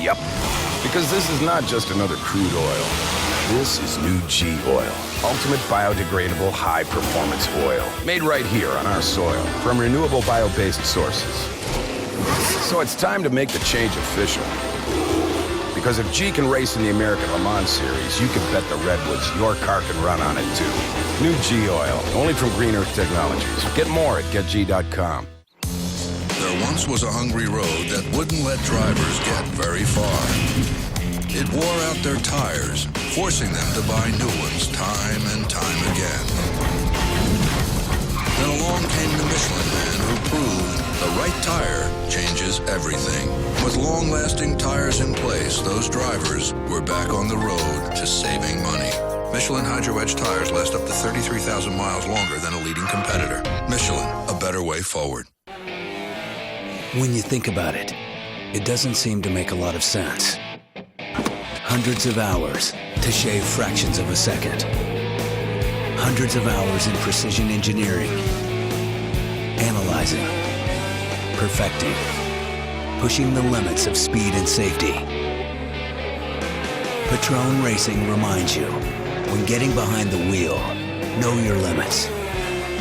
Yep. Because this is not just another crude oil. This is new G Oil. Ultimate biodegradable high-performance oil. Made right here on our soil from renewable bio-based sources. So it's time to make the change official. Because if G can race in the American Le Mans Series, you can bet the Redwoods your car can run on it too. New G Oil, only from Green Earth Technologies. Get more at getg.com. There once was a hungry road that wouldn't let drivers get very far. It wore out their tires, forcing them to buy new ones time and time again. Then along came the Michelin Man who proved the right tire changes everything. With long-lasting tires in place, those drivers were back on the road to saving money. Michelin Hydro Edge tires last up to 33,000 miles longer than a leading competitor. Michelin, a better way forward. When you think about it, it doesn't seem to make a lot of sense. Hundreds of hours to shave fractions of a second. Hundreds of hours in precision engineering. Analyzing. Perfecting. Pushing the limits of speed and safety. Patron Racing reminds you, when getting behind the wheel, know your limits.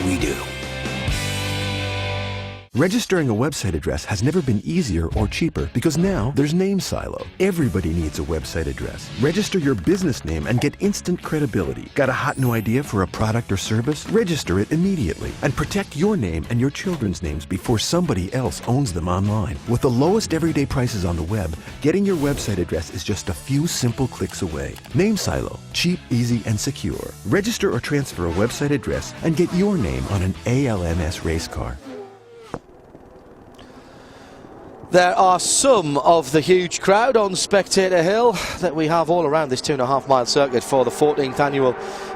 We do. Registering a website address has never been easier or cheaper because now there's Name Silo. Everybody needs a website address. Register your business name and get instant credibility. Got a hot new idea for a product or service? Register it immediately and protect your name and your children's names before somebody else owns them online. With the lowest everyday prices on the web, getting your website address is just a few simple clicks away. Name Silo. Cheap, easy, and secure. Register or transfer a website address and get your name on an ALMS race car. There are some of the huge crowd on Spectator Hill that we have all around this 2.5-mile circuit for the 14th annual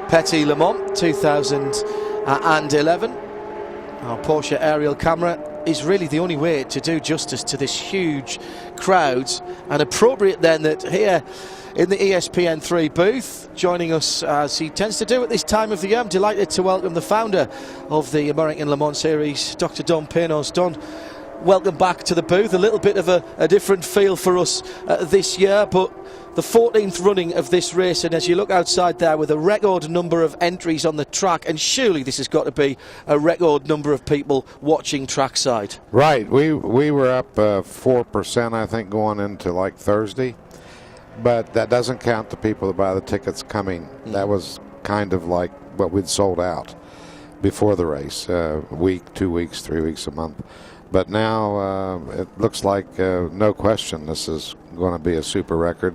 Petit Le Mans 2011. Our Porsche aerial camera is really the only way to do justice to this huge crowd, and appropriate then that here in the ESPN3 booth, joining us as he tends to do at this time of the year, I'm delighted to welcome the founder of the American Le Mans Series, Dr. Don Panos. Don, welcome back to the booth. A little bit of a different feel for us this year, but the 14th running of this race, and as you look outside there with a record number of entries on the track, and surely this has got to be a record number of people watching trackside. Right, we were up 4%, I think, going into like Thursday, but that doesn't count the people that buy the tickets coming. That was kind of like what we'd sold out before the race, a week, 2 weeks, 3 weeks, a month. But now it looks like, no question, this is going to be a super record,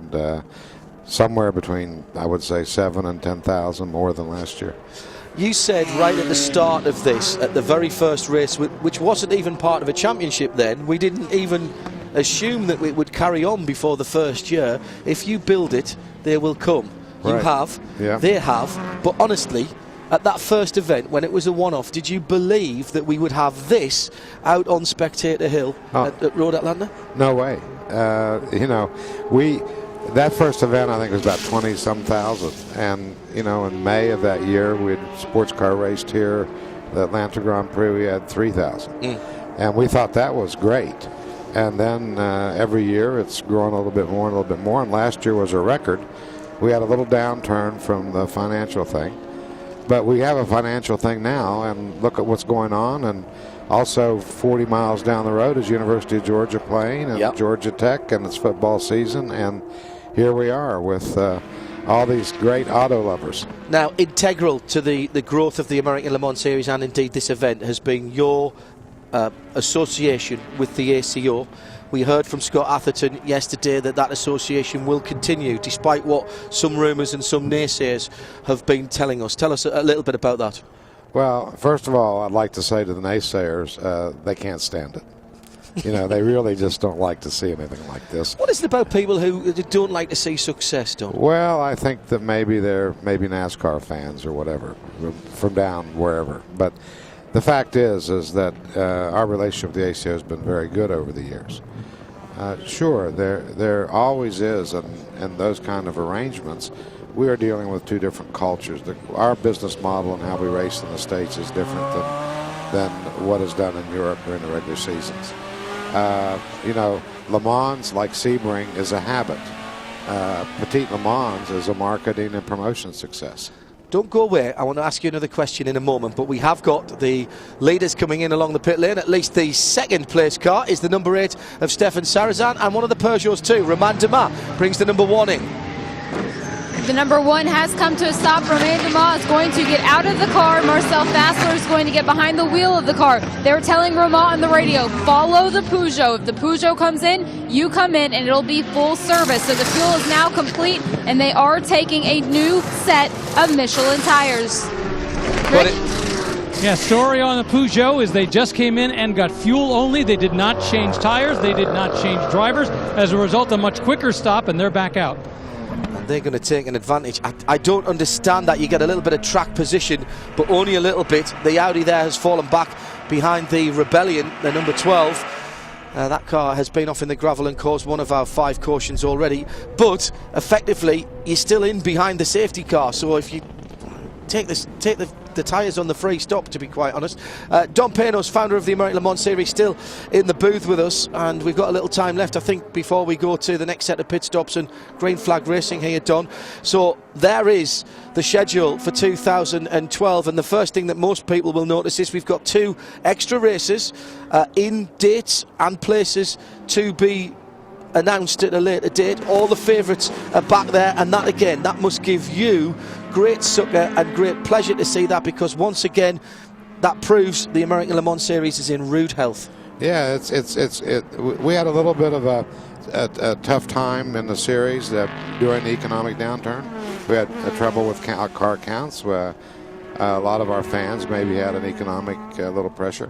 somewhere between, I would say, 7,000 and 10,000 more than last year. You said right at the start of this, at the very first race, which wasn't even part of a championship then, we didn't even assume that it would carry on before the first year. If you build it, they will come. You Right. have, Yeah. they have, but honestly, at that first event, when it was a one-off, did you believe that we would have this out on Spectator Hill at Road Atlanta? No way. That first event, I think, was about 20-some thousand. And, in May of that year, we had sports car raced here. The Atlanta Grand Prix, we had 3,000. And we thought that was great. And then every year it's growing a little bit more and a little bit more. And last year was a record. We had a little downturn from the financial thing. But we have a financial thing now, and look at what's going on. And also 40 miles down the road is University of Georgia playing, and Georgia Tech, and it's football season. And here we are with all these great auto lovers. Now, integral to the growth of the American Le Mans Series, and indeed this event, has been your association with the ACO. We heard from Scott Atherton yesterday that association will continue, despite what some rumours and some naysayers have been telling us. Tell us a little bit about that. Well, first of all, I'd like to say to the naysayers, they can't stand it. They really just don't like to see anything like this. What is it about people who don't like to see success done? Well, I think that maybe they're NASCAR fans or whatever, from down wherever. But the fact is that our relationship with the ACO has been very good over the years. Sure, there always is, and those kind of arrangements, we are dealing with two different cultures. Our business model and how we race in the States is different than what is done in Europe during the regular seasons. You know, Le Mans, like Sebring, is a habit. Petit Le Mans is a marketing and promotion success. Don't go away. I want to ask you another question in a moment, but we have got the leaders coming in along the pit lane. At least the second place car is the number 8 of Stefan Sarazan, and one of the Peugeots too. Romain Dumas brings the number 1 in. The number 1 has come to a stop. Romain Dumas is going to get out of the car. Marcel Fassler is going to get behind the wheel of the car. They're telling Romain on the radio, follow the Peugeot. If the Peugeot comes in, you come in, and it'll be full service. So the fuel is now complete, and they are taking a new set of Michelin tires. Rick? Yeah, story on the Peugeot is they just came in and got fuel only. They did not change tires. They did not change drivers. As a result, a much quicker stop, and they're back out. They're going to take an advantage. I don't understand that. You get a little bit of track position, but only a little bit. The Audi there has fallen back behind the Rebellion, the number 12. That car has been off in the gravel and caused one of our 5 cautions already. But effectively, you're still in behind the safety car. So if you take the tyres on the free stop, to be quite honest. Don Panos, founder of the American Le Mans Series, still in the booth with us, and we've got a little time left, I think, before we go to the next set of pit stops and green flag racing here, Don. So there is the schedule for 2012, and the first thing that most people will notice is we've got 2 extra races in dates and places to be announced at a later date. All the favourites are back there, and that again, that must give you great succor and great pleasure to see that, because once again that proves the American Le Mans Series is in rude health. Yeah, we had a little bit of a tough time in the series during the economic downturn. We had trouble with car counts. A lot of our fans maybe had an economic little pressure,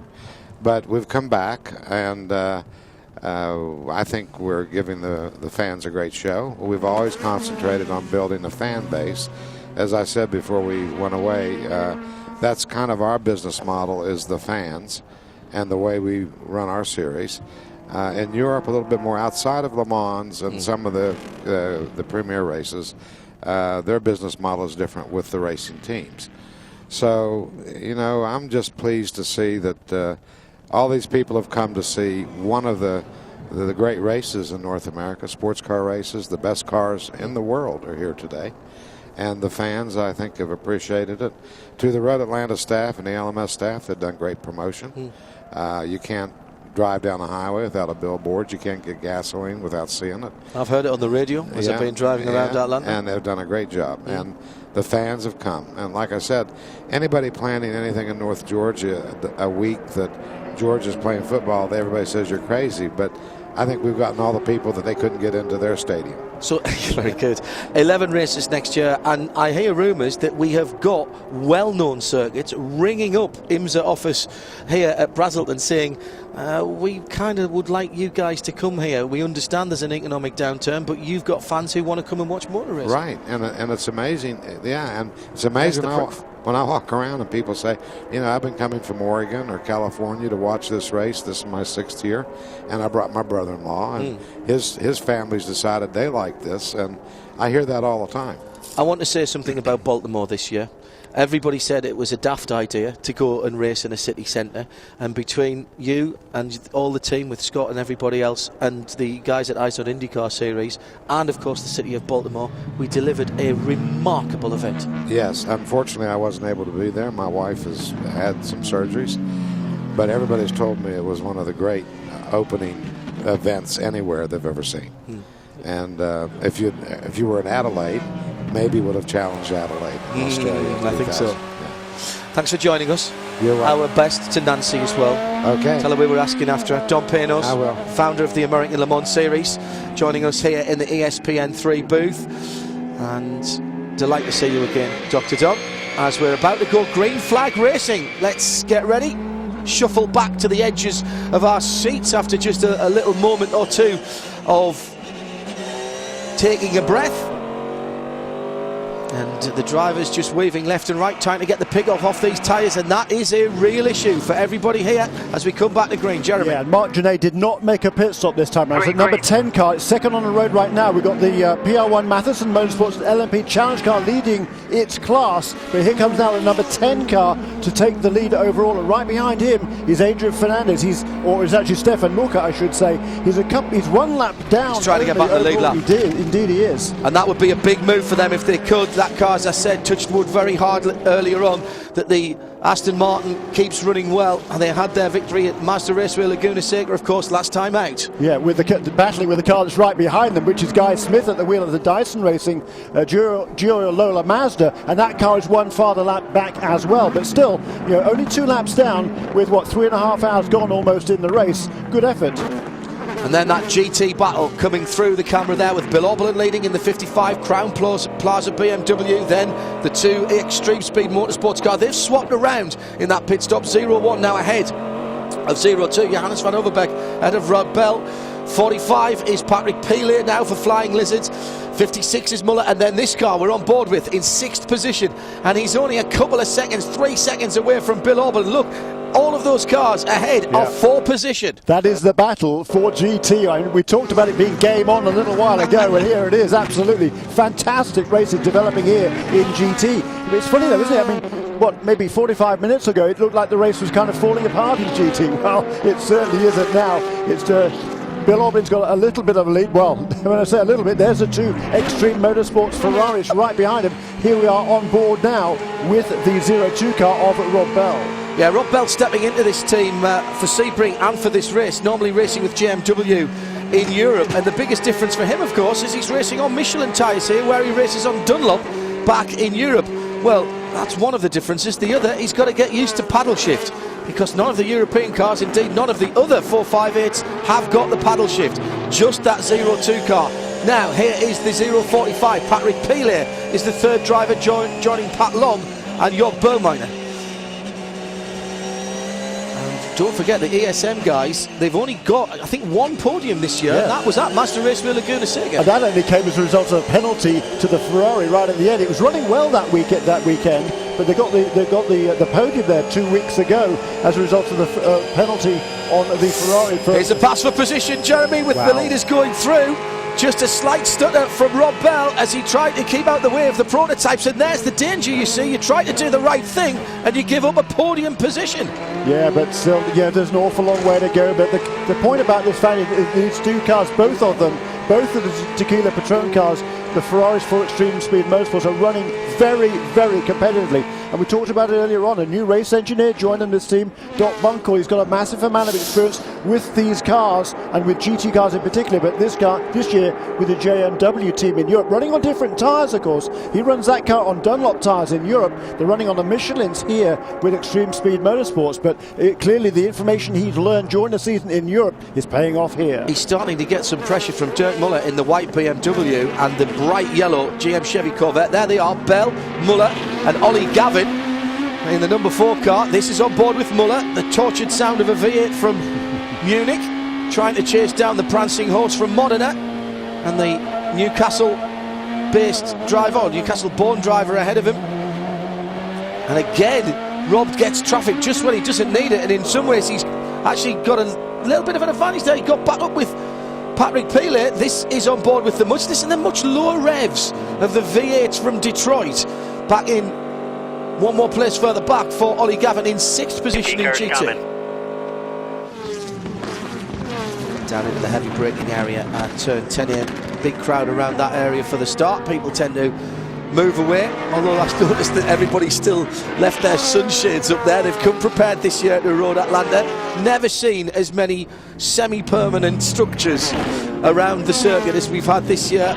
but we've come back, and I think we're giving the fans a great show. We've always concentrated on building a fan base. As I said before we went away, that's kind of our business model, is the fans and the way we run our series. In Europe, a little bit more outside of Le Mans and some of the premier races, their business model is different with the racing teams. So, you know, I'm just pleased to see that all these people have come to see one of the great races in North America, sports car races. The best cars in the world are here today. And the fans, I think, have appreciated it. To the Red Atlanta staff and the ALMS staff, they've done great promotion. You can't drive down the highway without a billboard. You can't get gasoline without seeing it. I've heard it on the radio as I've been driving around Atlanta. And they've done a great job. And the fans have come. And like I said, anybody planning anything in North Georgia a week that Georgia's playing football, everybody says you're crazy. But I think we've gotten all the people that they couldn't get into their stadium. So very good. 11 races next year, and I hear rumours that we have got well-known circuits ringing up IMSA office here at Braselton saying we kind of would like you guys to come here. We understand there's an economic downturn, but you've got fans who want to come and watch motor racing. Right, and it's amazing. Yeah, and it's amazing when I walk around and people say, you know, I've been coming from Oregon or California to watch this race. This is my 6th year, and I brought my brother-in-law, and his family's decided they like this, and I hear that all the time. I want to say something about Baltimore this year. Everybody said it was a daft idea to go and race in a city centre, and between you and all the team with Scott and everybody else and the guys at ISOD IndyCar Series and of course the city of Baltimore, we delivered a remarkable event. Yes, unfortunately I wasn't able to be there. My wife has had some surgeries, but everybody's told me it was one of the great opening events anywhere they've ever seen. And if you were in Adelaide, maybe would have challenged Adelaide in Australia. I think so. Yeah. Thanks for joining us. You're welcome. Our best to Nancy as well. Okay. Tell her we were asking after her. Don Panos, I will. founder of the American Le Mans Series, joining us here in the ESPN3 booth. And delight to see you again, Dr. Don, as we're about to go green flag racing. Let's get ready. Shuffle back to the edges of our seats after just a little moment or two of taking a breath. And the drivers just weaving left and right, trying to get the pig off these tyres, and that is a real issue for everybody here as we come back to green. Jeremy. Yeah, and Mark Genet did not make a pit stop this time. It's a number 10 car. It's second on the road right now. We've got the PR1 Matheson Motorsports LMP Challenge car leading its class, but here comes now the number 10 car to take the lead overall, and right behind him is Adrian Fernandez. He's actually Stefan Muka, I should say. He's one lap down. He's trying to get back the lead lap. Indeed he is. And that would be a big move for them if they could. That car, as I said, touched wood very hard earlier on, that the Aston Martin keeps running well, and they had their victory at Mazda Raceway Laguna Seca, of course, last time out. Yeah, with the battling with the car that's right behind them, which is Guy Smith at the wheel of the Dyson Racing Giorgio Lola Mazda, and that car is one farther lap back as well. But still, only 2 laps down with 3.5 hours gone almost in the race. Good effort. And then that GT battle coming through the camera there with Bill Auberlen leading in the 55 Crown Plaza BMW. Then the 2 Extreme Speed Motorsports car. They've swapped around in that pit stop. 0-1 now ahead of 0-2. Johannes van Overbeek ahead of Rod Bell. 45 is Patrick Pilet now for Flying Lizards. 56 is Muller, and then this car we're on board with in 6th position, and he's only a couple of seconds, 3 seconds away from Bill Auberlen. Look, all of those cars ahead of 4 position. That is the battle for GT. I mean, we talked about it being game on a little while ago, and here it is. Absolutely fantastic racing developing here in GT. It's funny though, isn't it? I mean, maybe 45 minutes ago it looked like the race was kind of falling apart in GT. Well, it certainly isn't now. It's Bill Auberlen's got a little bit of a lead. Well, when I say a little bit, there's the 2 Extreme Motorsports Ferraris right behind him. Here we are on board now with the 0-2 car of Rob Bell. Yeah, Rob Bell stepping into this team for Sebring and for this race, normally racing with GMW in Europe. And the biggest difference for him, of course, is he's racing on Michelin tyres here, where he races on Dunlop back in Europe. Well, that's one of the differences. The other, he's got to get used to paddle shift, because none of the European cars, indeed none of the other 458s, have got the paddle shift. Just that 0-2 car. Now, here is the 045. Patrick Pilet is the 3rd driver joining Pat Long and Jörg Burmeister. Don't forget the ESM guys, they've only got, I think, 1 podium this year, and that was at Mazda Raceway Laguna Seca. And that only came as a result of a penalty to the Ferrari right at the end. It was running well that weekend, but they got the podium there 2 weeks ago as a result of the penalty on the Ferrari. Here's a pass for position, Jeremy, with the leaders going through. Just a slight stutter from Rob Bell as he tried to keep out the way of the prototypes, and there's the danger. You see, you try to do the right thing and you give up a podium position. Yeah, but still, there's an awful long way to go. But the point about this fan is these 2 cars, both of the Tequila Patron cars, the Ferraris for Extreme Speed Motorsports, are running very, very competitively. And we talked about it earlier on, a new race engineer joining this team, Doc Bunkle. He's got a massive amount of experience with these cars and with GT cars in particular, but this year with the JMW team in Europe, running on different tyres, of course. He runs that car on Dunlop tyres in Europe. They're running on the Michelins here with Extreme Speed Motorsports, but clearly the information he's learned during the season in Europe is paying off here. He's starting to get some pressure from Dirk Muller in the white BMW and the bright yellow GM Chevy Corvette. There they are, Bell, Muller and Ollie Gavin in the number 4 car. This is on board with Muller, the tortured sound of a V8 from Munich, trying to chase down the prancing horse from Modena, and the Newcastle-based driver, Newcastle-born driver ahead of him. And again, Rob gets traffic just when he doesn't need it, and in some ways he's actually got a little bit of an advantage there. He got back up with Patrick Pilet. This is on board with the much lower revs of the V8s from Detroit, back in one more place further back for Ollie Gavin in 6th position in GT. Down into the heavy braking area at turn 10A. Big crowd around that area for the start. People tend to move away, although I've noticed that everybody still left their sunshades up there. They've come prepared this year to Road Atlanta. Never seen as many semi-permanent structures around the circuit as we've had this year,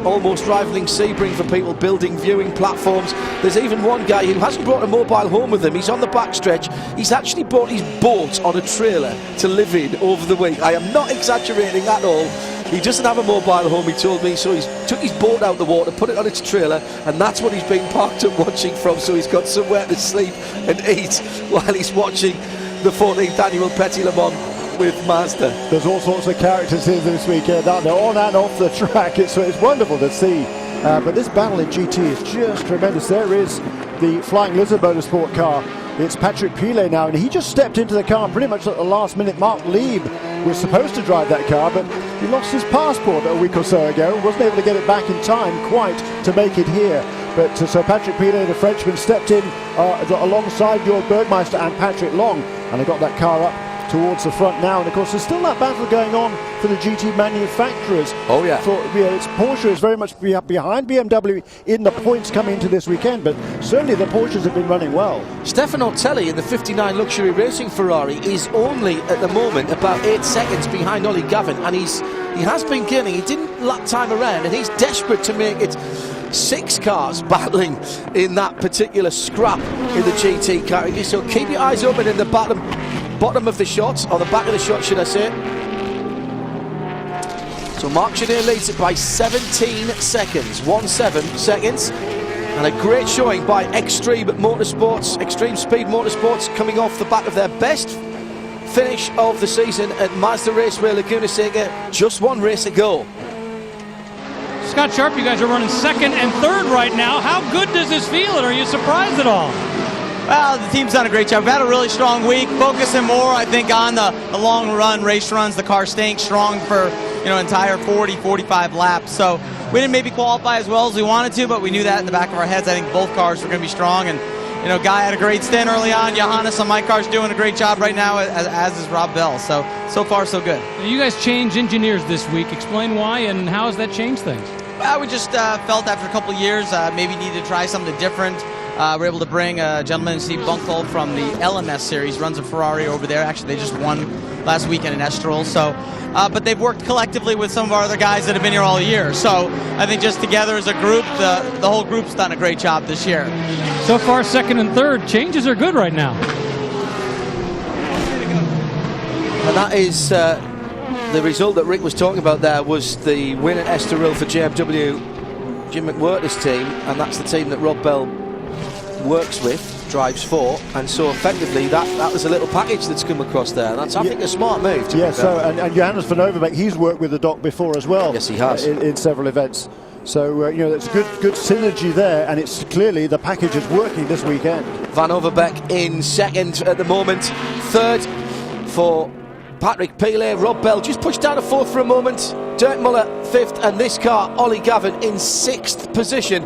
almost rivaling Sebring for people building viewing platforms. There's even one guy who hasn't brought a mobile home with him. He's on the backstretch. He's actually brought his boat on a trailer to live in over the week. I am not exaggerating at all. He doesn't have a mobile home, he told me, so he's took his boat out the water, put it on its trailer, and that's what he's been parked up watching from, so he's got somewhere to sleep and eat while he's watching the 14th annual Petit Le Mans with Mazda. There's all sorts of characters here this weekend, aren't there, on and off the track. It's wonderful to see. But this battle in GT is just tremendous. There is the Flying Lizard Motorsport car. It's Patrick Pilet now, and he just stepped into the car pretty much at the last minute. Mark Lieb was supposed to drive that car, but he lost his passport a week or so ago and wasn't able to get it back in time quite to make it here. But so Patrick Pilet, the Frenchman, stepped in alongside Georg Bergmeister and Patrick Long, and they got that car up towards the front now. And of course there's still that battle going on for the GT manufacturers. Oh yeah. It's Porsche is very much behind BMW in the points coming into this weekend, but certainly the Porsches have been running well. Stefano Telli in the 59 Luxury Racing Ferrari is only at the moment about 8 seconds behind Ollie Gavin, and he has been killing. He didn't lap time around, and he's desperate to make it 6 cars battling in that particular scrap in the GT category. So keep your eyes open in the bottom of the shot, or the back of the shot should I say. So Marc Gené leads it by 17 seconds, 17 seconds, and a great showing by Extreme Speed Motorsports, coming off the back of their best finish of the season at Mazda Raceway Laguna Seca. Just one race to go. Scott Sharp, you guys are running second and third right now. How good does this feel, and are you surprised at all? Well, the team's done a great job. We've had a really strong week, focusing more, I think, on the long run, race runs, the car staying strong for, entire 40, 45 laps. So we didn't maybe qualify as well as we wanted to, but we knew that in the back of our heads. I think both cars were going to be strong, and, Guy had a great stint early on. Johannes on my car's doing a great job right now, as is Rob Bell. So far, so good. You guys changed engineers this week. Explain why, and how has that changed things? Well, we just felt after a couple of years maybe needed to try something different. We're able to bring a gentleman, Steve Bunkhold, from the ALMS series, runs a Ferrari over there. Actually, they just won last weekend in Estoril. So, but they've worked collectively with some of our other guys that have been here all year. So I think just together as a group, the whole group's done a great job this year. So far, second and third. Changes are good right now. And that is the result that Rick was talking about there, was the win at Estoril for JMW, Jim McWhirter's team, and that's the team that Rob Bell works with, drives for, and so effectively that was a little package that's come across there, and that's I think a smart move. Yeah, so and Johannes van Overbeek, he's worked with the Doc before as well. Yes, he has in several events. So it's good synergy there, and it's clearly the package is working this weekend. Van Overbeek in second at the moment, third for Patrick Pilet. Rob Bell just pushed down to fourth for a moment. Dirk Muller fifth, and this car, Ollie Gavin, in sixth position.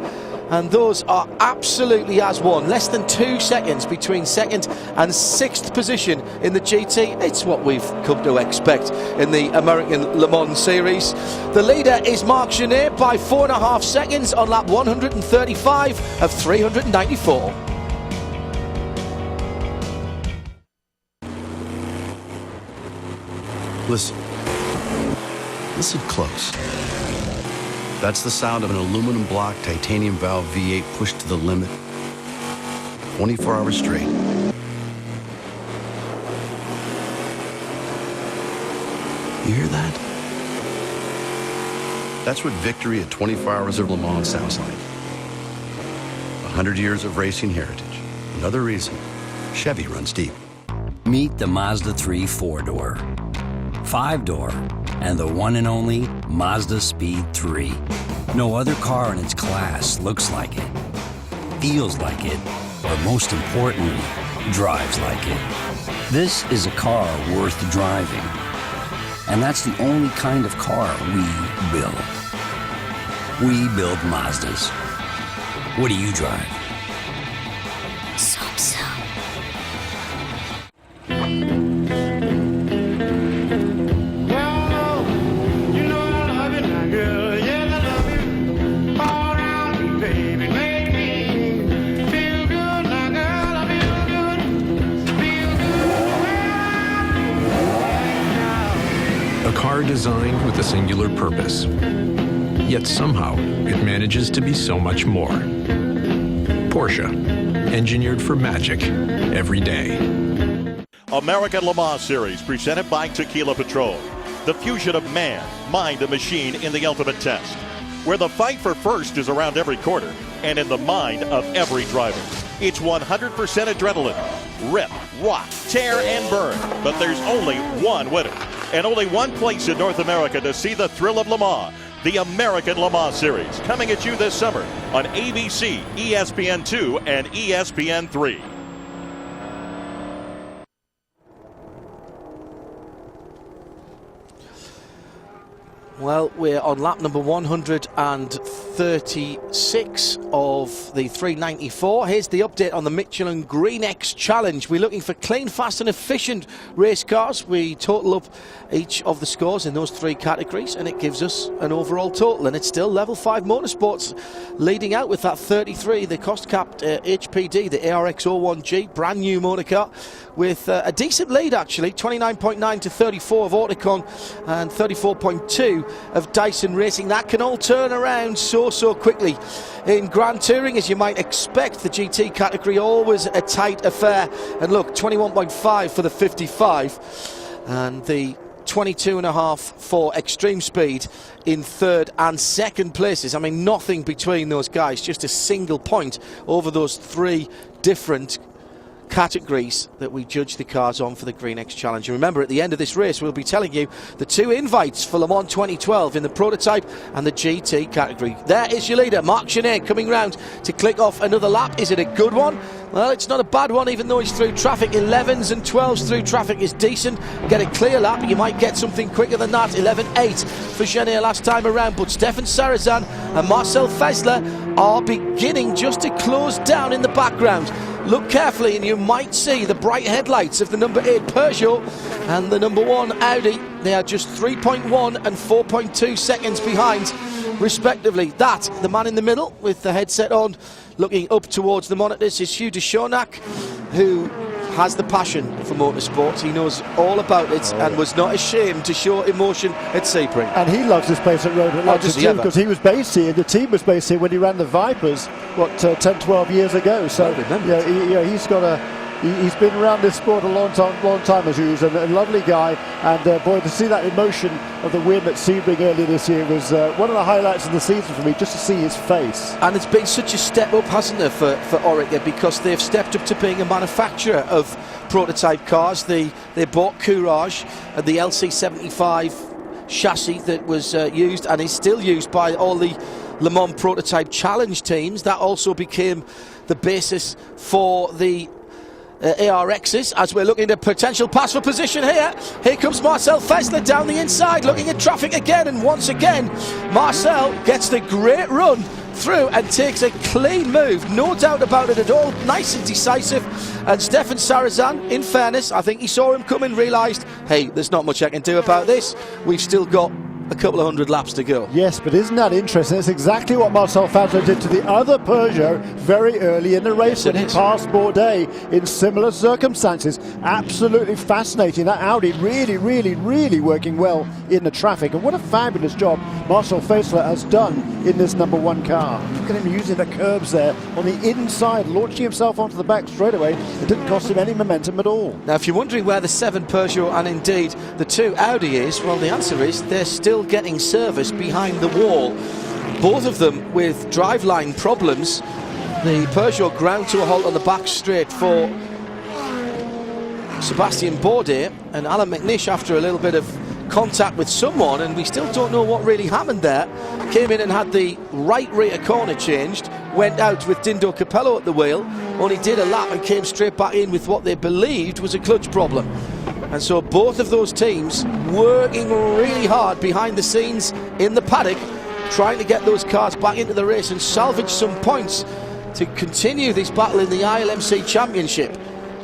And those are absolutely as one. Less than 2 seconds between second and sixth position in the GT. It's what we've come to expect in the American Le Mans series. The leader is Marc Gené by 4.5 seconds on lap 135 of 394. Listen close. That's the sound of an aluminum block titanium valve V8 pushed to the limit, 24 hours straight. You hear that? That's what victory at 24 hours of Le Mans sounds like. 100 years of racing heritage. Another reason Chevy runs deep. Meet the Mazda 3 4-door, 5-door, and the one and only Mazda Speed 3. No other car in its class looks like it, feels like it, or most importantly, drives like it. This is a car worth driving. And that's the only kind of car we build. We build Mazdas. What do you drive? Designed with a singular purpose, yet somehow it manages to be so much more. Porsche, engineered for magic every day. American Le Mans Series presented by Tequila Patrol. The fusion of man, mind, and machine in the ultimate test, where the fight for first is around every corner and in the mind of every driver. It's 100% adrenaline. Rip, rock, tear, and burn. But there's only one winner. And only one place in North America to see the thrill of Le Mans. the American Le Mans Series, coming at you this summer on ABC, ESPN2, and ESPN3. Well, we're on lap number 136 of the 394. Here's the update on the Michelin Green X Challenge. We're looking for clean, fast and efficient race cars. We total up each of the scores in those three categories and it gives us an overall total, and it's still Level 5 Motorsports leading out with that 33, the cost-capped HPD, the ARX-01G, brand new motor car with a decent lead actually, 29.9 to 34 of Autocon and 34.2 of Dyson Racing. That can all turn around so quickly in Grand Touring, as you might expect. The GT category always a tight affair, and look, 21.5 for the 55 and the 22.5 for Extreme Speed in third and second places. I mean, nothing between those guys, just a single point over those three different categories that we judge the cars on for the Green X Challenge. And remember, at the end of this race, we'll be telling you the two invites for Le Mans 2012 in the prototype and the GT category. There is your leader, Marc Genet, coming round to click off another lap. Is it a good one? Well, it's not a bad one, even though he's through traffic. 11s and 12s through traffic is decent. Get a clear lap, you might get something quicker than that. 11.8 for Genet last time around, but Stefan Sarrazin and Marcel Fessler are beginning just to close down in the background. Look carefully and you might see the bright headlights of the number 8 Peugeot and the number 1 Audi. They are just 3.1 and 4.2 seconds behind, respectively. That, the man in the middle with the headset on, looking up towards the monitors, is Hugh de Schonack, who has the passion for motorsport. He knows all about it and was not ashamed to show emotion at Sebring. And he loves this place at Road Atlanta too, because he was based here, the team was based here when he ran the Vipers, 10-12 years ago. So he's got a he's been around this sport a long time, as he's a lovely guy, and boy, to see that emotion of the win at Sebring earlier this year was one of the highlights of the season for me, just to see his face. And it's been such a step up, hasn't it, for Orica, because they've stepped up to being a manufacturer of prototype cars. They bought Courage and the LC75 chassis that was used and is still used by all the Le Mans prototype challenge teams. That also became the basis for the ARXs, as we're looking at potential pass for position here. Here comes Marcel Fessler down the inside, looking at traffic again, and once again Marcel gets the great run through and takes a clean move, no doubt about it at all, nice and decisive. And Stefan Sarrazin, in fairness, I think he saw him coming, realised, hey, there's not much I can do about this, we've still got a couple of hundred laps to go. Yes, but isn't that interesting? It's exactly what Marcel Fessler did to the other Peugeot very early in the race, when he passed Bourdais in similar circumstances. Absolutely fascinating. That Audi really working well in the traffic, and what a fabulous job Marcel Fessler has done in this number 1 car. Look at him using the curbs there on the inside, launching himself onto the back straight away. It didn't cost him any momentum at all. Now, if you're wondering where the 7 Peugeot and indeed the 2 Audi is, well, the answer is they're still getting service behind the wall, both of them with driveline problems. The Peugeot ground to a halt on the back straight for Sebastien Bourdais, and Alan McNish, after a little bit of contact with someone, and we still don't know what really happened there, came in and had the right rear corner changed, went out with Dindo Capello at the wheel, only did a lap and came straight back in with what they believed was a clutch problem. And so both of those teams working really hard behind the scenes in the paddock, trying to get those cars back into the race and salvage some points to continue this battle in the ILMC Championship.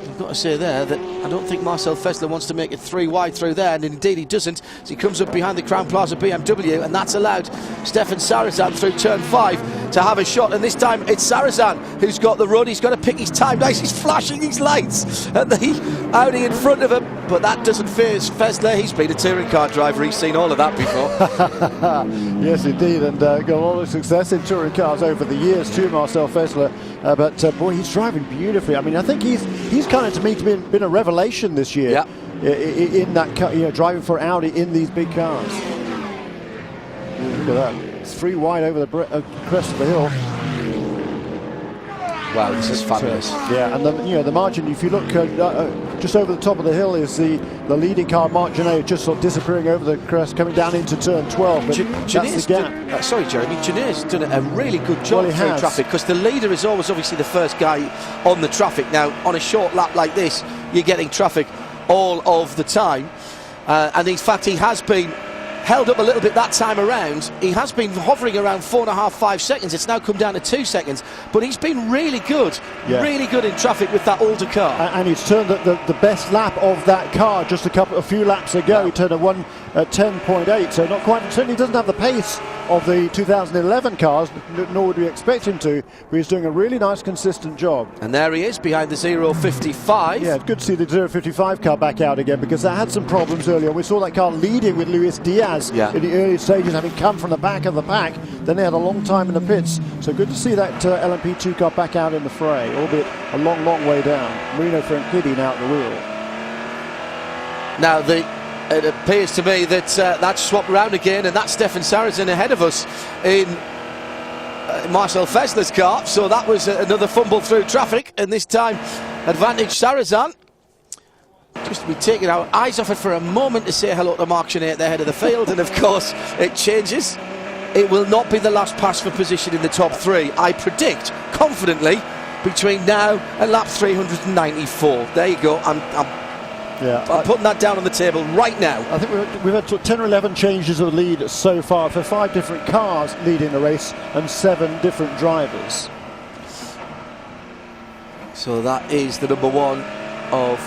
I've got to say there that I don't think Marcel Fessler wants to make it 3 wide through there, and indeed he doesn't, as he comes up behind the Crown Plaza BMW, and that's allowed Stefan Sarrazin through turn 5 to have a shot. And this time it's Sarrazin who's got the run. He's got to pick his time nice. He's flashing his lights at the Audi in front of him, but that doesn't faze Fessler. He's been a touring car driver, he's seen all of that before. Yes, indeed, and got a lot of success in touring cars over the years too, Marcel Fessler. But boy, he's driving beautifully. I mean, I think he's kind of, to me, been a revelation this year. Yeah. In that car, driving for Audi in these big cars. Look at that. It's 3 wide over the crest of the hill. Wow, this is fabulous. Yeah, and the margin, if you look just over the top of the hill is the leading car, Marc Genet, just sort of disappearing over the crest, coming down into turn 12. But that's the gap. Sorry, Jeremy. Genet's done a really good job through traffic, because the leader is always obviously the first guy on the traffic. Now, on a short lap like this, you're getting traffic all of the time. And in fact, he has been held up a little bit that time around. He has been hovering around 4.5, 5 seconds. It's now come down to 2 seconds, but he's been really good in traffic with that older car. And he's turned the best lap of that car just a few laps ago. He turned a 1:10.8, so not quite. Certainly doesn't have the pace of the 2011 cars, nor would we expect him to, but he's doing a really nice, consistent job. And there he is behind the 055. Yeah, it's good to see the 055 car back out again, because that had some problems earlier. We saw that car leading with Luis Diaz in the early stages, having come from the back of the pack. Then they had a long time in the pits. So good to see that LMP2 car back out in the fray, albeit a long, long way down. Marino Franchitti now at the wheel. Now, it appears to me that that's swapped around again, and that's Stefan Sarrazin ahead of us in Marcel Fessler's car. So that was another fumble through traffic, and this time advantage Sarrazin. Just to be taking our eyes off it for a moment to say hello to Marc Genet at the head of the field, and of course it changes. It will not be the last pass for position in the top 3. I predict confidently between now and lap 394. There you go. I'm putting that down on the table right now. I think we've had 10 or 11 changes of lead so far for 5 different cars leading the race and 7 different drivers. So that is the number 1 of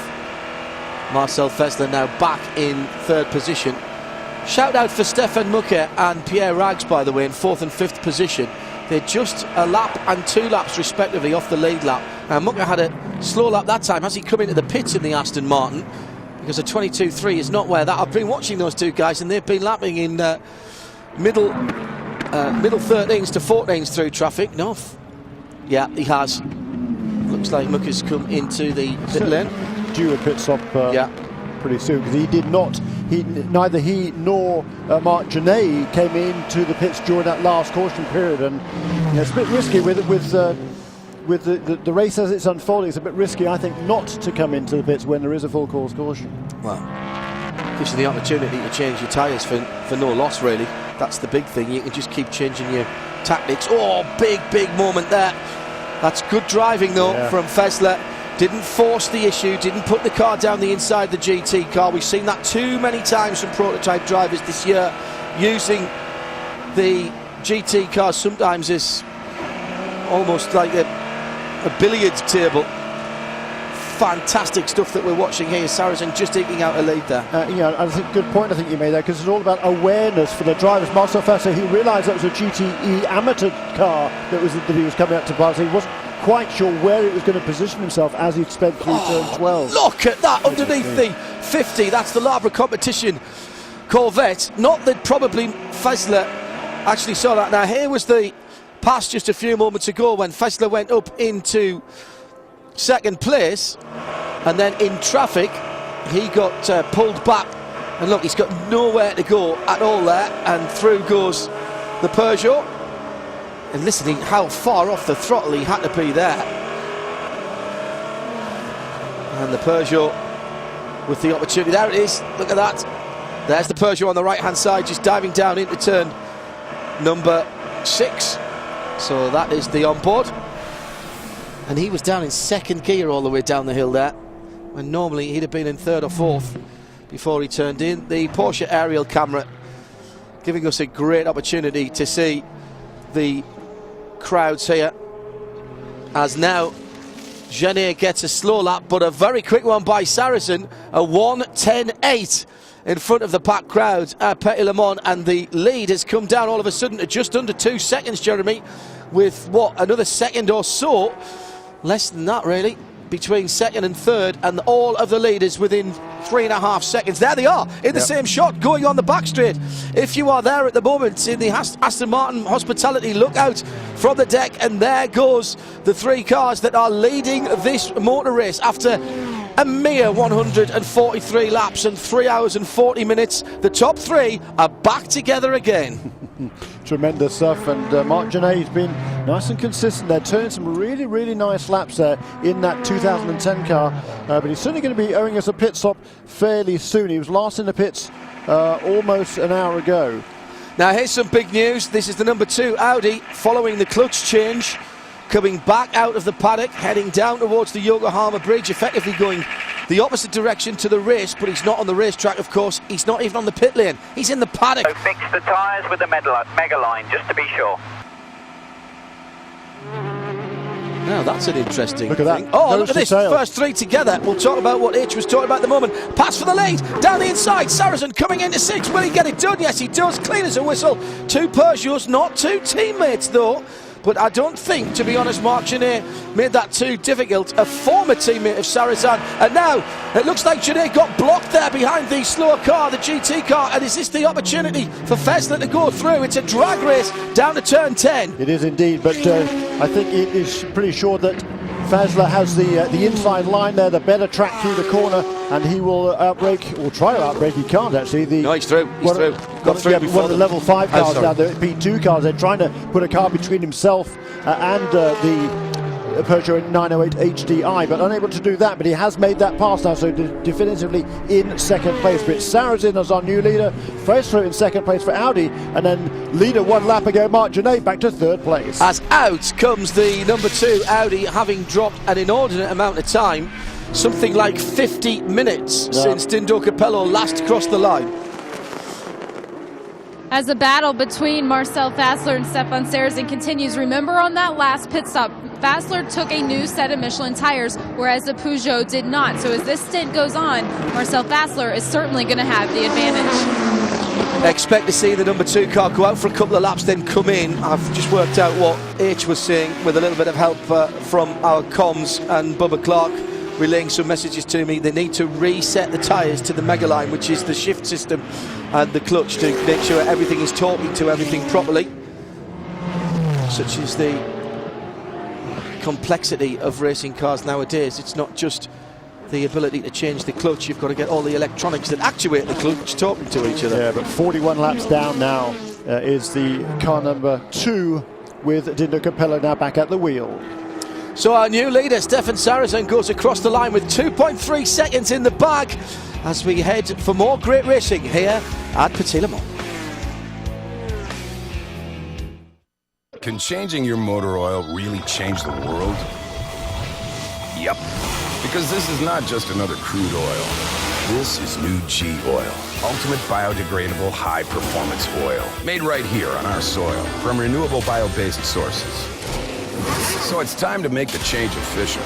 Marcel Fessler, now back in 3rd position. Shout out for Stefan Mucke and Pierre Rags, by the way, in 4th and 5th position. They're just a lap and 2 laps respectively off the lead lap. Mucke had a slow lap that time as he come into the pits in the Aston Martin, because a 22.3 is not where that. I've been watching those 2 guys, and they've been lapping in middle 13s to 14s through traffic. No, yeah, he has. Looks like Mucke's come into the pit lane. Due a pit stop pretty soon, because he did not. Neither he nor Marc Genet came into the pits during that last caution period, and it's a bit risky with the race as it's unfolding. It's a bit risky, I think, not to come into the pits when there is a full course caution. Well, gives you the opportunity to change your tyres for no loss, really. That's the big thing. You can just keep changing your tactics. Oh, big moment there. That's good driving though from Fessler. Didn't force the issue, didn't put the car down the inside the GT car. We've seen that too many times from prototype drivers this year, using the GT cars sometimes as almost like a billiards table. Fantastic stuff that we're watching here. Sarrazin just eking out a lead there. I think good point. I think you made there, because it's all about awareness for the drivers. Marcel Fessler, he realised that was a GTE amateur car that he was coming out to pass. He wasn't quite sure where it was going to position himself as he sped through turn 12. Look at that underneath the 50. That's the Labra competition Corvette. Not that probably Fessler actually saw that. Now here was the pass just a few moments ago when Fessler went up into 2nd place, and then in traffic he got pulled back, and look, he's got nowhere to go at all there, and through goes the Peugeot. And listening how far off the throttle he had to be there. And the Peugeot with the opportunity. There it is. Look at that. There's the Peugeot on the right hand side, just diving down into turn number 6. So that is the onboard. And he was down in 2nd gear all the way down the hill there, when normally he'd have been in 3rd or 4th before he turned in. The Porsche aerial camera giving us a great opportunity to see the crowds here, as now Genet gets a slow lap, but a very quick one by Sarrazin, a 1:10.8 in front of the packed crowd at Petit Le Mans, and the lead has come down all of a sudden to just under 2 seconds, Jeremy, with what, another second or so, less than that really, between 2nd and 3rd, and all of the leaders within 3.5 seconds. There they are in the same shot, going on the back straight. If you are there at the moment in the Aston Martin hospitality, look out from the deck, and there goes the 3 cars that are leading this motor race after a mere 143 laps and 3 hours and 40 minutes. The top 3 are back together again. Tremendous stuff, and Marc Genet has been Nice and consistent there, turning some really, really nice laps there in that 2010 car. But he's certainly going to be owing us a pit stop fairly soon. He was last in the pits almost an hour ago. Now here's some big news. This is the number 2 Audi following the clutch change, coming back out of the paddock, heading down towards the Yokohama Bridge, effectively going the opposite direction to the race, but he's not on the racetrack, of course. He's not even on the pit lane. He's in the paddock. So fix the tyres with the mega line, just to be sure. Now that's an interesting look at thing. That. Oh, Nose look at this. tail. First 3 together. We'll talk about what H was talking about at the moment. Pass for the lead. Down the inside. Saracen coming into 6. Will he get it done? Yes, he does. Clean as a whistle. 2 Peugeots, not 2 teammates, though. But I don't think, to be honest, Mark Genet made that too difficult. A former teammate of Saracen. And now it looks like Genet got blocked there behind the slower car, the GT car. And is this the opportunity for Fessler to go through? It's a drag race down to turn 10. It is indeed, but I think it is pretty sure that Fessler has the inside line there, the better track through the corner, and he will outbrake, or try to outbrake. He can't actually. No, he's through. He's through. Got through before one of the level 5 cars now, the P2 cars. They're trying to put a car between himself and the Peugeot 908 HDI, but unable to do that. But he has made that pass now, so definitively in second place. But it's Saracen as our new leader, Fessler in second place for Audi, and then leader 1 lap ago, Mark Genet, back to third place. As out comes the number 2 Audi, having dropped an inordinate amount of time, something like 50 minutes since Dindo Capello last crossed the line. As the battle between Marcel Fessler and Stefan Saracen continues, remember on that last pit stop, Fessler took a new set of Michelin tires, whereas the Peugeot did not. So as this stint goes on, Marcel Fessler is certainly going to have the advantage. Expect to see the number 2 car go out for a couple of laps, then come in. I've just worked out what H was saying with a little bit of help from our comms and Bubba Clark relaying some messages to me. They need to reset the tyres to the mega line, which is the shift system and the clutch, to make sure everything is talking to everything properly. Such is the complexity of racing cars nowadays. It's not just the ability to change the clutch, you've got to get all the electronics that actuate the clutch talking to each other. Yeah, but 41 laps down now is the car number 2 with Dindo Capello now back at the wheel. So our new leader, Stefan Saracen, goes across the line with 2.3 seconds in the bag as we head for more great racing here at Petit Le Mans. Can changing your motor oil really change the world? Yep. Because this is not just another crude oil. This is new G Oil. Ultimate biodegradable high-performance oil. Made right here on our soil from renewable bio-based sources. So it's time to make the change official.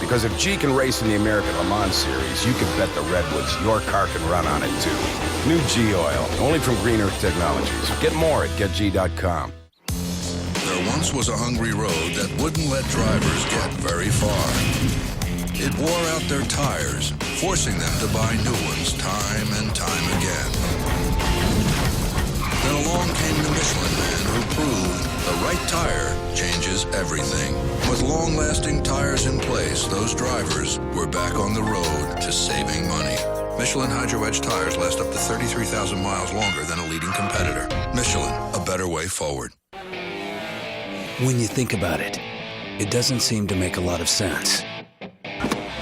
Because if G can race in the American Le Mans Series, you can bet the Redwoods your car can run on it too. New G Oil, only from Green Earth Technologies. Get more at getg.com. There once was a hungry road that wouldn't let drivers get very far. It wore out their tires, forcing them to buy new ones time and time again. Then along came the Michelin man who proved the right tire changes everything. With long-lasting tires in place, those drivers were back on the road to saving money. Michelin Hydro Edge tires last up to 33,000 miles longer than a leading competitor. Michelin, a better way forward. When you think about it, it doesn't seem to make a lot of sense.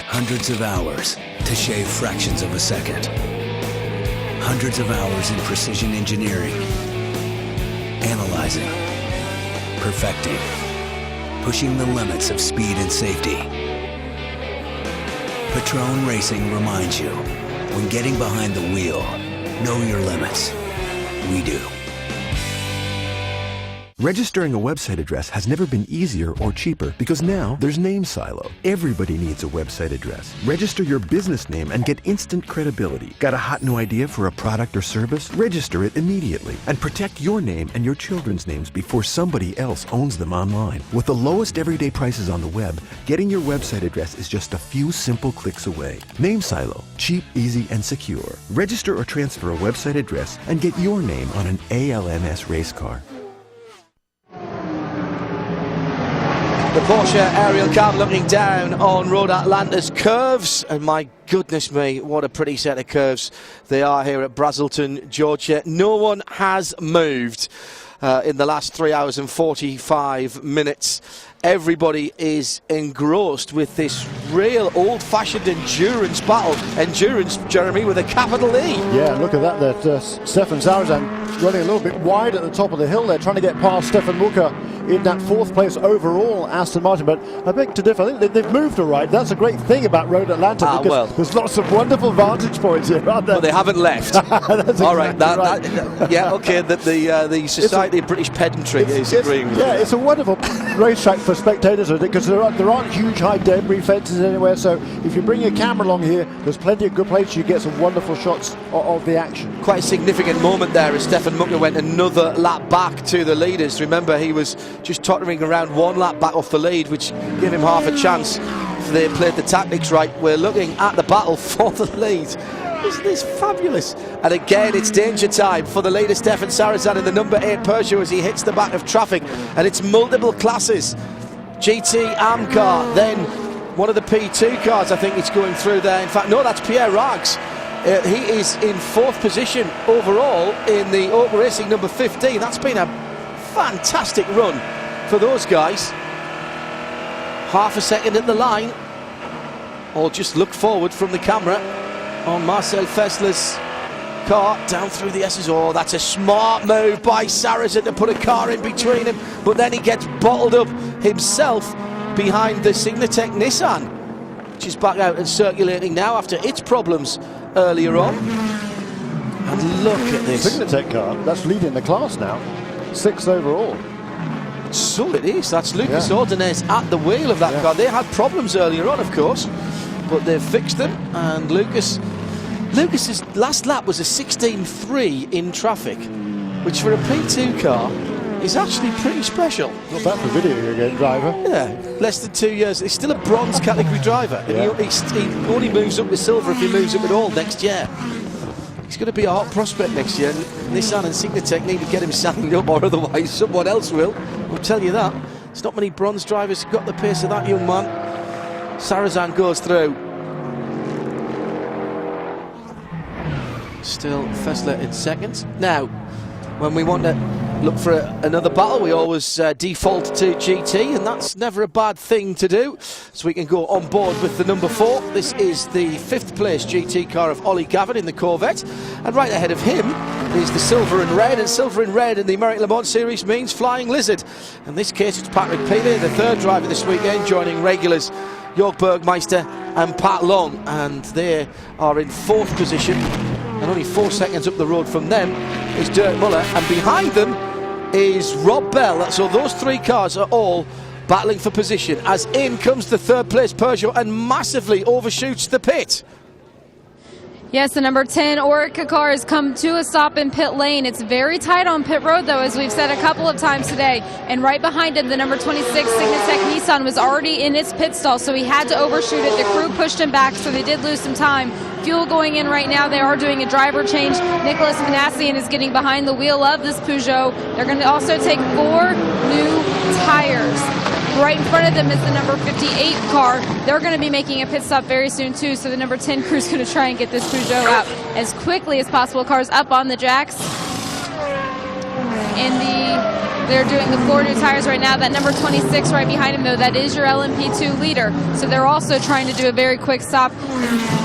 Hundreds of hours to shave fractions of a second. Hundreds of hours in precision engineering, analyzing, perfecting, pushing the limits of speed and safety. Patron Racing reminds you, when getting behind the wheel, know your limits. We do. Registering a website address has never been easier or cheaper because now there's Name Silo. Everybody needs a website address. Register your business name and get instant credibility. Got a hot new idea for a product or service? Register it immediately and protect your name and your children's names before somebody else owns them online. With the lowest everyday prices on the web, getting your website address is just a few simple clicks away. Name Silo. Cheap, easy, and secure. Register or transfer a website address and get your name on an ALMS race car. The Porsche aerial cam looking down on Road Atlanta's curves, and my goodness me, what a pretty set of curves they are here at Brazelton, Georgia. No one has moved. in the last 3 hours and 45 minutes. Everybody is engrossed with this real old-fashioned endurance battle. Endurance, Jeremy, with a capital E. Yeah, look at that. Stefan Sarazan running a little bit wide at the top of the hill there, trying to get past Stefan Muka in that 4th place overall Aston Martin. But I beg to differ. I think they've moved all right. That's a great thing about Road Atlanta, because there's lots of wonderful vantage points here, aren't there? But they haven't left. All right. Yeah, okay. The Society of British Pedantry is agreeing with Yeah, it's a wonderful racetrack for spectators, because there aren't huge high debris fences anywhere. So if you bring your camera along here, there's plenty of good places. You get some wonderful shots of the action. Quite a significant moment there as Stefan Muka went another lap back to the leaders. Remember, he was just tottering around 1 lap back off the lead, which gave him half a chance if they played the tactics right. We're looking at the battle for the lead. Isn't this fabulous? And again, it's danger time for the leader, Stefan Sarazan, in the number 8 Peugeot as he hits the back of traffic. And it's multiple classes. GT, AM car, then one of the P2 cars, I think it's going through there. In fact, no, that's Pierre Rags. He is in 4th position overall in the Oak Racing number 15. That's been a fantastic run for those guys. Half a second at the line. Or just look forward from the camera on Marcel Fessler's car down through the S's. Oh, that's a smart move by Sarazan to put a car in between him, but then he gets bottled up himself behind the Signatech Nissan, which is back out and circulating now after its problems earlier on. And look at this Signatech car, that's leading the class now, 6th overall. So it is. That's Lucas Ordonez at the wheel of that car. They had problems earlier on, of course, but they've fixed them. And Lucas's last lap was a 16.3 in traffic, which for a P2 car is actually pretty special. Not bad for a video game driver. Yeah, less than 2 years. He's still a bronze category driver. And he only moves up with silver if he moves up at all next year. He's going to be a hot prospect next year. Nissan and Signatech need to get him signed up, or otherwise someone else will. I'll tell you that. There's not many bronze drivers who got the pace of that young man. Sarazan goes through. Still Fessler in 2nd. Now, when we want to look for another battle, we always default to GT, and that's never a bad thing to do, so we can go on board with the number 4. This is the 5th place GT car of Ollie Gavin in the Corvette, and right ahead of him is the silver and red, and silver and red in the American Le Mans Series means Flying Lizard. In this case, it's Patrick Peely, the 3rd driver this weekend, joining regulars Jörg Bergmeister and Pat Long, and they are in 4th position, and only 4 seconds up the road from them is Dirk Muller, and behind them is Rob Bell. So those 3 cars are all battling for position as in comes the 3rd place Peugeot and massively overshoots the pit. Yes, the number 10 Orica car has come to a stop in pit lane. It's very tight on pit road, though, as we've said a couple of times today. And right behind him, the number 26 Signatech Nissan was already in its pit stall, so he had to overshoot it. The crew pushed him back, so they did lose some time. Fuel going in right now. They are doing a driver change. Nicholas Manassian is getting behind the wheel of this Peugeot. They're going to also take 4 new tires. Right in front of them is the number 58 car. They're going to be making a pit stop very soon too, so the number 10 crew is going to try and get this Peugeot out as quickly as possible. Cars up on the jacks. They're doing the 4 new tires right now. That number 26 right behind him, though, that is your LMP2 leader. So they're also trying to do a very quick stop.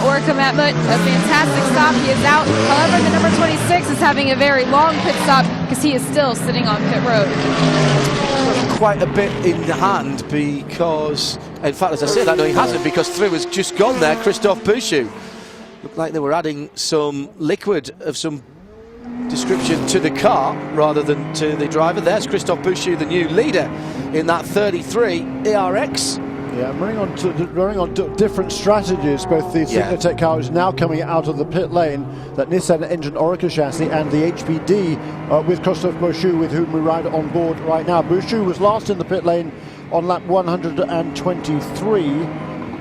Orica Matmut, a fantastic stop. He is out. However, the number 26 is having a very long pit stop because he is still sitting on pit road. Quite a bit in the hand because, in fact, as I said, I know he hasn't, because through has just gone there, Christophe Bouchou. Looked like they were adding some liquid of some description to the car rather than to the driver. There's Christophe Bouchou, the new leader in that 33 ARX. Yeah, running on different strategies. Both the Signatech car is now coming out of the pit lane, that Nissan engine Orica chassis, and the HPD with Christophe Bouchou, with whom we ride on board right now. Bouchou was last in the pit lane on lap 123,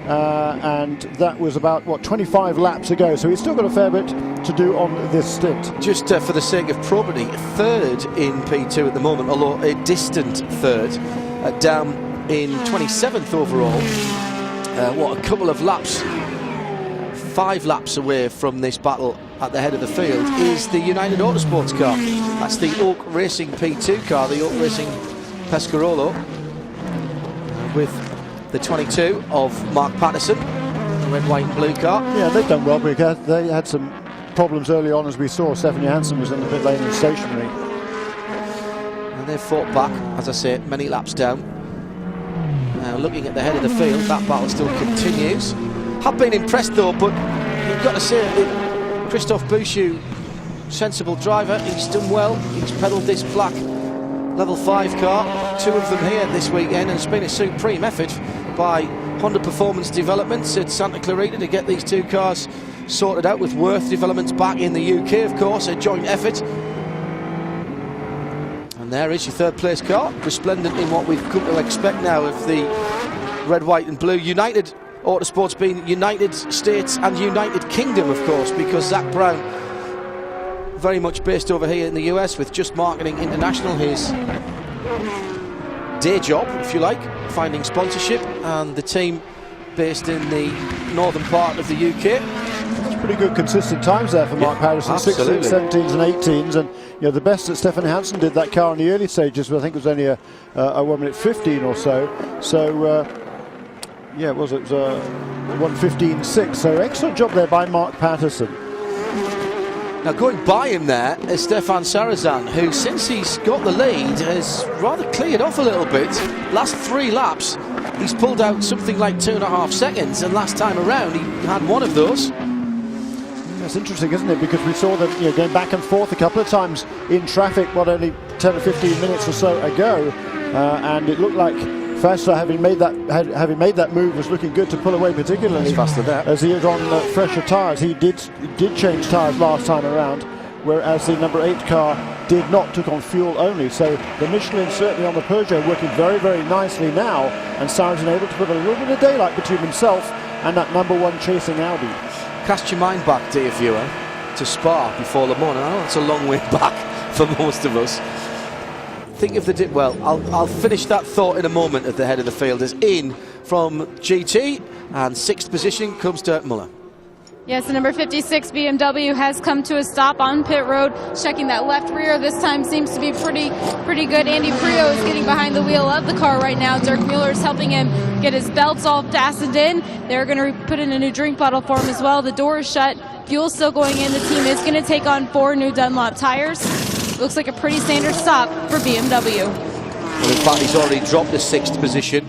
and that was about, 25 laps ago, so he's still got a fair bit to do on this stint. Just for the sake of probity, 3rd in P2 at the moment, although a distant 3rd, down in 27th overall. A couple of laps 5 laps away from this battle at the head of the field is the United Autosports car. That's the Oak Racing P2 car, the Oak Racing Pescarolo, with the 22 of Mark Patterson, the red, white and blue car. Yeah, they've done well because they had some problems early on, as we saw. Stefan Johansson was in the pit lane and stationary. And they've fought back, as I say, many laps down. Now looking at the head of the field, that battle still continues. Have been impressed though, but you've got to say that Christophe Bouchou, sensible driver, he's done well. He's pedalled this black level 5 car, 2 of them here this weekend, and it's been a supreme effort by Honda Performance Developments at Santa Clarita to get these 2 cars sorted out, with Worth Developments back in the UK, of course, a joint effort. And there is your 3rd place car, resplendent in what we've come to expect now of the red, white and blue. United Autosports being United States and United Kingdom, of course, because Zach Brown, very much based over here in the US with Just Marketing International, his day job, if you like, finding sponsorship, and the team based in the northern part of the UK. It's pretty good consistent times there for Mark Patterson, 16s, 17s and 18s, and the best that Stefan Johansson did that car in the early stages, I think it was only a 1 minute 15 or so. So yeah, it was 1:15.6, so excellent job there by Mark Patterson. Now going by him there is Stefan Sarazan, who since he's got the lead has rather cleared off a little bit. Last 3 laps he's pulled out something like 2.5 seconds, and last time around he had one of those. That's interesting, isn't it? Because we saw them going back and forth a couple of times in traffic, only 10 or 15 minutes or so ago, and it looked like Fassler, having made that move, was looking good to pull away, particularly as he was on fresher tyres. He did change tyres last time around, whereas the number 8 car did not, took on fuel only. So the Michelin certainly on the Peugeot working very, very nicely now, and Sargent able to put a little bit of daylight between himself and that number 1 chasing Audi. Cast your mind back, dear viewer, to Spa before Le Mans. I know it's a long way back for most of us. Think of the well, I'll finish that thought in a moment. At the head of the field is in from GT, and 6th position comes Dirk Muller. Yes, the number 56 BMW has come to a stop on pit road, checking that left rear. This time seems to be pretty good. Andy Prio is getting behind the wheel of the car right now. Dirk Mueller is helping him get his belts all fastened in. They're going to put in a new drink bottle for him as well. The door is shut. Fuel's still going in. The team is going to take on 4 new Dunlop tires. Looks like a pretty standard stop for BMW. Well, in fact, he's already dropped the 6th position.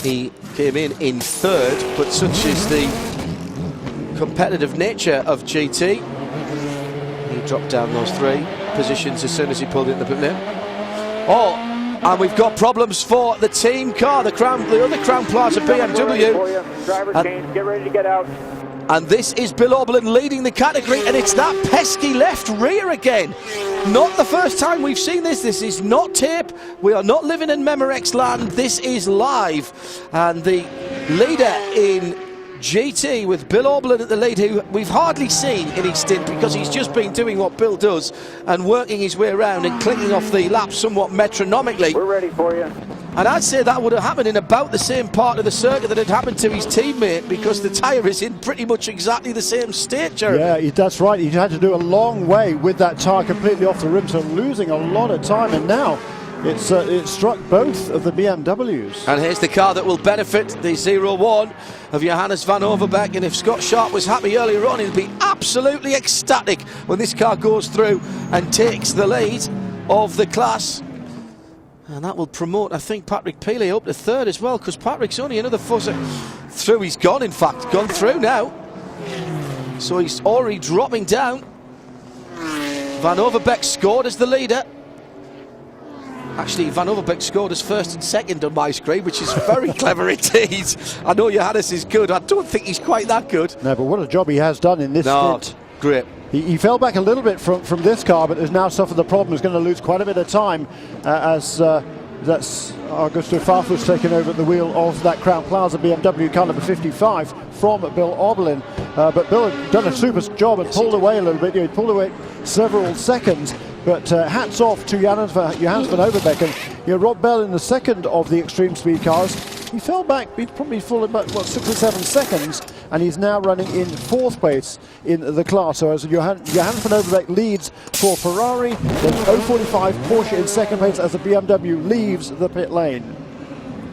He came in 3rd, but such is the competitive nature of GT. He dropped down those 3 positions as soon as he pulled in the pit lane. Oh, and we've got problems for the team car, the other Crown Plaza BMW. Driver change, get ready to get out. And this is Bill Oberlin leading the category, and it's that pesky left rear again. Not the first time we've seen this. This is not tape. We are not living in Memorex land. This is live. And the leader in GT with Bill Oberlin at the lead, who we've hardly seen in his stint because he's just been doing what Bill does and working his way around and clicking off the laps somewhat metronomically. We're ready for you. And I'd say that would have happened in about the same part of the circuit that had happened to his teammate, because the tyre is in pretty much exactly the same state, Jeremy. Yeah, that's right. He had to do a long way with that tyre completely off the rim, so losing a lot of time. And now it struck both of the BMWs. And here's the car that will benefit, the 0-1 of Johannes van Overbeek. And if Scott Sharp was happy earlier on, he'll be absolutely ecstatic when this car goes through and takes the lead of the class. And that will promote, I think, Patrick Peely up to 3rd as well, because Patrick's only another fuzzer through. He's gone, in fact, gone through now. So he's already dropping down. Van Overbeek scored as the leader. Actually, Van Overbeek scored as 1st and 2nd on my screen, which is very clever indeed. I know Johannes is good. I don't think he's quite that good. No, but what a job he has done in this stint. Great. He fell back a little bit from this car, but has now suffered the problem. He's going to lose quite a bit of time as that's Augusto Farfus taken over at the wheel of that Crown Plaza BMW car number 55 from Bill Oberlin. But Bill had done a super job and pulled away a little bit. He pulled away several seconds. But hats off to Johannes van Overbeek. And Rob Bell in the 2nd of the extreme speed cars. He fell back, he'd probably fallen about 6 or 7 seconds, and he's now running in 4th place in the class. So as Johannes van Overbeek leads for Ferrari, then 045 Porsche in 2nd place as the BMW leaves the pit lane.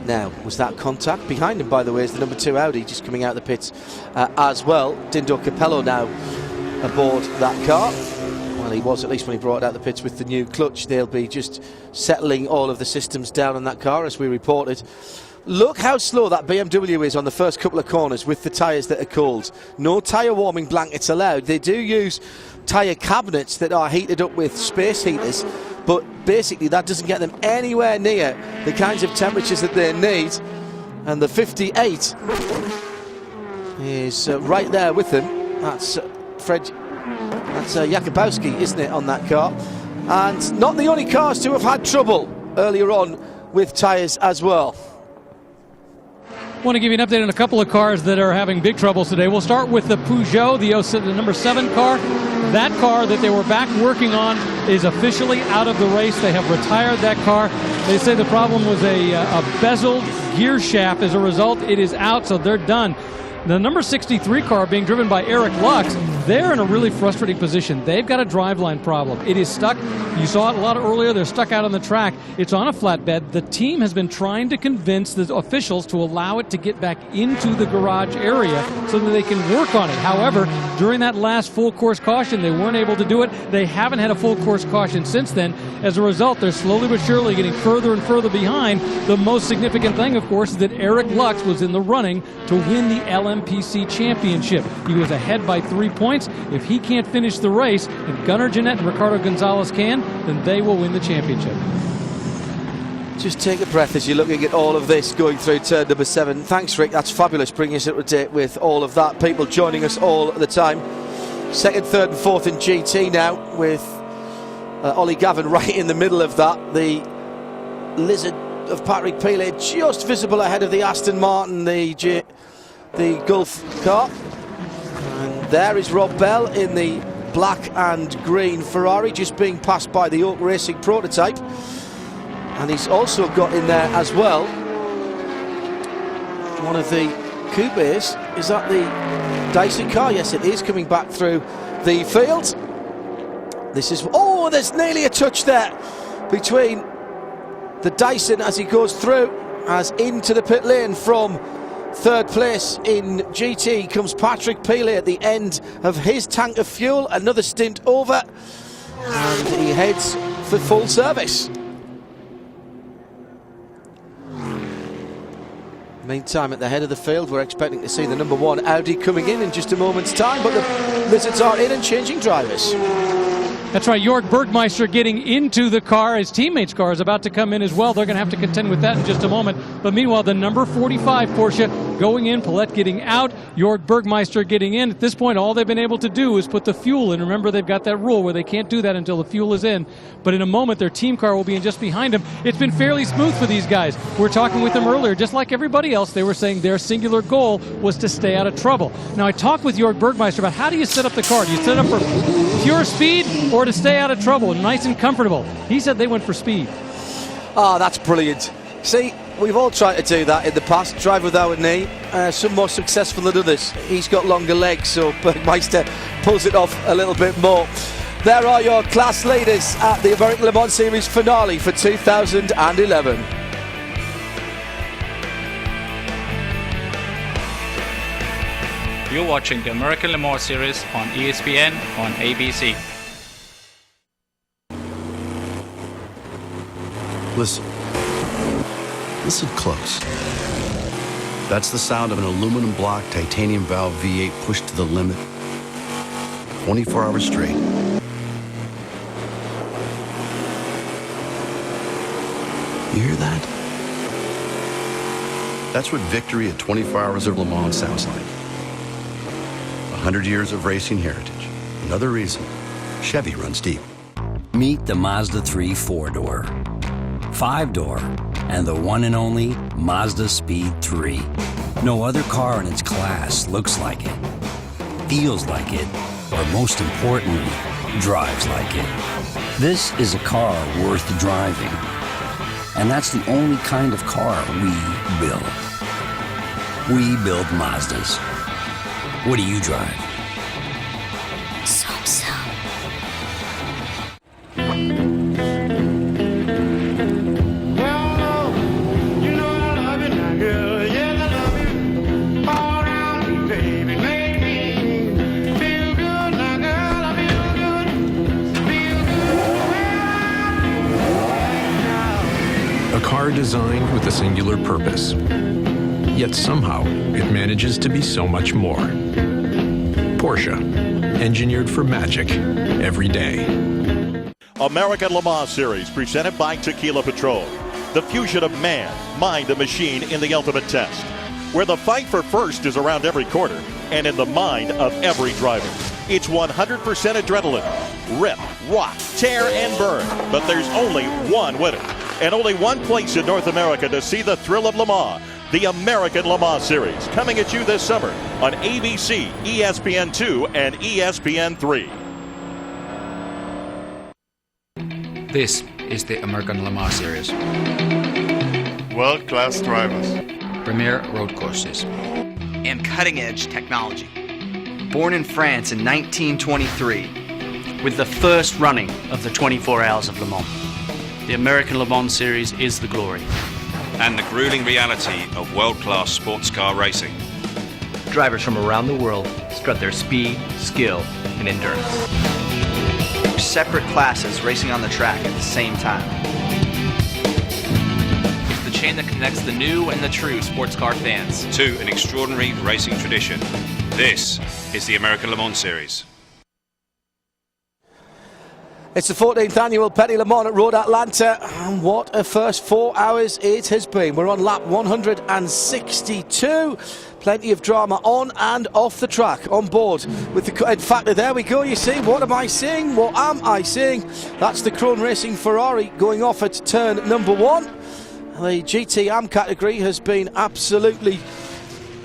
Now, was that contact? Behind him, by the way, is the number 2 Audi just coming out of the pits as well. Dindo Capello now aboard that car. Well, he was at least when he brought it out the pits with the new clutch. They'll be just settling all of the systems down on that car, as we reported. Look how slow that BMW is on the first couple of corners with the tyres that are cold. No tyre warming blankets allowed. They do use tyre cabinets that are heated up with space heaters, but basically that doesn't get them anywhere near the kinds of temperatures that they need. And the 58 is right there with them. That's Jakubowski, isn't it, on that car? And not the only cars to have had trouble earlier on with tyres as well. I want to give you an update on a couple of cars that are having big troubles today. We'll start with the Peugeot, the number 7 car. That car that they were back working on is officially out of the race. They have retired that car. They say the problem was a bezeled gear shaft. As a result, it is out, so they're done. The number 63 car being driven by Eric Lux, they're in a really frustrating position. They've got a driveline problem. It is stuck. You saw it a lot earlier. They're stuck out on the track. It's on a flatbed. The team has been trying to convince the officials to allow it to get back into the garage area so that they can work on it. However, during that last full course caution, they weren't able to do it. They haven't had a full course caution since then. As a result, they're slowly but surely getting further and further behind. The most significant thing, of course, is that Eric Lux was in the running to win the LMPC championship. He was ahead by 3 points. If he can't finish the race, and Gunnar Jeanette and Ricardo Gonzalez can, then they will win the championship. Just take a breath as you're looking at all of this going through turn number 7. Thanks, Rick. That's fabulous, bringing us up to date with all of that. People joining us all the time. 2nd, 3rd and 4th in GT now, with Ollie Gavin right in the middle of that. The Lizard of Patrick Pilet just visible ahead of the Aston Martin, the Gulf car. And there is Rob Bell in the black and green Ferrari, just being passed by the Oak Racing prototype. And he's also got in there as well one of the coupes. Is that the Dyson car? Yes, it is, coming back through the field. This is, oh, there's nearly a touch there between the Dyson as he goes through, as into the pit lane from 3rd place in GT comes Patrick Pilet at the end of his tank of fuel. Another stint over, and he heads for full service. Meantime, at the head of the field, we're expecting to see the number 1 Audi coming in just a moment's time, but the Lizards are in and changing drivers. That's right, Jörg Bergmeister getting into the car. His teammate's car is about to come in as well. They're going to have to contend with that in just a moment. But meanwhile, the number 45 Porsche going in, Paulette getting out, Jörg Bergmeister getting in. At this point, all they've been able to do is put the fuel in. Remember, they've got that rule where they can't do that until the fuel is in. But in a moment, their team car will be in just behind them. It's been fairly smooth for these guys. We were talking with them earlier. Just like everybody else, they were saying their singular goal was to stay out of trouble. Now, I talked with Jörg Bergmeister about how do you set up the car? Do you set it up for pure speed or to stay out of trouble, nice and comfortable? He said they went for speed. Oh, that's brilliant. See, we've all tried to do that in the past, drive without a knee. Some more successful than others. He's got longer legs, so Bergmeister pulls it off a little bit more. There are your class leaders at the American Le Mans Series finale for 2011. You're watching the American Le Mans Series on ESPN on ABC. Listen. Listen close. That's the sound of an aluminum block titanium valve V8 pushed to the limit. 24 hours straight. You hear that? That's what victory at 24 Hours of Le Mans sounds like. 100 years of racing heritage. Another reason Chevy runs deep. Meet the Mazda 3 4-door, 5-door, and the one and only Mazda Speed 3. No other car in its class looks like it, feels like it, or most importantly, drives like it. This is a car worth driving. And that's the only kind of car we build. We build Mazdas. What do you drive? A car designed with a singular purpose. Yet somehow, it manages to be so much more. Porsche, engineered for magic every day. American Le Mans Series presented by Tequila Patrol. The fusion of man, mind, and machine in the ultimate test. Where the fight for first is around every corner and in the mind of every driver. It's 100% adrenaline. Rip, rock, tear, and burn. But there's only one winner. And only one place in North America to see the thrill of Le Mans. The American Le Mans Series, coming at you this summer on ABC, ESPN2, and ESPN3. This is the American Le Mans Series. World-class drivers. Premier road courses. And cutting-edge technology. Born in France in 1923, with the first running of the 24 Hours of Le Mans. The American Le Mans Series is the glory. And the grueling reality of world-class sports car racing. Drivers from around the world strut their speed, skill, and endurance. Separate classes racing on the track at the same time. It's the chain that connects the new and the true sports car fans to an extraordinary racing tradition. This is the American Le Mans Series. It's the 14th annual Petit Le Mans at Road Atlanta, and what a first 4 hours it has been. We're on lap 162. Plenty of drama on and off the track, on board with the. In fact, there we go. You see, what am I seeing? What am I seeing? That's the Krone Racing Ferrari going off at turn number 1. The GT-AM category has been absolutely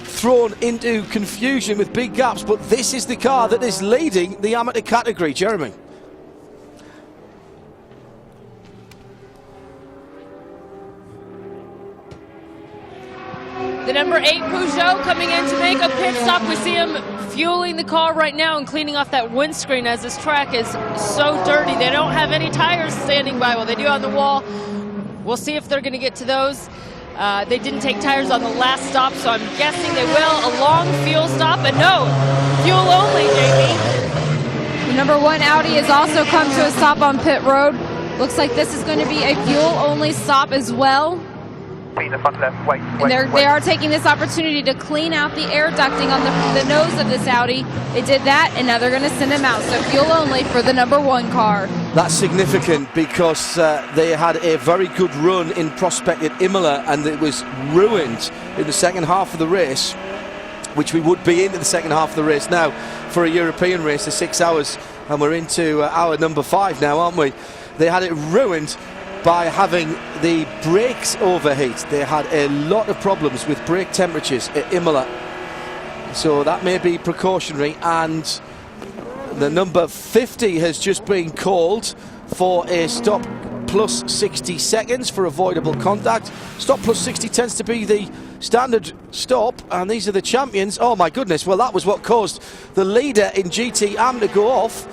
thrown into confusion with big gaps, but this is the car that is leading the amateur category. Jeremy. The number 8 Peugeot coming in to make a pit stop. We see him fueling the car right now and cleaning off that windscreen, as this track is so dirty. They don't have any tires standing by. Well, they do on the wall. We'll see if they're going to get to those. They didn't take tires on the last stop, so I'm guessing they will. A long fuel stop, and no, fuel only, Jamie. The number 1 Audi has also come to a stop on pit road. Looks like this is going to be a fuel only stop as well. And they are taking this opportunity to clean out the air ducting on the nose of this Audi. They did that, and now they're going to send him out. So fuel only for the number 1 car. That's significant because they had a very good run in prospect at Imola, and it was ruined in the second half of the race, which we would be into the second half of the race now for a European race, the 6 hours, and we're into hour number 5 now, aren't we? They had it ruined by having the brakes overheat. They had a lot of problems with brake temperatures at Imola, so that may be precautionary. And the number 50 has just been called for a stop plus 60 seconds for avoidable contact. Stop plus 60 tends to be the standard stop, and these are the champions. Oh my goodness, well that was what caused the leader in GT-AM to go off,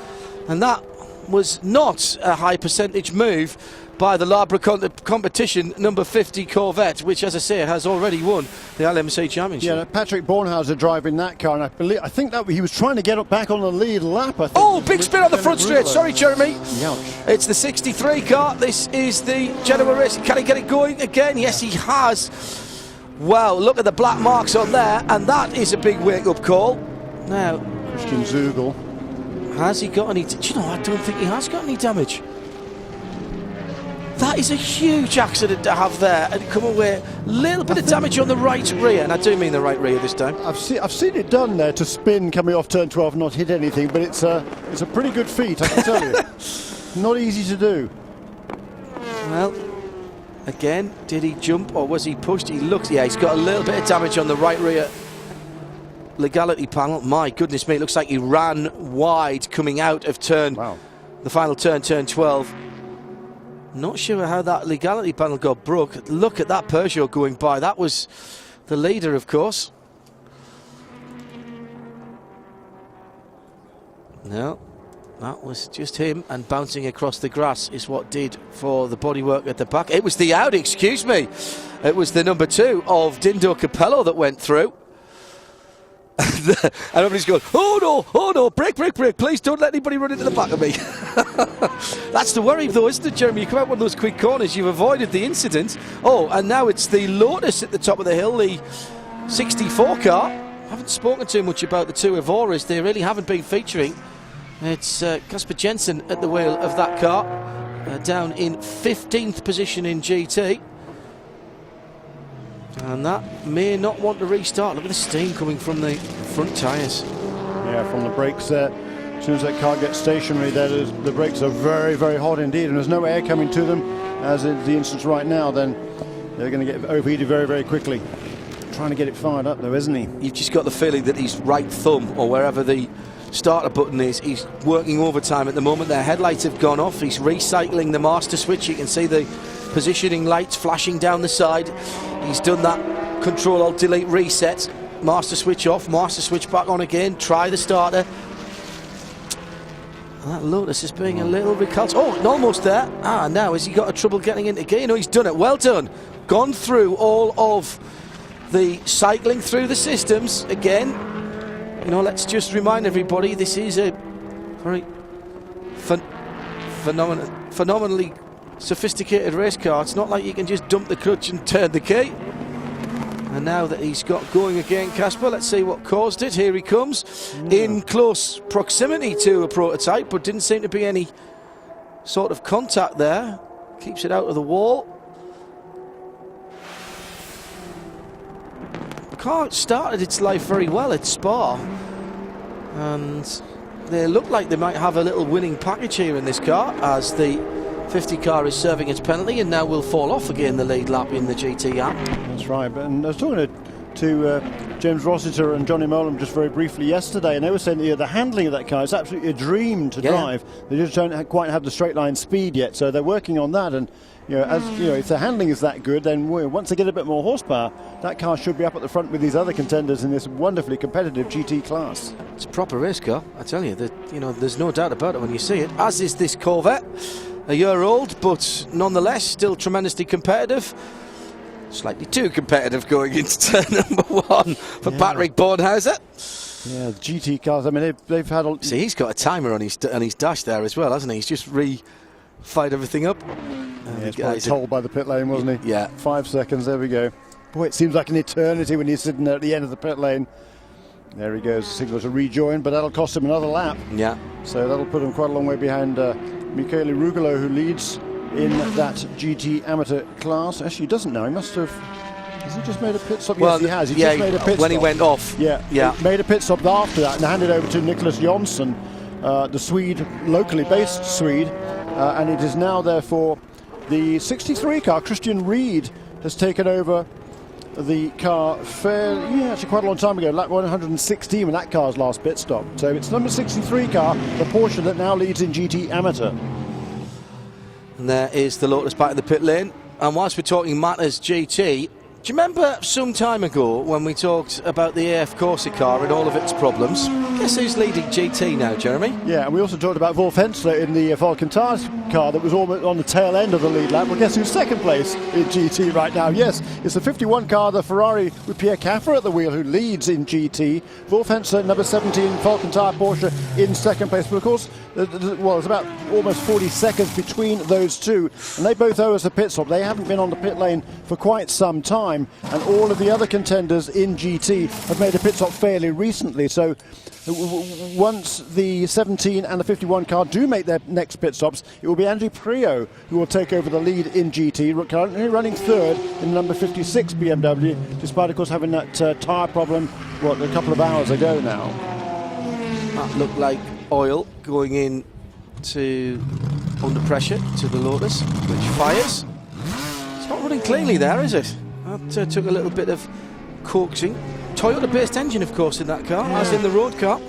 and that was not a high percentage move by the Labra competition number 50 Corvette, which, as I say, has already won the LMC Championship. Yeah, Patrick Bornhauser driving that car, and I think that he was trying to get back on the lead lap. I think. Oh, big spin on the front straight. Sorry, Jeremy. Ouch. It's the 63 car. This is the Genoa Racing. Can he get it going again? Yes, he has. Wow, look at the black marks on there, and that is a big wake-up call. Now, Christian Zugel. Has he got any? Do you know, I don't think he has got any damage. That is a huge accident to have there and come away. A little bit of damage on the right rear, and I do mean the right rear this time. I've seen it done there to spin coming off turn 12, not hit anything, but it's a pretty good feat, I can tell you. Not easy to do. Well, again, did he jump or was he pushed? He looks, yeah, he's got a little bit of damage on the right rear legality panel. My goodness me, it looks like he ran wide coming out of turn, the final turn, turn 12. Not sure how that legality panel got broke. Look at that Peugeot going by. That was the leader, of course. No, that was just him, and bouncing across the grass is what did for the bodywork at the back. It was the Audi, excuse me. It was the number 2 of Dindo Capello that went through. And everybody's going, oh no, brake, please don't let anybody run into the back of me. That's the worry though, isn't it, Jeremy? You come out one of those quick corners, you've avoided the incident. Oh, and now it's the Lotus at the top of the hill, the 64 car. I haven't spoken too much about the two Evoras, they really haven't been featuring. It's Casper Jensen at the wheel of that car, down in 15th position in GT. And that may not want to restart. Look at the steam coming from the front tyres. Yeah, from the brakes there. As soon as that car gets stationary, the brakes are very, very hot indeed, and there's no air coming to them, as is the instance right now. Then they're going to get overheated very, very quickly. Trying to get it fired up though, isn't he? You've just got the feeling that his right thumb, or wherever the starter button is, he's working overtime at the moment. Their headlights have gone off. He's recycling the master switch. You can see the positioning lights flashing down the side. He's done that Control Alt Delete reset. Master switch off, master switch back on again. Try the starter. And that Lotus is being a little recalcitrant. Oh, almost there. Now has he got a trouble getting into gear? No, he's done it. Well done. Gone through all of the cycling through the systems again. You know, let's just remind everybody, this is a very phenomenally sophisticated race car. It's not like you can just dump the clutch and turn the key. And now that he's got going again, Casper, let's see what caused it. Here he comes, in close proximity to a prototype, but didn't seem to be any sort of contact there. Keeps it out of the wall. The car started its life very well at Spa, and they look like they might have a little winning package here in this car, as the 50 car is serving its penalty and now will fall off again the lead lap in the GT app. That's right, and I was talking to James Rossiter and Johnny Molam just very briefly yesterday, and they were saying that the handling of that car is absolutely a dream to drive. They just don't quite have the straight line speed yet, so they're working on that. And if the handling is that good, then once they get a bit more horsepower, that car should be up at the front with these other contenders in this wonderfully competitive GT class. It's a proper race car, I tell you. There's no doubt about it when you see it. As is this Corvette, a year old, but nonetheless still tremendously competitive. Slightly too competitive going into turn number 1 for Patrick Bornhauser. Yeah, the GT cars, I mean, they've had a... See, he's got a timer on his dash there as well, hasn't he? He's just fired everything up. Yeah, he's probably told by the pit lane, wasn't he? Yeah. 5 seconds, there we go. Boy, it seems like an eternity when he's sitting there at the end of the pit lane. There he goes, signal to rejoin, but that'll cost him another lap. Yeah. So that'll put him quite a long way behind Michele Rugolo, who leads in that GT amateur class. Actually, he doesn't know. He must have... Has he just made a pit stop? Well, yes, he has. He just made a pit stop. When he went off. Yeah. He made a pit stop after that and handed over to Nicholas Jonsson, the Swede, locally based Swede. And it is now, therefore, the 63 car. Christian Reed has taken over the car actually quite a long time ago, lap 116 when that car's last pit stop. So it's number 63 car, the Porsche that now leads in GT Amateur. And there is the Lotus back in the pit lane. And whilst we're talking matters GT, do you remember some time ago when we talked about the AF Corsa car and all of its problems? Guess who's leading GT now, Jeremy? Yeah, and we also talked about Wolf Hensler in the Falcon Tires car that was almost on the tail end of the lead lap. Well, guess who's second place in GT right now? Yes, it's the 51 car, the Ferrari with Pierre Caffer at the wheel, who leads in GT. Wolf Hensler, number 17, Falcon Tire Porsche in second place. But of course, there's about almost 40 seconds between those two, and they both owe us a pit stop. They haven't been on the pit lane for quite some time, and all of the other contenders in GT have made a pit stop fairly recently. So once the 17 and the 51 car do make their next pit stops, it will be Andrew Prio who will take over the lead in GT, currently running third in number 56 BMW, despite of course having that tyre problem a couple of hours ago now. That looked like oil going in under pressure to the Lotus, which fires. It's not running cleanly there, is it? That took a little bit of coaxing. Toyota-based engine, of course, in that car, as in the road car.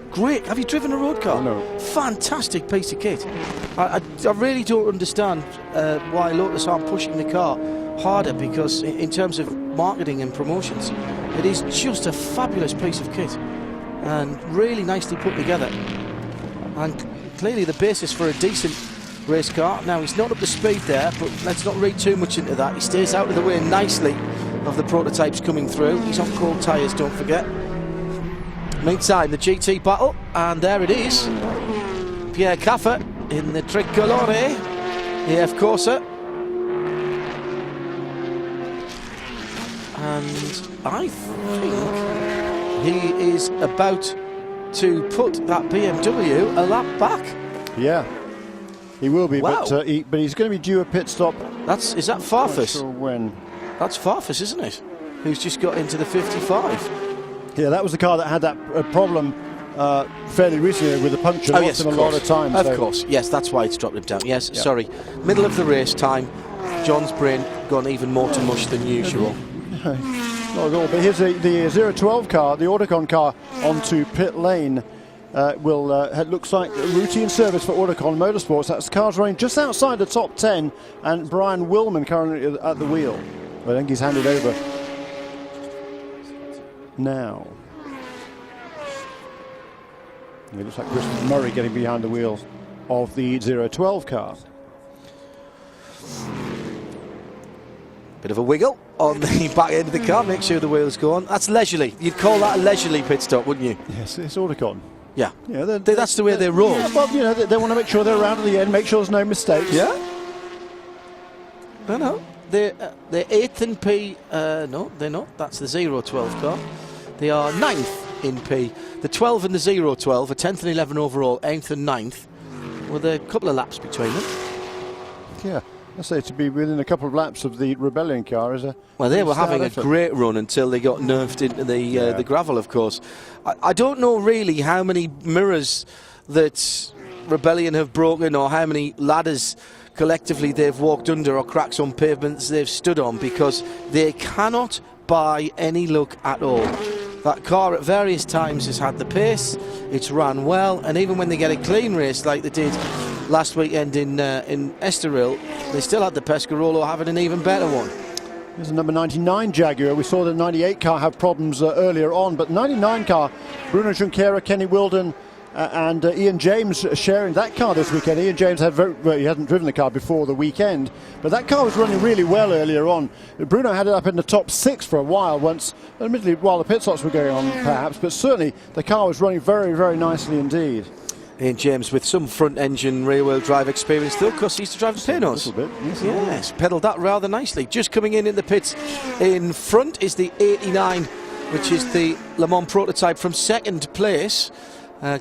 Great. Have you driven a road car? No. Fantastic piece of kit. I really don't understand why Lotus aren't pushing the car harder, because in terms of marketing and promotions, it is just a fabulous piece of kit and really nicely put together. And clearly the basis for a decent race car. Now, he's not up to speed there, but let's not read too much into that. He stays out of the way nicely of the prototypes coming through. He's on cold tyres, don't forget. Meantime, the GT battle, and there it is. Pierre Caffer in the Tricolore EF Corsa. And I think he is about to put that BMW a lap back. Yeah, he will be, wow. but he's going to be due a pit stop. Is that Farfus? Not sure when. That's Farfus, isn't it? Who's just got into the 55. Yeah, that was the car that had that problem fairly recently with the puncture. Oh, yes, a lot of time. Of course, yes, that's why it's dropped him down. Yes, yeah. Sorry. Middle of the race time. John's brain gone even more to mush than usual. Not at all, but here's the 012 car, the Autocon car, onto pit lane. Looks like routine service for Autocon Motorsports. That's cars running just outside the top 10, and Brian Willman currently at the wheel. I think he's handed over now. It looks like Chris Murray getting behind the wheel of the 012 car. Bit of a wiggle on the back end of the car, make sure the wheels go on. That's leisurely. You'd call that a leisurely pit stop, wouldn't you? Yes, it's Autocon. Yeah, that's the way they roll. Yeah, well, you know, they want to make sure they're around at the end, make sure there's no mistakes. Yeah. No. They're 8th in P. No, they're not. That's the 012 car. They are 9th in P. The 12 and the 012 are 10th and 11 overall, 8th and 9th, with a couple of laps between them. Yeah. I say to be within a couple of laps of the Rebellion car is a... Well, they were having a great run until they got nerfed into the gravel, of course. I don't know really how many mirrors that Rebellion have broken or how many ladders collectively they've walked under or cracks on pavements they've stood on, because they cannot buy any luck at all. That car at various times has had the pace, it's ran well, and even when they get a clean race like they did last weekend in Estoril, they still had the Pescarolo having an even better one. Here's a number 99 Jaguar. We saw the 98 car have problems earlier on, but 99 car, Bruno Junqueira, Kenny Wilden, and Ian James sharing that car this weekend. Ian James he hadn't driven the car before the weekend, but that car was running really well earlier on. Bruno had it up in the top 6 for a while, admittedly while the pit stops were going on perhaps, but certainly the car was running very, very nicely indeed. Ian James with some front engine rear wheel drive experience though, because he used to drive the Pinos. A little bit, yes, pedalled that rather nicely. Just coming in the pits in front is the 89, which is the Le Mans prototype from second place.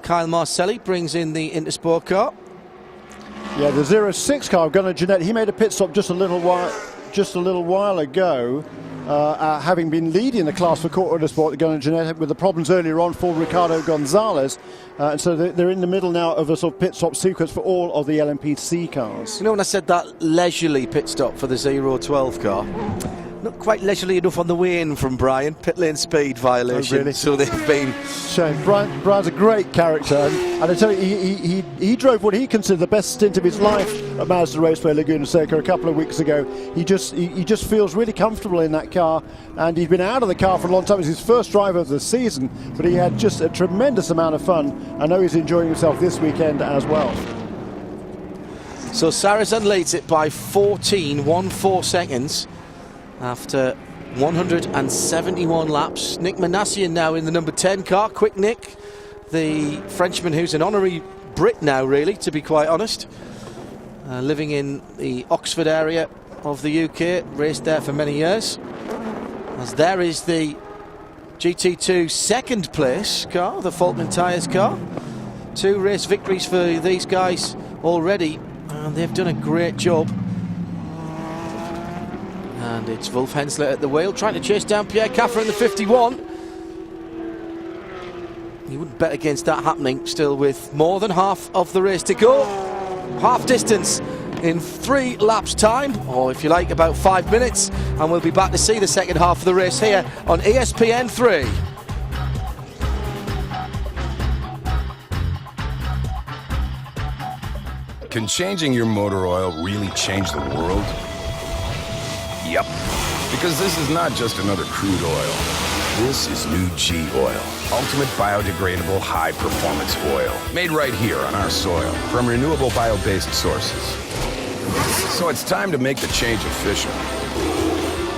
Kyle Marcelli brings in the Intersport car. Yeah, the 06 car, Gunnar Jeanette, he made a pit stop just a little while ago, having been leading the class for Court Autosport, Gunnar Jeanette, with the problems earlier on for Ricardo Gonzalez. And so they're in the middle now of a sort of pit stop sequence for all of the LMP2 cars. You know, when I said that leisurely pit stop for the 012 car, not quite leisurely enough on the way in from Brian. Pit lane speed violation. Oh, really? So they've been... Shame. Brian's a great character. And I tell you, he drove what he considered the best stint of his life at Mazda Raceway Laguna Seca a couple of weeks ago. He just feels really comfortable in that car. And he's been out of the car for a long time. It's his first drive of the season. But he had just a tremendous amount of fun. I know he's enjoying himself this weekend as well. So Saracen leads it by 14 seconds. After 171 laps. Nick Manassian now in the number 10 car. Quick Nick, the Frenchman who's an honorary Brit now, really, to be quite honest. Living in the Oxford area of the UK, raced there for many years. As there is the GT2 second place car, the Falkman Tyres car. 2 race victories for these guys already, and they've done a great job. And it's Wolf Hensler at the wheel, trying to chase down Pierre Caffer in the 51. You wouldn't bet against that happening, still with more than half of the race to go. Half distance in 3 laps time, or if you like, about 5 minutes. And we'll be back to see the second half of the race here on ESPN 3. Can changing your motor oil really change the world? Yep. Because this is not just another crude oil. This is new G oil. ultimate biodegradable high-performance oil. Made right here on our soil from renewable bio-based sources. So it's time to make the change official.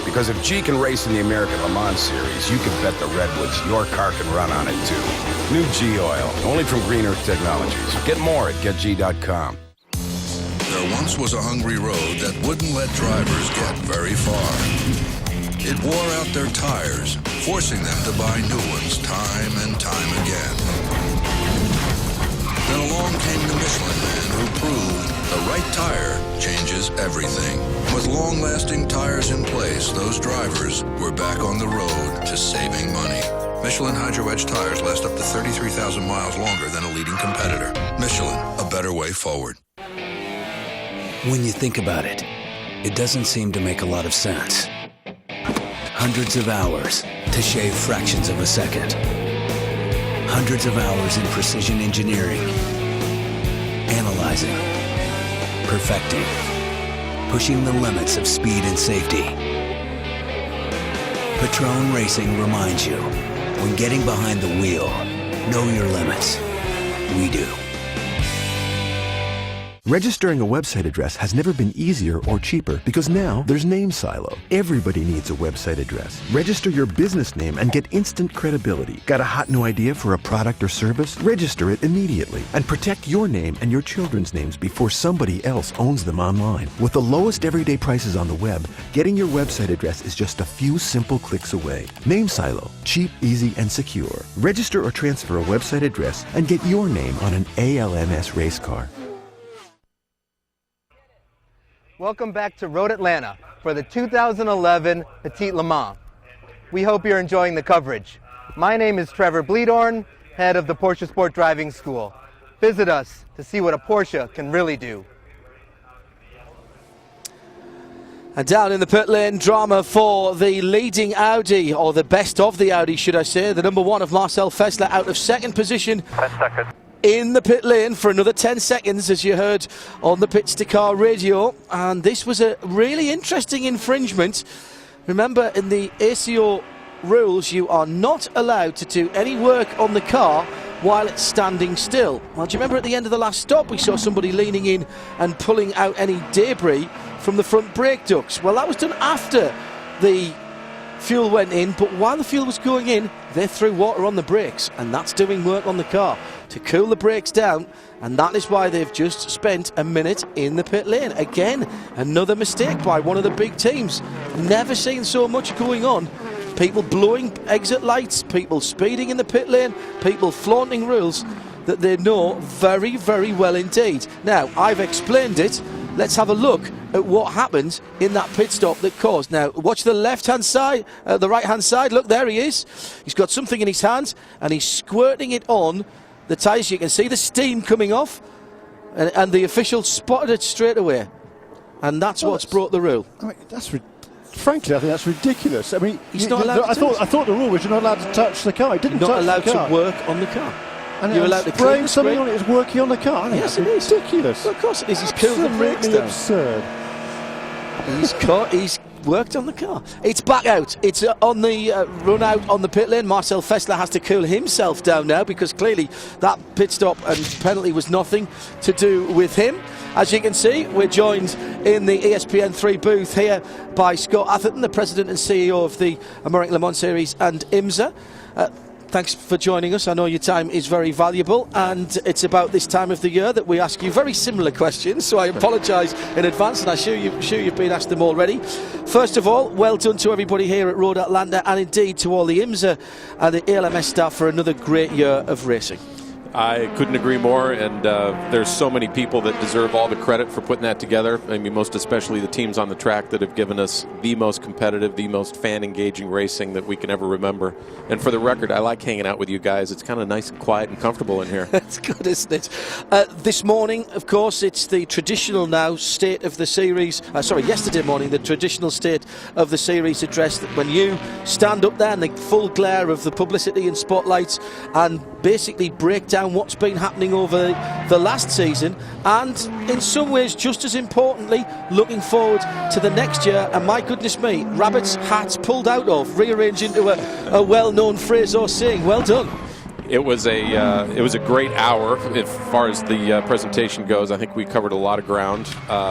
Because if G can race in the American Le Mans Series, you can bet the Redwoods your car can run on it too. New G Oil, only from Green Earth Technologies. Get more at getg.com. There once was a hungry road that wouldn't let drivers get very far. It wore out their tires, forcing them to buy new ones time and time again. Then along came the Michelin Man who proved the right tire changes everything. With long-lasting tires in place, those drivers were back on the road to saving money. Michelin Hydro Edge tires last up to 33,000 miles longer than a leading competitor. Michelin, a better way forward. When you think about it, it doesn't seem to make a lot of sense. Hundreds of hours to shave fractions of a second. Hundreds of hours in precision engineering. Analyzing. Perfecting. Pushing the limits of speed and safety. Patron Racing reminds you, when getting behind the wheel, know your limits. We do. Registering a website address has never been easier or cheaper because now there's Name Silo. Everybody needs a website address. Register your business name and get instant credibility. Got a hot new idea for a product or service? Register it immediately and protect your name and your children's names before somebody else owns them online. With the lowest everyday prices on the web, getting your website address is just a few simple clicks away. Name Silo. Cheap, easy, and secure. Register or transfer a website address and get your name on an ALMS race car. Welcome back to Road Atlanta for the 2011 Petit Le Mans. We hope you're enjoying the coverage. My name is Trevor Bleedorn, head of the Porsche Sport Driving School. Visit us to see what a Porsche can really do. And down in the pit lane, drama for the leading Audi, or the best of the Audi, should I say. The number one of Marcel Fessler out of second position. 10 seconds. In the pit lane for another 10 seconds, as you heard on the Petit car radio. And this was a really interesting infringement. Remember, in the ACO rules, you are not allowed to do any work on the car while it's standing still. Well, do you remember at the end of the last stop, we saw somebody leaning in and pulling out any debris from the front brake ducts? Well, that was done after the fuel went in, but while the fuel was going in, they threw water on the brakes, and that's doing work on the car to cool the brakes down, and that is why they've just spent a minute in the pit lane. Again, another mistake by one of the big teams. Never seen so much going on. People blowing exit lights, people speeding in the pit lane, people flaunting rules that they know very, very well indeed. Now, I've explained it. Let's have a look at what happened in that pit stop that caused. Now, watch the left-hand side, the right-hand side. Look, there he is. He's got something in his hand, and he's squirting it on the tyres. You can see the steam coming off, and the official spotted it straight away. And that's what's brought the rule. I mean, frankly, I think that's ridiculous. I mean, he's not allowed I thought the rule was you're not allowed to touch the car. He didn't touch the car. Not allowed to work on the car. And you're allowed to spraying something on it is working on the car. Yes, it is. Ridiculous. Well, of course it is. He's cooled the brakes down. Absurd. He's worked on the car. It's back out. It's on the run out on the pit lane. Marcel Fessler has to cool himself down now because clearly that pit stop and penalty was nothing to do with him. As you can see, we're joined in the ESPN3 booth here by Scott Atherton, the president and CEO of the American Le Mans Series and IMSA. Thanks for joining us. I know your time is very valuable, and it's about this time of the year that we ask you very similar questions, so I apologise in advance, and I'm sure you've been asked them already. First of all, well done to everybody here at Road Atlanta, and indeed to all the IMSA and the ALMS staff for another great year of racing. I couldn't agree more, and there's so many people that deserve all the credit for putting that together. I mean, most especially the teams on the track that have given us the most competitive, the most fan-engaging racing that we can ever remember. And for the record, I like hanging out with you guys. It's kind of nice and quiet and comfortable in here. That's good, isn't it? This morning, of course, it's the traditional now state of the series. Yesterday morning, the traditional state of the series address, that when you stand up there in the full glare of the publicity and spotlights and basically break down what's been happening over the last season, and in some ways just as importantly looking forward to the next year. And my goodness me, rabbits hats pulled out of, rearranged into a well-known phrase or saying. Well done. It was a great hour as far as the presentation goes. I think we covered a lot of ground.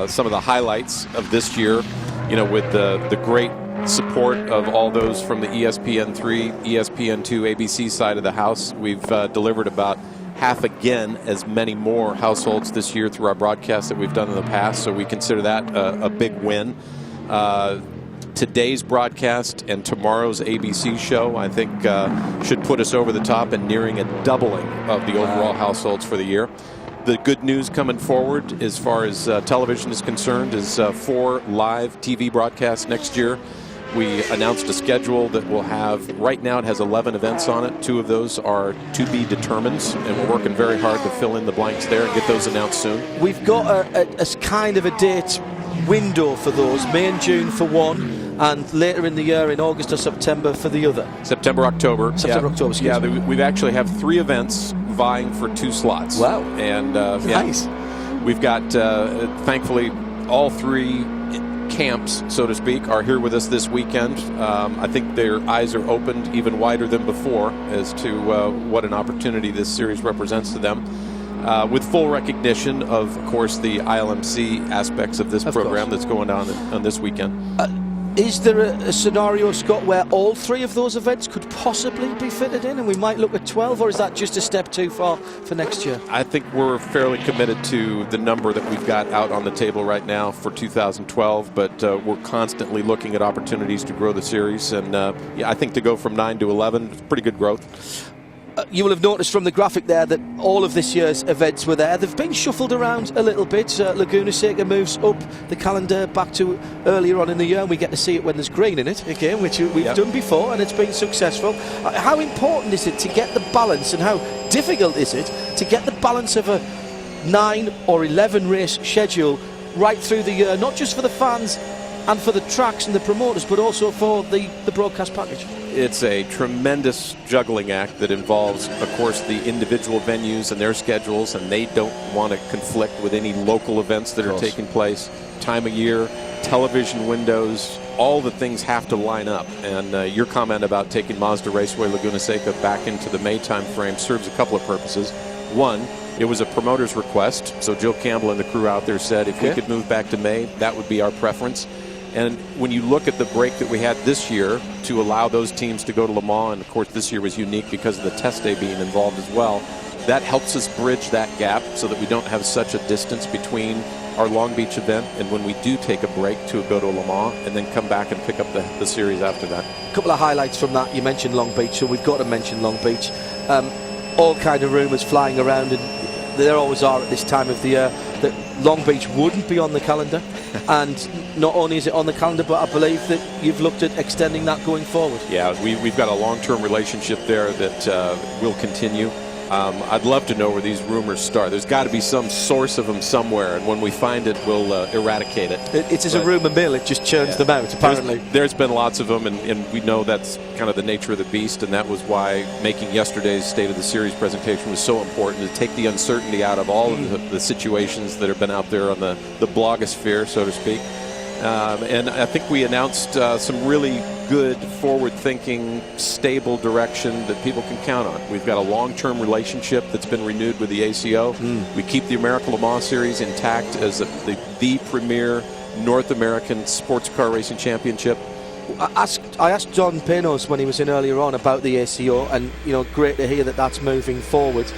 Some of the highlights of this year, with the great support of all those from the ESPN3, ESPN2, ABC side of the house. We've delivered about half again as many more households this year through our broadcasts that we've done in the past, so we consider that a big win. Today's broadcast and tomorrow's ABC show, I think, should put us over the top and nearing a doubling of the overall households for the year. The good news coming forward as far as television is concerned is 4 live TV broadcasts next year. We announced a schedule that will have, right now it has 11 events on it. 2 of those are to be determined, and we're working very hard to fill in the blanks there and get those announced soon. We've got a kind of a date window for those, May and June for one, and later in the year in August or September for the other. September, October. October, excuse me. We've actually have 3 events vying for 2 slots. Wow. And nice. We've got, thankfully, all 3 camps, so to speak, are here with us this weekend. I think their eyes are opened even wider than before as to what an opportunity this series represents to them. With full recognition of course, the ILMC aspects of this program that's going on this weekend. Is there a scenario, Scott, where all 3 of those events could possibly be fitted in and we might look at 12, or is that just a step too far for next year? I think we're fairly committed to the number that we've got out on the table right now for 2012, but we're constantly looking at opportunities to grow the series, and I think to go from 9 to 11 is pretty good growth. You will have noticed from the graphic there that all of this year's events were there. They've been shuffled around a little bit. Laguna Seca moves up the calendar back to earlier on in the year, and we get to see it when there's green in it again, which we've done before, and it's been successful. How important is it to get the balance, and how difficult is it to get the balance of a 9 or 11 race schedule right through the year, not just for the fans and for the tracks and the promoters, but also for the broadcast package? It's a tremendous juggling act that involves, of course, the individual venues and their schedules, and they don't want to conflict with any local events that are taking place. Time of year, television windows, all the things have to line up. And your comment about taking Mazda Raceway Laguna Seca back into the May time frame serves a couple of purposes. One, it was a promoter's request, so Joe Campbell and the crew out there said if we could move back to May, that would be our preference. And when you look at the break that we had this year to allow those teams to go to Le Mans, and of course this year was unique because of the test day being involved as well, that helps us bridge that gap so that we don't have such a distance between our Long Beach event and when we do take a break to go to Le Mans and then come back and pick up the series after that. A couple of highlights from that. You mentioned Long Beach, so we've got to mention Long Beach. All kind of rumours flying around, and there always are at this time of the year, that Long Beach wouldn't be on the calendar. And not only is it on the calendar, but I believe that you've looked at extending that going forward. Yeah, we've got a long-term relationship there that will continue. I'd love to know where these rumors start. There's got to be some source of them somewhere, and when we find it, we'll eradicate it. It is a rumor mill. It just churns them out, apparently. There's been lots of them, and we know that's kind of the nature of the beast, and that was why making yesterday's State of the Series presentation was so important, to take the uncertainty out of all of the situations that have been out there on the blogosphere, so to speak. And I think we announced some really good, forward-thinking, stable direction that people can count on. We've got a long-term relationship that's been renewed with the ACO. We keep the American Le Mans Series intact as the premier North American sports car racing championship. I asked John Panos when he was in earlier on about the ACO, and great to hear that that's moving forward.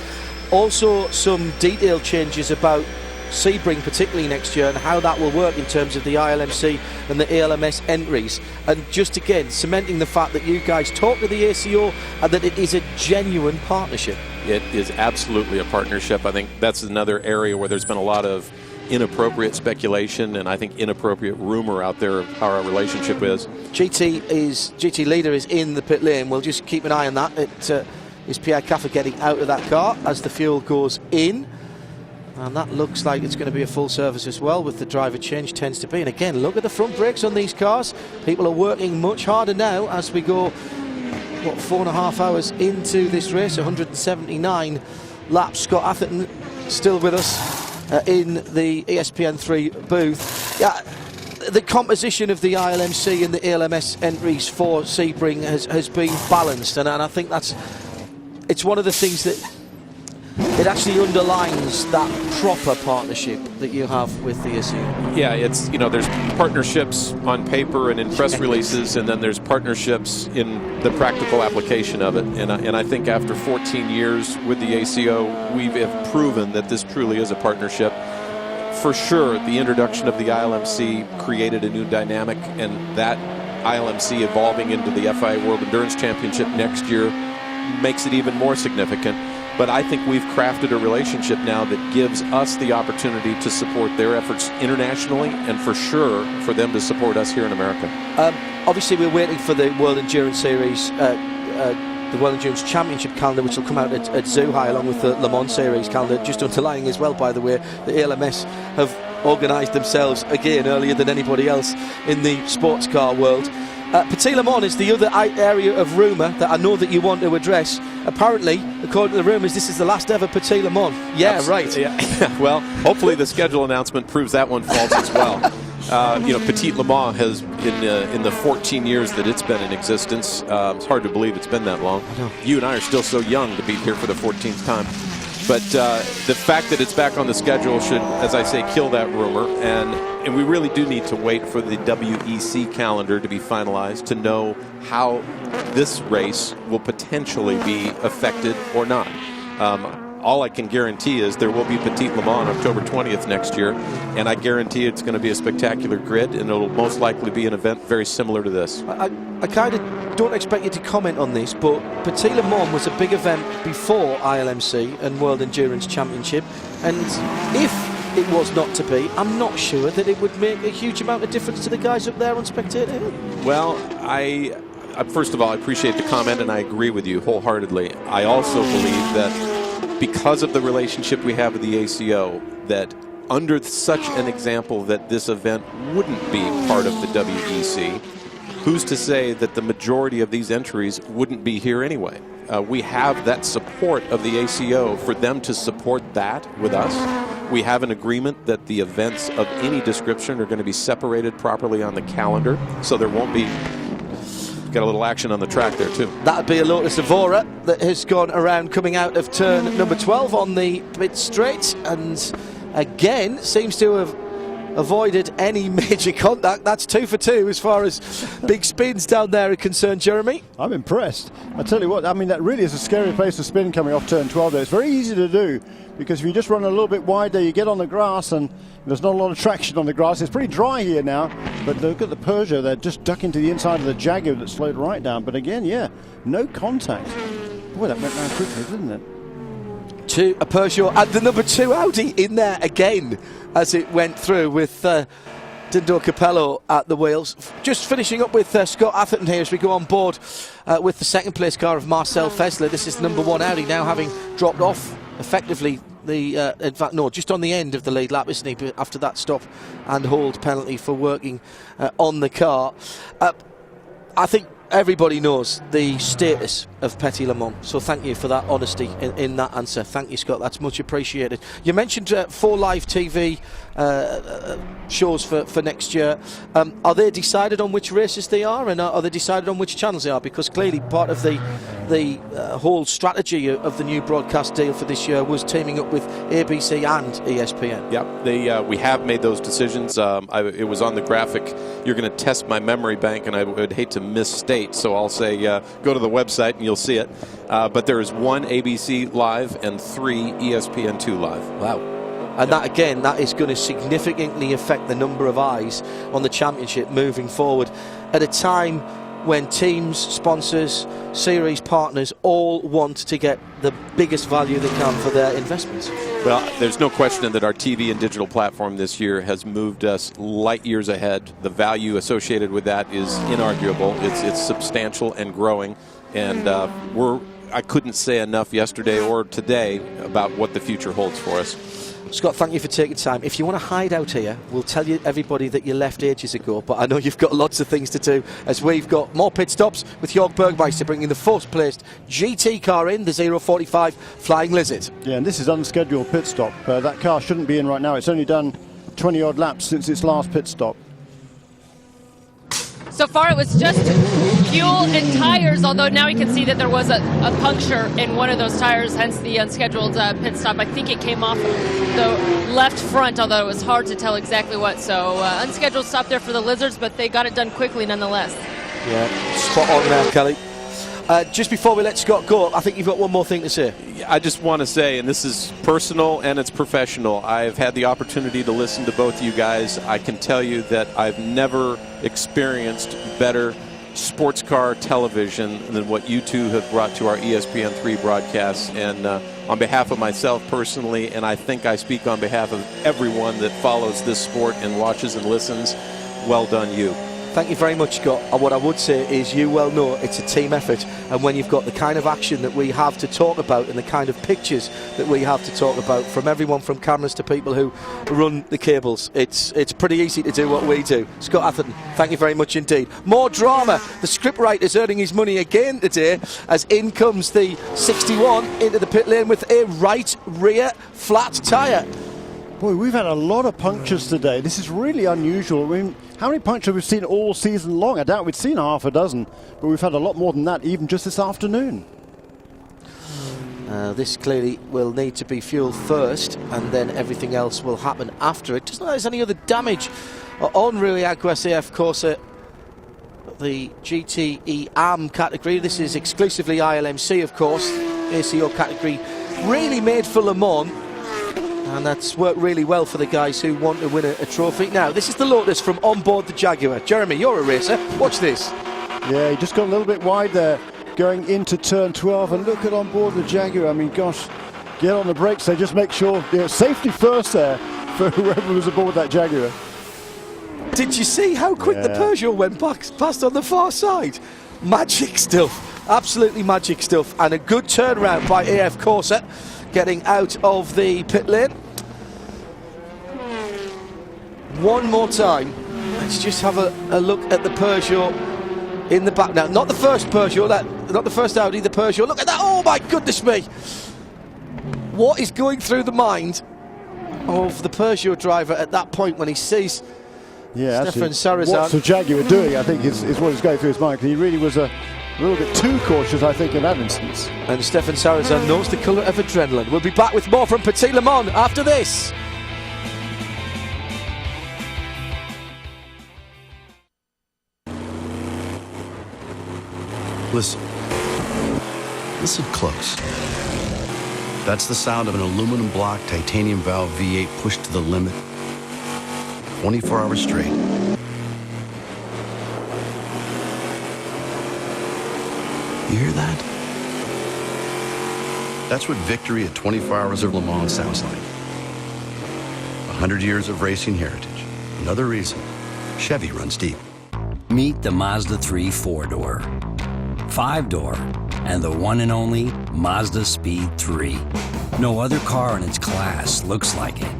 Also, some detailed changes about Sebring, particularly next year, and how that will work in terms of the ILMC and the ALMS entries, and just again cementing the fact that you guys talk to the ACO and that it is a genuine partnership. It is absolutely a partnership. I think that's another area where there's been a lot of inappropriate speculation and I think inappropriate rumor out there of how our relationship is. GT leader is in the pit lane. We'll just keep an eye on that. It is Pierre Caffer getting out of that car as the fuel goes in. And that looks like it's going to be a full service as well, with the driver change tends to be. And again, look at the front brakes on these cars. People are working much harder now as we go, 4.5 hours into this race, 179 laps. Scott Atherton still with us in the ESPN3 booth. Yeah, the composition of the ILMC and the ALMS entries for Sebring has been balanced, and I think that's it's one of the things that it actually underlines that proper partnership that you have with the ACO. Yeah, it's, there's partnerships on paper and in press releases, and then there's partnerships in the practical application of it. And I think after 14 years with the ACO, we have proven that this truly is a partnership. For sure, the introduction of the ILMC created a new dynamic, and that ILMC evolving into the FIA World Endurance Championship next year makes it even more significant. But I think we've crafted a relationship now that gives us the opportunity to support their efforts internationally, and for sure for them to support us here in America. Obviously, we're waiting for the World Endurance Series, the World Endurance Championship calendar, which will come out at Zhuhai along with the Le Mans Series calendar. Just underlying as well, by the way, the ALMS have organised themselves again earlier than anybody else in the sports car world. Petit Le Mans is the other area of rumour that I know that you want to address. Apparently, according to the rumours, this is the last ever Petit Le Mans. Yeah, absolutely. Right. Yeah. Well, hopefully the schedule announcement proves that one false as well. Petit Le Mans has, in the 14 years that it's been in existence, it's hard to believe it's been that long. You and I are still so young to be here for the 14th time. But the fact that it's back on the schedule should, as I say, kill that rumor. And we really do need to wait for the WEC calendar to be finalized to know how this race will potentially be affected or not. All I can guarantee is there will be Petit Le Mans on October 20th next year, and I guarantee it's going to be a spectacular grid, and it'll most likely be an event very similar to this. I kind of don't expect you to comment on this, but Petit Le Mans was a big event before ILMC and World Endurance Championship, and if it was not to be, I'm not sure that it would make a huge amount of difference to the guys up there on Spectator Hill. Well, first of all, I appreciate the comment, and I agree with you wholeheartedly. I also believe that because of the relationship we have with the ACO, that under such an example that this event wouldn't be part of the WEC, who's to say that the majority of these entries wouldn't be here anyway? We have that support of the ACO for them to support that with us. We have an agreement that the events of any description are going to be separated properly on the calendar, so there won't be... Got a little action on the track there too. That'd be a Lotus Evora that has gone around coming out of turn number 12 on the pit straight, and again seems to have avoided any major contact. That's 2 for 2 as far as big spins down there are concerned, Jeremy. I'm impressed. I tell you what, I mean, that really is a scary place to spin coming off turn 12 there. It's very easy to do, because if you just run a little bit wide there, you get on the grass, and there's not a lot of traction on the grass. It's pretty dry here now, but look at the Peugeot. They're just ducking to the inside of the Jaguar that slowed right down. But again, yeah, no contact. Boy, that went round quickly, didn't it? To a Peugeot and the number 2 Audi in there again as it went through with Dindo Capello at the wheels. Just finishing up with Scott Atherton here as we go on board with the second place car of Marcel Fessler. This is the number 1 Audi now, having dropped off effectively in fact, no, just on the end of the lead lap, isn't he, after that stop and hold penalty for working on the car. I think everybody knows the status of Petit Le Mans, so thank you for that honesty in that answer. Thank you, Scott, that's much appreciated. You mentioned 4 live TV shows for next year. Are they decided on which races they are, and are they decided on which channels they are? Because clearly part of the whole strategy of the new broadcast deal for this year was teaming up with ABC and ESPN. Yeah, we have made those decisions. It was on the graphic. You're going to test my memory bank, and I would hate to misstate, so I'll say go to the website and you'll see it. But there is 1 ABC Live and 3 ESPN2 Live. Wow. And that, again, that is going to significantly affect the number of eyes on the championship moving forward at a time when teams, sponsors, series partners all want to get the biggest value they can for their investments. Well, there's no question that our TV and digital platform this year has moved us light years ahead. The value associated with that is inarguable. It's substantial and growing, and I couldn't say enough yesterday or today about what the future holds for us. Scott, thank you for taking time. If you want to hide out here, we'll tell you everybody that you left ages ago, but I know you've got lots of things to do, as we've got more pit stops with Jörg Bergmeister bringing the 4th placed GT car in, the 045 Flying Lizard. Yeah, and this is unscheduled pit stop. That car shouldn't be in right now. It's only done 20 odd laps since its last pit stop. So far it was just fuel and tires, although now we can see that there was a puncture in one of those tires, hence the unscheduled pit stop. I think it came off the left front, although it was hard to tell exactly what. So unscheduled stop there for the Lizards, but they got it done quickly nonetheless. Yeah, spot on there, Kelly. Just before we let Scott go, I think you've got one more thing to say. I just want to say, and this is personal and it's professional, I've had the opportunity to listen to both you guys. I can tell you that I've never experienced better sports car television than what you two have brought to our ESPN3 broadcasts. And on behalf of myself personally, and I think I speak on behalf of everyone that follows this sport and watches and listens, well done you. Thank you very much, Scott. And what I would say is you well know it's a team effort, and when you've got the kind of action that we have to talk about and the kind of pictures that we have to talk about, from everyone from cameras to people who run the cables, it's pretty easy to do what we do. Scott Atherton, thank you very much indeed. More drama. The scriptwriter's earning his money again today as in comes the 61 into the pit lane with a right rear flat tyre. Boy, we've had a lot of punctures today. This is really unusual. I mean, how many punctures have we seen all season long? I doubt we've seen half a dozen, but we've had a lot more than that even just this afternoon. This clearly will need to be fueled first, and then everything else will happen after it. Doesn't look like there's any other damage on really Aguas AF Corsa, the GTE AM category. This is exclusively ILMC, of course, ACO category, really made for Le Mans. And that's worked really well for the guys who want to win a trophy. Now, this is the Lotus from on board the Jaguar. Jeremy, you're a racer. Watch this. Yeah, he just got a little bit wide there going into turn 12. And look at on board the Jaguar. I mean, gosh, get on the brakes there. Just make sure, safety first there for whoever was aboard that Jaguar. Did you see how quick the Peugeot went past on the far side? Magic stuff. Absolutely magic stuff. And a good turnaround by AF Corsa, getting out of the pit lane. One more time. Let's just have a look at the Peugeot in the back now. Not the first Peugeot, not the first Audi, the Peugeot. Look at that. Oh my goodness me. What is going through the mind of the Peugeot driver at that point when he sees Stefan Sarazan? What's the Jaguar doing, I think, is what is going through his mind. He really was a little bit too cautious, I think, in that instance. And Stefan Sarazan knows the colour of adrenaline. We'll be back with more from Petit Le Mans after this. Listen. Listen close. That's the sound of an aluminum block titanium valve V8 pushed to the limit. 24 hours straight. You hear that? That's what victory at 24 Hours of Le Mans sounds like. 100 years of racing heritage. Another reason Chevy runs deep. Meet the Mazda 3 4-door, 5-door, and the one and only Mazda Speed 3. No other car in its class looks like it,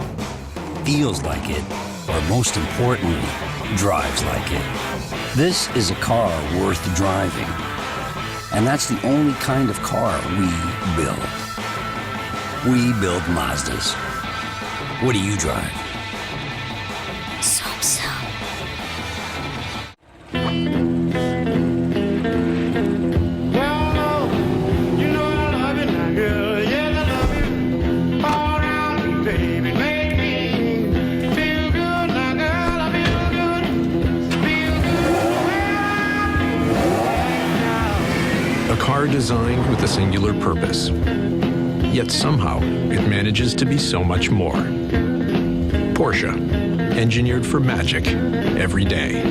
feels like it, or most importantly, drives like it. This is a car worth driving. And that's the only kind of car we build. We build Mazdas. What do you drive? A car designed with a singular purpose. Yet somehow, it manages to be so much more. Porsche, engineered for magic every day.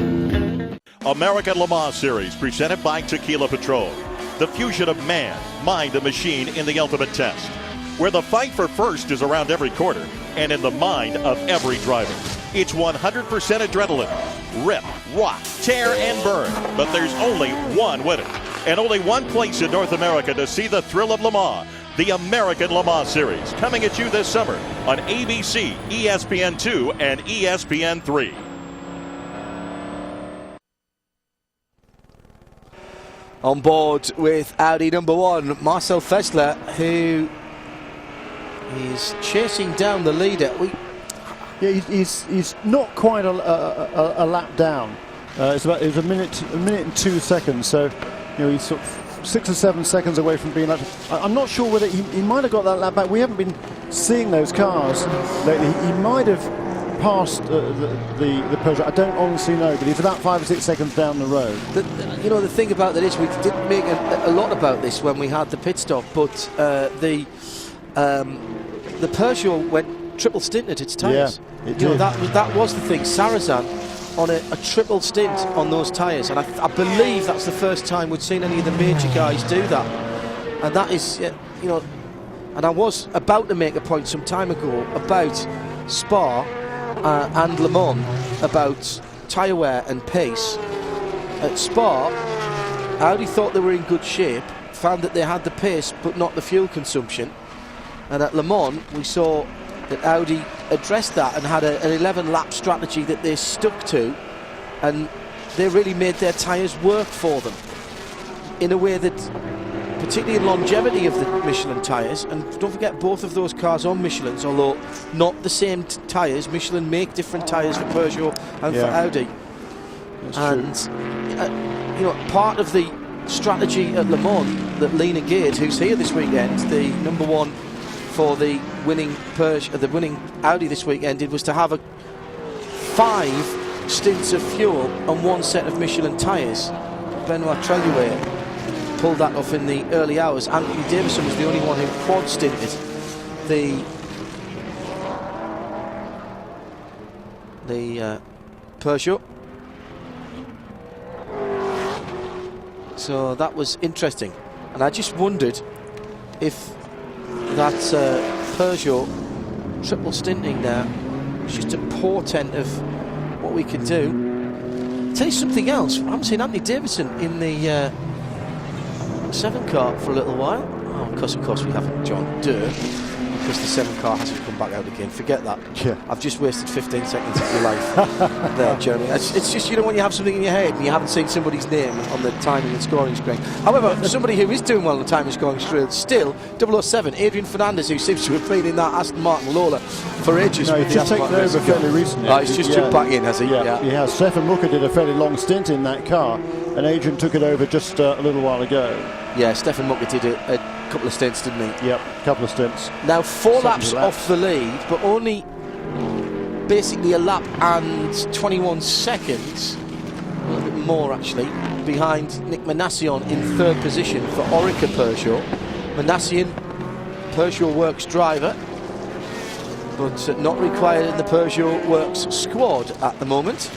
American Le Mans Series, presented by Tequila Patrol. The fusion of man, mind, and machine in the ultimate test, where the fight for first is around every corner and in the mind of every driver. It's 100% adrenaline. Rip, rock, tear, and burn. But there's only one winner, and only one place in North America to see the thrill of Le Mans. The American Le Mans Series, coming at you this summer on ABC, ESPN2, and ESPN3. On board with Audi number 1, Marcel Fessler, who is chasing down the leader. Yeah, he's not quite a lap down. It was a minute and 2 seconds. So, he's sort of 6 or 7 seconds away from being. I'm not sure whether he might have got that lap back. We haven't been seeing those cars lately. He might have passed the Peugeot. I don't honestly know, but he's about 5 or 6 seconds down the road. The thing about that is we didn't make a lot about this when we had the pit stop, but the Peugeot went triple stinted its tyres. Yeah, it did. That was the thing. Sarazan on a triple stint on those tyres, and I believe that's the first time we'd seen any of the major guys do that. And that is, and I was about to make a point some time ago about Spa and Le Mans, about tyre wear and pace. At Spa, Audi thought they were in good shape, found that they had the pace but not the fuel consumption, and at Le Mans we saw that Audi addressed that and had an 11-lap strategy that they stuck to, and they really made their tyres work for them in a way that, particularly in longevity of the Michelin tyres, and don't forget both of those cars on Michelins, although not the same tyres. Michelin make different tyres for Peugeot and for Audi. That's true. Part of the strategy at Le Mans that Lena Gade, who's here this weekend, the number one for the winning Audi this weekend, did was to have 5 stints of fuel on 1 set of Michelin tyres. Benoit Treluet pulled that off in the early hours. Anthony Davison was the only one who quad stinted the Peugeot. So that was interesting, and I just wondered if that Peugeot triple stinting there was just a portent of what we could do. I'll tell you something else. I haven't seen Anthony Davison in the 7 car for a little while. Oh, of course we haven't, John. Because the 7 car hasn't come back out again. Forget that. Yeah. I've just wasted 15 seconds of your life there, Jeremy. It's just, when you have something in your head and you haven't seen somebody's name on the timing and scoring screen. However, somebody who is doing well on the timing and scoring screen still, 007, Adrian Fernandez, who seems to have been in that Aston Martin Lola for ages. No, he's just taken over fairly recently. He's just jumped back in, has he? Yeah, he has. Stefan Mucker did a fairly long stint in that car, and Adrian took it over just a little while ago. Yeah, Stefan Mucker did a couple of stints, didn't he? Yep, a couple of stints. Now 4 laps off the lead, but only basically a lap and 21 seconds, a little bit more actually, behind Nick Manassian in 3rd position for Orica Peugeot. Manassian, Peugeot Works driver, but not required in the Peugeot Works squad at the moment.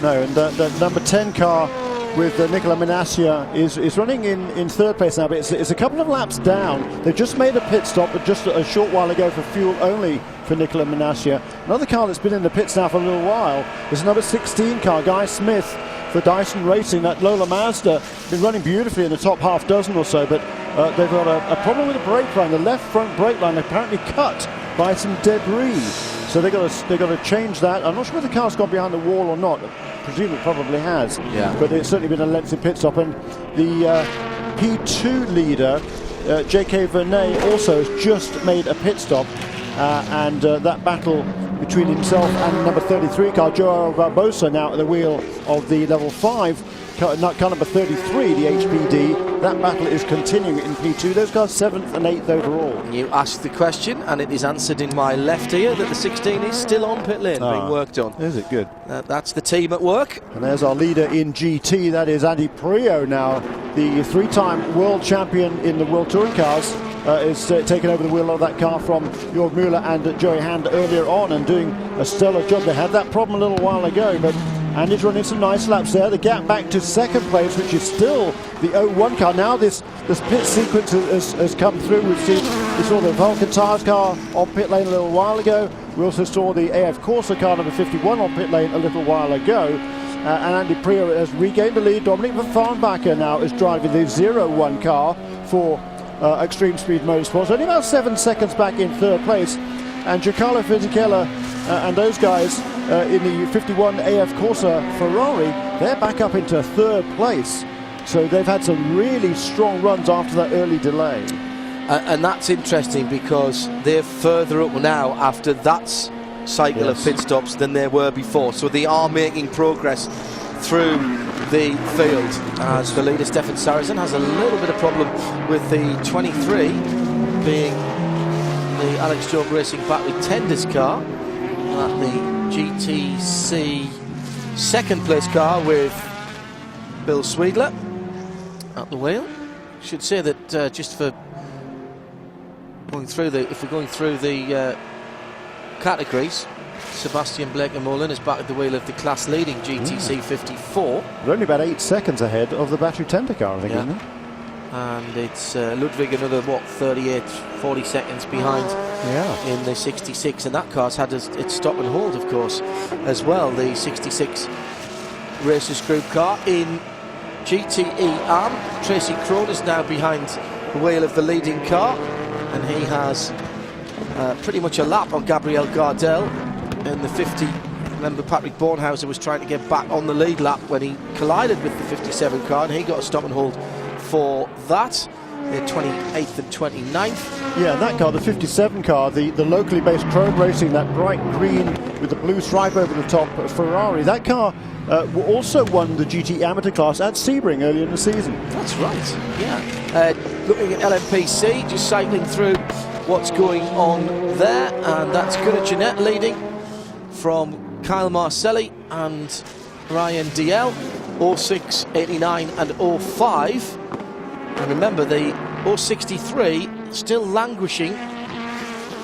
No, and the number 10 car with Nicola Minassia is running in 3rd place now, but it's a couple of laps down. They just made a pit stop, but just a short while ago for fuel only for Nicola Minassia. Another car that's been in the pits now for a little while is number 16 car, Guy Smith for Dyson Racing. That Lola Mazda been running beautifully in the top half dozen or so, but they've got a problem with the brake line. The left front brake line apparently cut by some debris, so they've got to change that. I'm not sure if the car's gone behind the wall or not. I presume it probably has, but it's certainly been a lengthy pit stop. And the P2 leader, J.K. Vernet, also has just made a pit stop, and that battle between himself and number 33 car, Joao Barbosa, now at the wheel of the level 5 car number 33, the HPD. That battle is continuing in P2. Those cars 7th and 8th overall. You asked the question, and it is answered in my left ear that the 16 is still on pit lane, being worked on. Is it good? That's the team at work. And there's our leader in GT. That is Andy Priaulx now, the 3-time world champion in the World Touring Cars. Is taking over the wheel of that car from Jörg Müller and Joey Hand earlier on, and doing a stellar job. They had that problem a little while ago, but Andy's running some nice laps there. The gap back to 2nd place, which is still the 01 car. Now this pit sequence has come through. We saw the Vulcan Tires car on pit lane a little while ago. We also saw the AF Corsa car number 51 on pit lane a little while ago. And Andy Priaulx has regained the lead. Dominic Verfahnbacher now is driving the 01 car for Extreme Speed Motorsports, only about 7 seconds back in 3rd place, and Giancarlo Fisichella and those guys in the 51 AF Corsa Ferrari, they're back up into 3rd place. So they've had some really strong runs after that early delay. And that's interesting because they're further up now after that cycle of pit stops than they were before. So they are making progress through the field. As the leader, Stefan Sarrazin, has a little bit of problem with the 23 being the Alex Job Racing Battery Tenders car. At the GTC second place car with Bill Sweedler at the wheel. Should say that just for going through if we're going through the categories, Sebastian Blake-Molin is back at the wheel of the class leading GTC 54. They're only about 8 seconds ahead of the battery tender car, I think, isn't it? And it's Ludwig another, 40 seconds behind in the 66. And that car's had its stop and hold, of course, as well. The 66 Racers Group car in GTE ARM. Tracy Crone is now behind the wheel of the leading car. And he has pretty much a lap on Gabriel Gardel in the 50. Remember, Patrick Bornhauser was trying to get back on the lead lap when he collided with the 57 car, and he got a stop and hold for that. The 28th and 29th. Yeah, that car, the 57 car, the locally based Chrome Racing, that bright green with the blue stripe over the top, Ferrari, that car also won the GT Amateur class at Sebring earlier in the season. That's right, yeah. Looking at LMPC, just cycling through what's going on there, and that's Gunnar Jeanette leading from Kyle Marcelli and Ryan DL, 06, 89 and 05. And remember, the 063 still languishing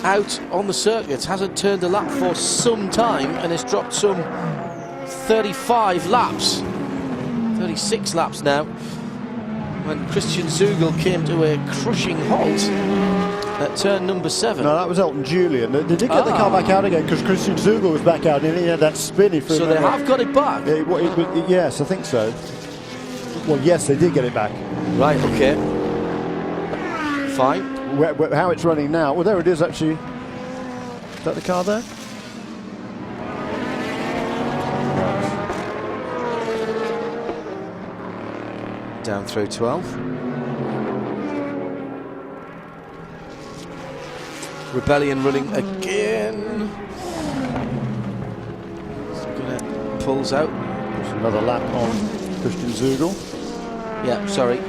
out on the circuit, hasn't turned a lap for some time and has dropped some 35 laps, 36 laps now, when Christian Zugel came to a crushing halt at turn number 7. No, that was Elton Julian. They did get the car back out again because Christian Zugel was back out and he had that spinny for so they have got it back? Yes, I think so. Well, yes, they did get it back. Right, okay. Fine. How it's running now. Well, there it is, actually. Is that the car there? Down through 12. Rebellion running again. Pulls out. There's another lap on Christian Zugel. Yeah, sorry.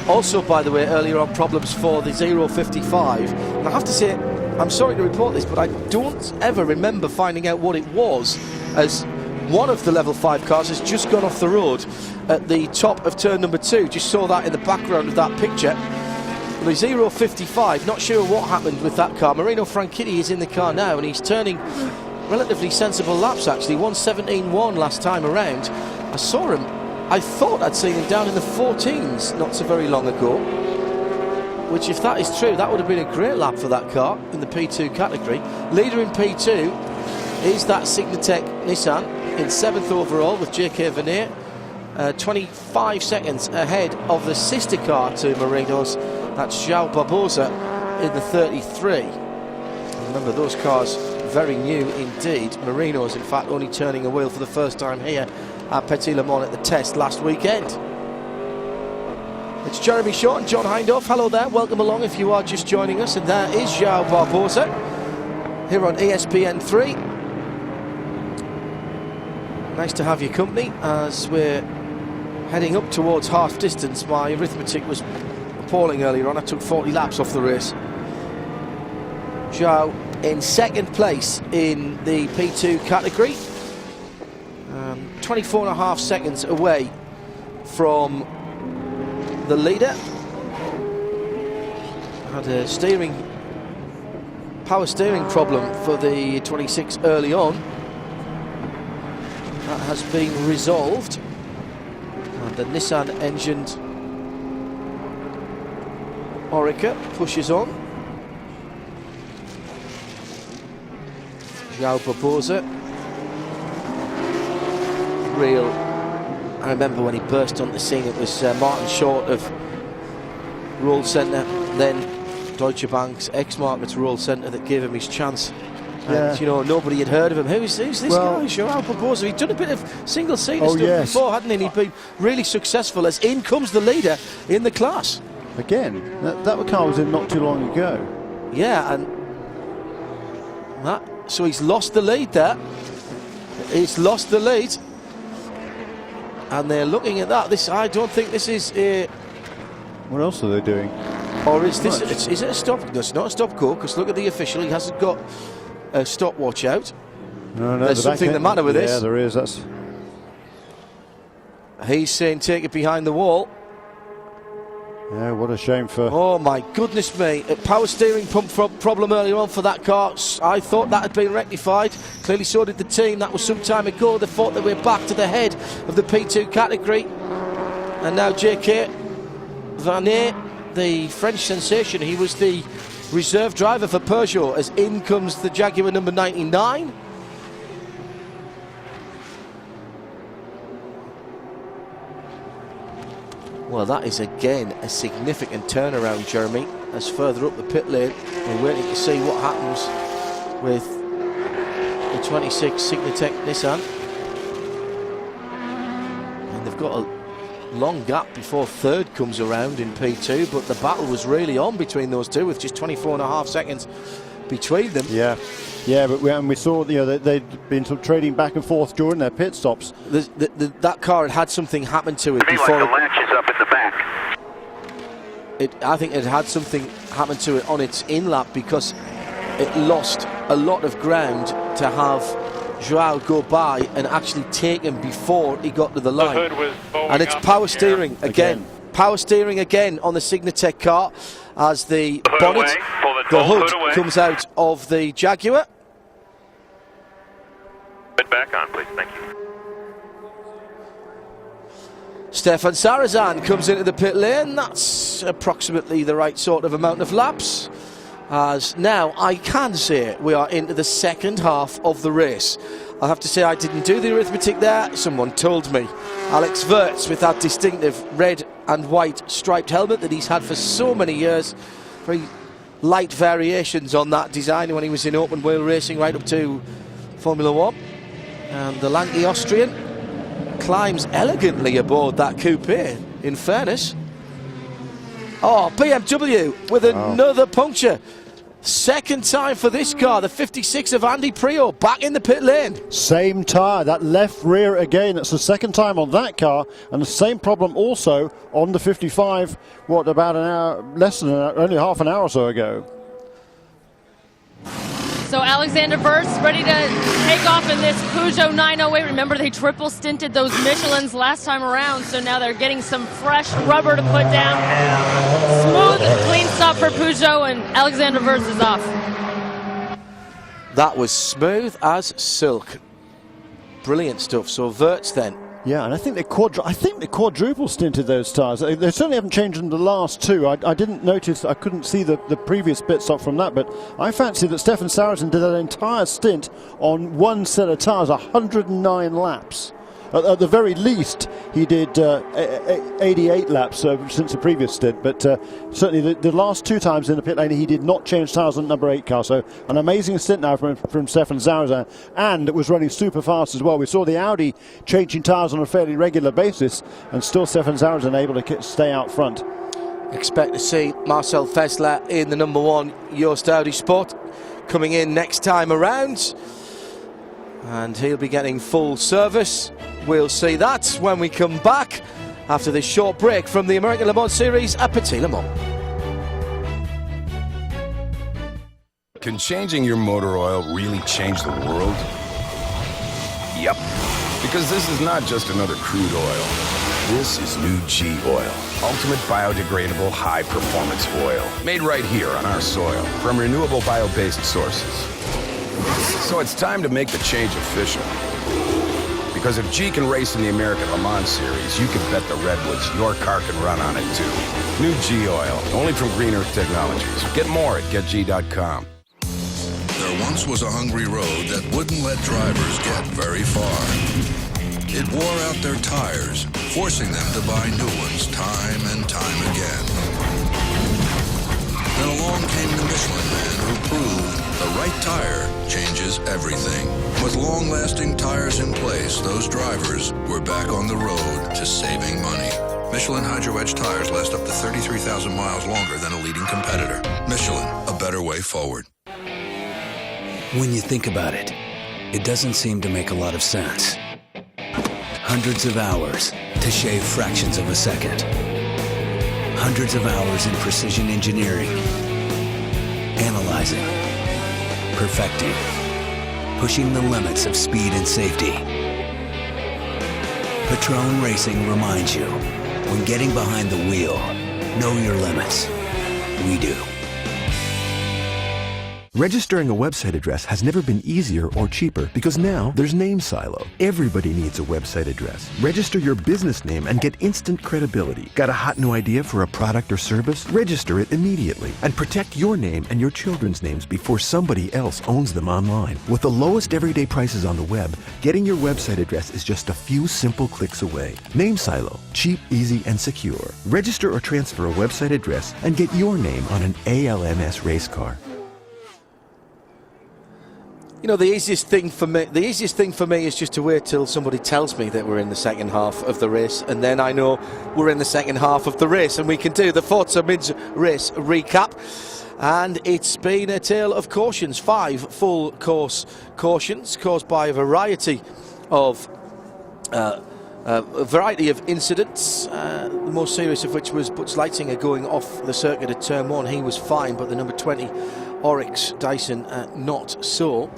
Also, by the way, earlier on, problems for the 055. And I have to say, I'm sorry to report this, but I don't ever remember finding out what it was, as one of the level 5 cars has just gone off the road at the top of turn number 2. Just saw that in the background of that picture. The 055, not sure what happened with that car. Marino Franchitti is in the car now, and he's turning relatively sensible laps, actually. 1:17.1 last time around. I saw him. I thought I'd seen him down in the 14s not so very long ago, which, if that is true, that would have been a great lap for that car in the P2 category. Leader in P2 is that Signatech Nissan in 7th overall with JK Vernier, 25 seconds ahead of the sister car to Marino's. That's João Barbosa in the 33. Remember, those cars very new indeed. Marino's, in fact, only turning a wheel for the first time here at Petit Le Mans at the test last weekend. It's Jeremy Shaw and John Hindhaugh. Hello there, welcome along if you are just joining us. And there is João Barbosa here on ESPN3. Nice to have your company as we're heading up towards half distance. My arithmetic was appalling earlier on. I took 40 laps off the race. João in second place in the P2 category. 24.5 seconds away from the leader. Had a power steering problem for the 26 early on. That has been resolved. And the Nissan engined Oreca pushes on. João Barbosa. I remember when he burst on the scene, it was Martin Short of Roll Centre, then Deutsche Bank's ex-Markets Roll Centre, that gave him his chance. And, you know, nobody had heard of him. Who's this guy, João Barbosa? He'd done a bit of single-seater stuff before, hadn't he? And he'd been really successful, as in comes the leader in the class. Again, that car was in not too long ago. Yeah, and so he's lost the lead there. He's lost the lead. and they're looking at that. I don't think this is a... What else are they doing? Or is this... Is it a stop? No, it's not a stop-go, because look at the official. He hasn't got a stopwatch out. No, there's something the matter with this. Yeah, there is. That's... He's saying take it behind the wall. Yeah, what a shame for... Oh, my goodness me. A power steering pump problem earlier on for that car. I thought that had been rectified. Clearly so did the team. That was some time ago. They thought they were back to the head of the P2 category. And now J.K. Vanet, the French sensation, he was the reserve driver for Peugeot, as in comes the Jaguar number 99. Well, that is again a significant turnaround, Jeremy, as further up the pit lane we're waiting to see what happens with the 26 Signatech Nissan. And they've got a long gap before third comes around in P2, but the battle was really on between those two with just 24.5 seconds between them. Yeah, but we saw, they'd been sort of trading back and forth during their pit stops. That car had something happen to it before. Like the latch is up in the back. I think it had something happen to it on its in-lap, because it lost a lot of ground to have Joao go by and actually take him before he got to the line. The hood was and it's power steering again. Power steering again on the Signatech car as the bonnet, the hood comes out of the Jaguar. Put back on, please. Thank you. Stefan Sarazan comes into the pit lane. That's approximately the right sort of amount of laps. As now I can say we are into the second half of the race. I have to say I didn't do the arithmetic there. Someone told me. Alex Wirtz with that distinctive red and white striped helmet that he's had for so many years. Very light variations on that design when he was in open wheel racing right up to Formula 1. And the lanky Austrian climbs elegantly aboard that coupe, in fairness. Oh, BMW with another puncture. Second time for this car, the 56 of Andy Prio back in the pit lane. Same tyre, that left rear again. It's the second time on that car, and the same problem also on the 55. About an hour, less than only half an hour or so ago. So Alexander Wirtz ready to take off in this Peugeot 908. Remember, they triple stinted those Michelins last time around, so now they're getting some fresh rubber to put down. Smooth, clean stop for Peugeot, and Alexander Wirtz is off. That was smooth as silk. Brilliant stuff. So Wirtz then. Yeah, and I think they quadruple stinted those tyres. They certainly haven't changed in the last two. I didn't notice, I couldn't see the previous pit stop from that, but I fancy that Stefan Sarazan did that entire stint on one set of tyres, 109 laps. At the very least, he did 88 laps since the previous stint, but certainly the last two times in the pit lane, he did not change tyres on number 8 car. So an amazing stint now from Stefan Sarazan, and it was running super fast as well. We saw the Audi changing tyres on a fairly regular basis, and still Stefan Sarazan able to stay out front. Expect to see Marcel Fessler in the number 1 Yost Audi Sport coming in next time around, and he'll be getting full service. We'll see that when we come back after this short break from the American Le Mans Series at Petit Le Mans. Can changing your motor oil really change the world? Yep. Because this is not just another crude oil. This is new G Oil. Ultimate biodegradable high-performance oil. Made right here on our soil from renewable bio-based sources. So it's time to make the change official. Because if G can race in the American Le Mans Series, you can bet the Redwoods your car can run on it too. New G Oil, only from Green Earth Technologies. Get more at getg.com. There once was a hungry road that wouldn't let drivers get very far. It wore out their tires, forcing them to buy new ones time and time again. Then along came the Michelin man who proved the right tire changes everything. With long-lasting tires in place, those drivers were back on the road to saving money. Michelin Hydro Edge tires last up to 33,000 miles longer than a leading competitor. Michelin, a better way forward. When you think about it, it doesn't seem to make a lot of sense. Hundreds of hours to shave fractions of a second. Hundreds of hours in precision engineering. Analyzing. Perfecting. Pushing the limits of speed and safety. Patron Racing reminds you, when getting behind the wheel, know your limits. We do. Registering a website address has never been easier or cheaper because now there's Name Silo. Everybody needs a website address. Register your business name and get instant credibility. Got a hot new idea for a product or service? Register it immediately and protect your name and your children's names before somebody else owns them online. With the lowest everyday prices on the web, getting your website address is just a few simple clicks away. Name Silo. Cheap, easy, and secure. Register or transfer a website address and get your name on an ALMS race car. You know, the easiest thing for me is just to wait till somebody tells me that we're in the second half of the race, and then I know we're in the second half of the race, and we can do the Forza Mids race recap. And it's been a tale of cautions, 5 full course cautions caused by a variety of incidents, the most serious of which was Butz Leitzinger going off the circuit at turn 1. He was fine, but the number 20 Oryx Dyson not so.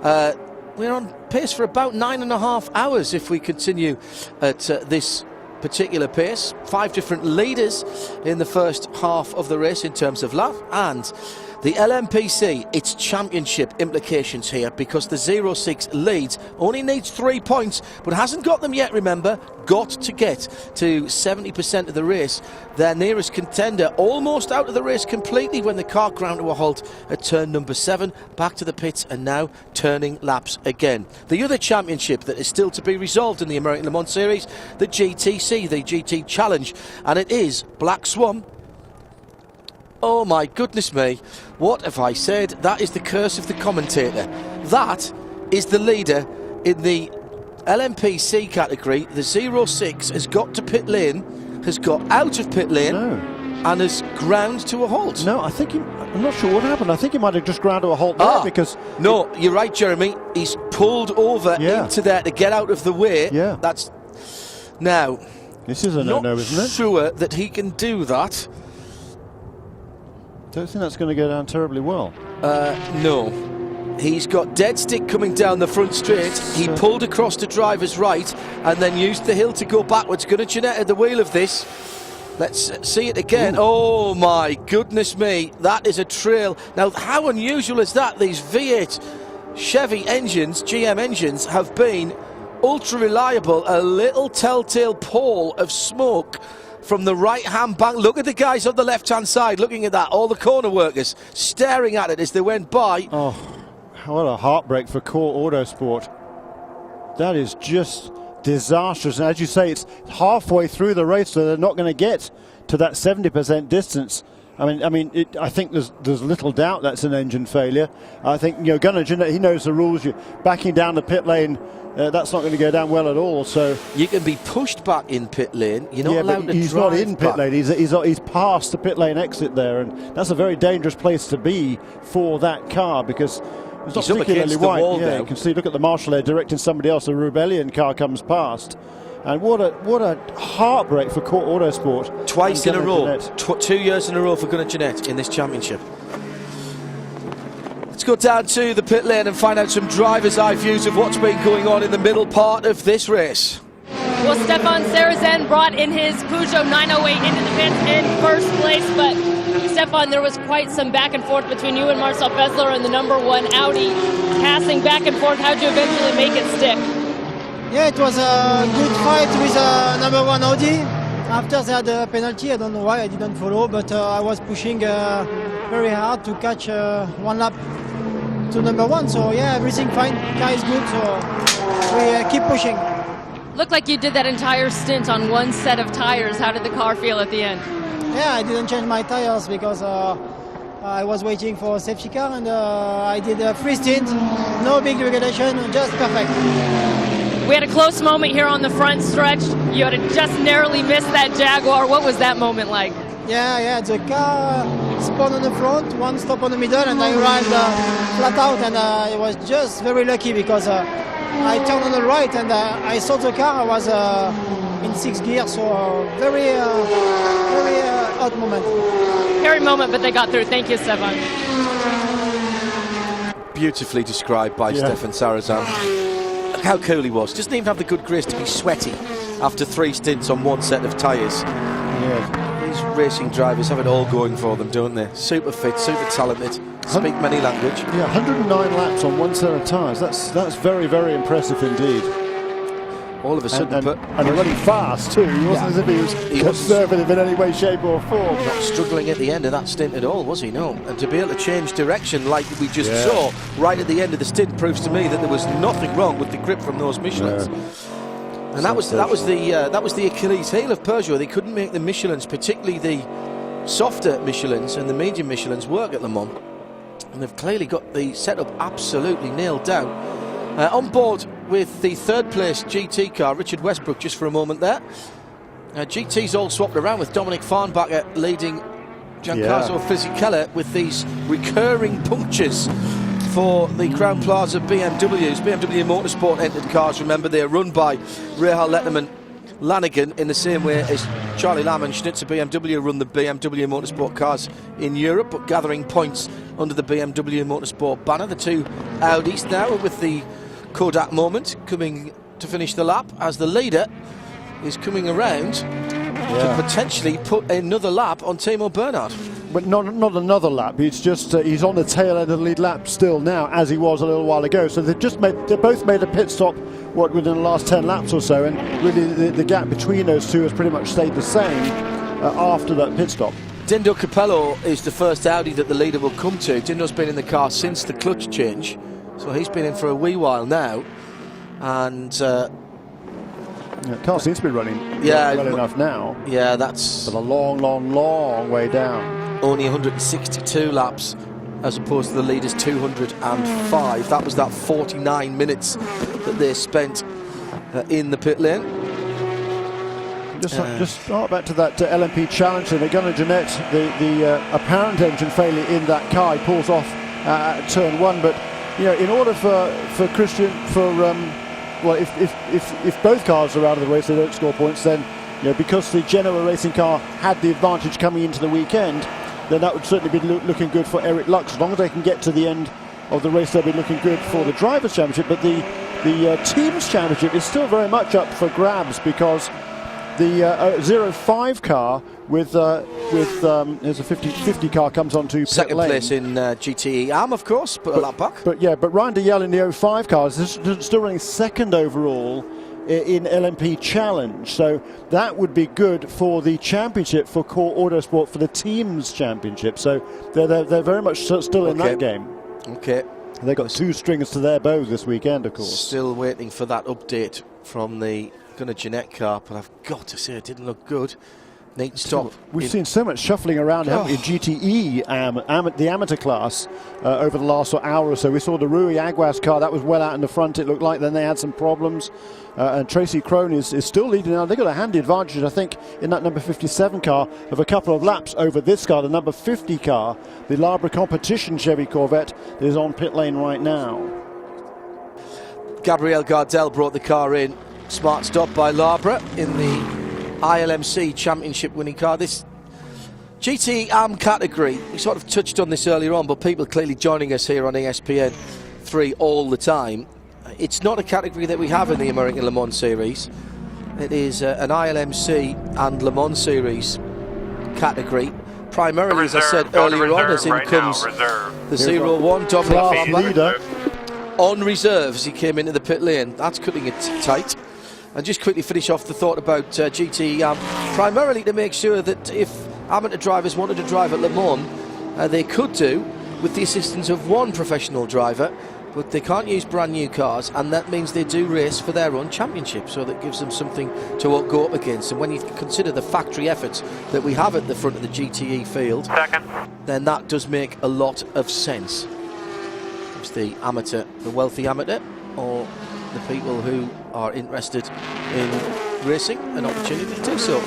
We're on pace for about 9.5 hours if we continue at this particular pace. 5 different leaders in the first half of the race in terms of lap, and the LMPC, its championship implications here, because the 06 leads, only needs 3 points, but hasn't got them yet, remember. Got to get to 70% of the race. Their nearest contender almost out of the race completely when the car ground to a halt at turn number 7. Back to the pits and now turning laps again. The other championship that is still to be resolved in the American Le Mans Series, the GTC, the GT Challenge, and it is Black Swan. Oh my goodness me, what have I said? That is the curse of the commentator. That is the leader in the LMPC category. The 06 has got to pit lane, has got out of pit lane, and has ground to a halt. No, I'm not sure what happened. I think he might have just ground to a halt there because... No, you're right, Jeremy. He's pulled over into there to get out of the way. Yeah. That's... Now... This is a no-no, isn't it? Not sure that he can do that. Don't think that's going to go down terribly well. No. He's got dead stick coming down the front straight. He pulled across to driver's right and then used the hill to go backwards. Gonna Jeanette at the wheel of this. Let's see it again. Ooh. Oh my goodness me. That is a trail. Now, how unusual is that? These V8 Chevy engines, GM engines, have been ultra reliable. A little telltale pall of smoke from the right-hand bank. Look at the guys on the left-hand side looking at that. All the corner workers staring at it as they went by. Oh, what a heartbreak for Core Autosport. That is just disastrous. And as you say, it's halfway through the race, so they're not going to get to that 70% distance. I think there's little doubt that's an engine failure. I think, Gunnar Jeanette, he knows the rules. You're backing down the pit lane. That's not going to go down well at all. So you can be pushed back in pit lane. You're not allowed to drive. He's not in pit lane. He's past the pit lane exit there, and that's a very dangerous place to be for that car because it's not particularly wide. Yeah, you can see. Look at the marshal there directing somebody else. A Rebellion car comes past, and what a heartbreak for Core Autosport. Twice in a row, 2 years in a row for Gunnar Jeanette in this championship. Let's go down to the pit lane and find out some driver's eye views of what's been going on in the middle part of this race. Well, Stefan Sarazen brought in his Peugeot 908 into the pits in first place, but Stefan, there was quite some back and forth between you and Marcel Fessler and the number 1 Audi, passing back and forth. How'd you eventually make it stick? Yeah, it was a good fight with number 1 Audi. After they had a penalty, I don't know why I didn't follow, but I was pushing very hard to catch 1 lap to number 1. So yeah, everything fine. Car is good, so we keep pushing. Looked like you did that entire stint on one set of tires. How did the car feel at the end? Yeah, I didn't change my tires because I was waiting for a safety car, and I did a free stint, no big regulation, just perfect. We had a close moment here on the front stretch. You had to just narrowly miss that Jaguar. What was that moment like? Yeah, the car spun on the front, one stop on the middle, and I arrived flat out, and I was just very lucky because I turned on the right and I saw the car. I was in 6th gear, so very hot moment. Scary moment, but they got through. Thank you, Stefan. Beautifully described by Stefan Sarazan. Look how cool he was. Doesn't even have the good grace to be sweaty after 3 stints on 1 set of tyres. Yeah. These racing drivers have it all going for them, don't they? Super fit, super talented, speak many language. Yeah, 109 laps on 1 set of tyres. That's very, very impressive indeed. All of a sudden, and running fast too. He wasn't as if he was conservative in any way, shape or form. Not struggling at the end of that stint at all, was he? No. And to be able to change direction like we just saw right at the end of the stint proves to me that there was nothing wrong with the grip from those Michelins. And that was the Achilles heel of Peugeot. They couldn't make the Michelins, particularly the softer Michelins and the medium Michelins, work at Le Mans. And they've clearly got the setup absolutely nailed down. On board with the 3rd place GT car, Richard Westbrook, just for a moment there. GT's all swapped around with Dominic Farnbacher leading Giancarlo Fisichella with these recurring punctures for the Crown Plaza BMWs. BMW Motorsport entered cars, remember, they're run by Rahal Letterman Lanigan in the same way as Charlie Lamb and Schnitzer BMW run the BMW Motorsport cars in Europe, but gathering points under the BMW Motorsport banner. The 2 Audis now with the Kodak moment coming to finish the lap as the leader is coming around to potentially put another lap on Timo Bernhard. But not another lap. He's just he's on the tail end of the lead lap still now, as he was a little while ago. So they both made a pit stop within the last 10 laps or so, and really the gap between those two has pretty much stayed the same after that pit stop. Dindo Capello is the first Audi that the leader will come to. Dindo's been in the car since the clutch change, so he's been in for a wee while now, and the car seems to be running well enough now. Yeah, that's but a long way down. Only 162 laps as opposed to the leader's 205. That was that 49 minutes that they spent in the pit lane. Just back to that LMP challenge, and Gunnar Jeanette, the apparent engine failure in that car, he pulls off at turn 1. But in order for Christian, if both cars are out of the race, they don't score points. Then because the Genoa Racing car had the advantage coming into the weekend, then that would certainly be looking good for Eric Lux. As long as they can get to the end of the race, they'll be looking good for the Drivers' Championship. But the Teams' Championship is still very much up for grabs, because the 05 car with there's a 50 car comes onto second pit lane. Place in GTE ALMS, of course, but a lap back. But Ryan de Yel in the 05 car is still running second overall in LMP Challenge, so that would be good for the championship for Core Autosport for the Teams Championship. So they're very much still in that game. Okay. They got 2 strings to their bow this weekend, of course. Still waiting for that update from the Gunnar Jeanette car, but I've got to say it didn't look good. Need to stop. We've seen so much shuffling around in GTE, the amateur class, over the last hour or so. We saw the Rui Aguas car, that was well out in the front, it looked like. Then they had some problems. And Tracy Crone is still leading now. They've got a handy advantage, I think, in that number 57 car of a couple of laps over this car, the number 50 car, the Labra Competition Chevy Corvette, that is on pit lane right now. Gabriel Gardel brought the car in. Smart stop by Labra in the ILMC Championship winning car. This GT AM category, we sort of touched on this earlier on, but people clearly joining us here on ESPN 3 all the time. It's not a category that we have in the American Le Mans Series. It is an ILMC and Le Mans Series category. Primarily, as I said earlier on, as in comes the 01 Dominic leader on reserve as he came into the pit lane. That's cutting it tight. And just quickly finish off the thought about GT primarily to make sure that if amateur drivers wanted to drive at Le Mans, they could do with the assistance of one professional driver, but they can't use brand new cars, and that means they do race for their own championship, so that gives them something to go up against. And when you consider the factory efforts that we have at the front of the GTE field, then that does make a lot of sense. It's the amateur, the wealthy amateur, or the people who are interested in racing, an opportunity to do so.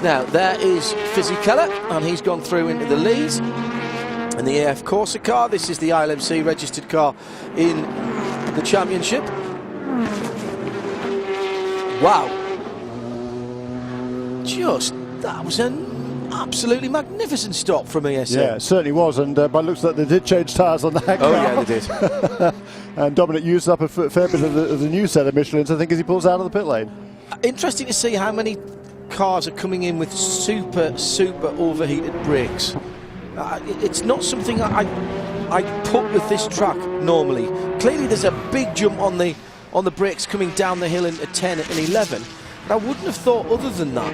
Now there is Fisichella, and he's gone through into the lead in the AF Corsa car. This is the ILMC registered car in the championship. Wow. That was an absolutely magnificent stop from ESN. Yeah, it certainly was, and by looks like they did change tyres on that car. Oh yeah, they did. And Dominic used up a fair bit of the new set of Michelins, I think, as he pulls out of the pit lane. Interesting to see how many cars are coming in with super overheated brakes. It's not something I put with this track normally. Clearly there's a big jump on the brakes coming down the hill into 10 and 11. But I wouldn't have thought, other than that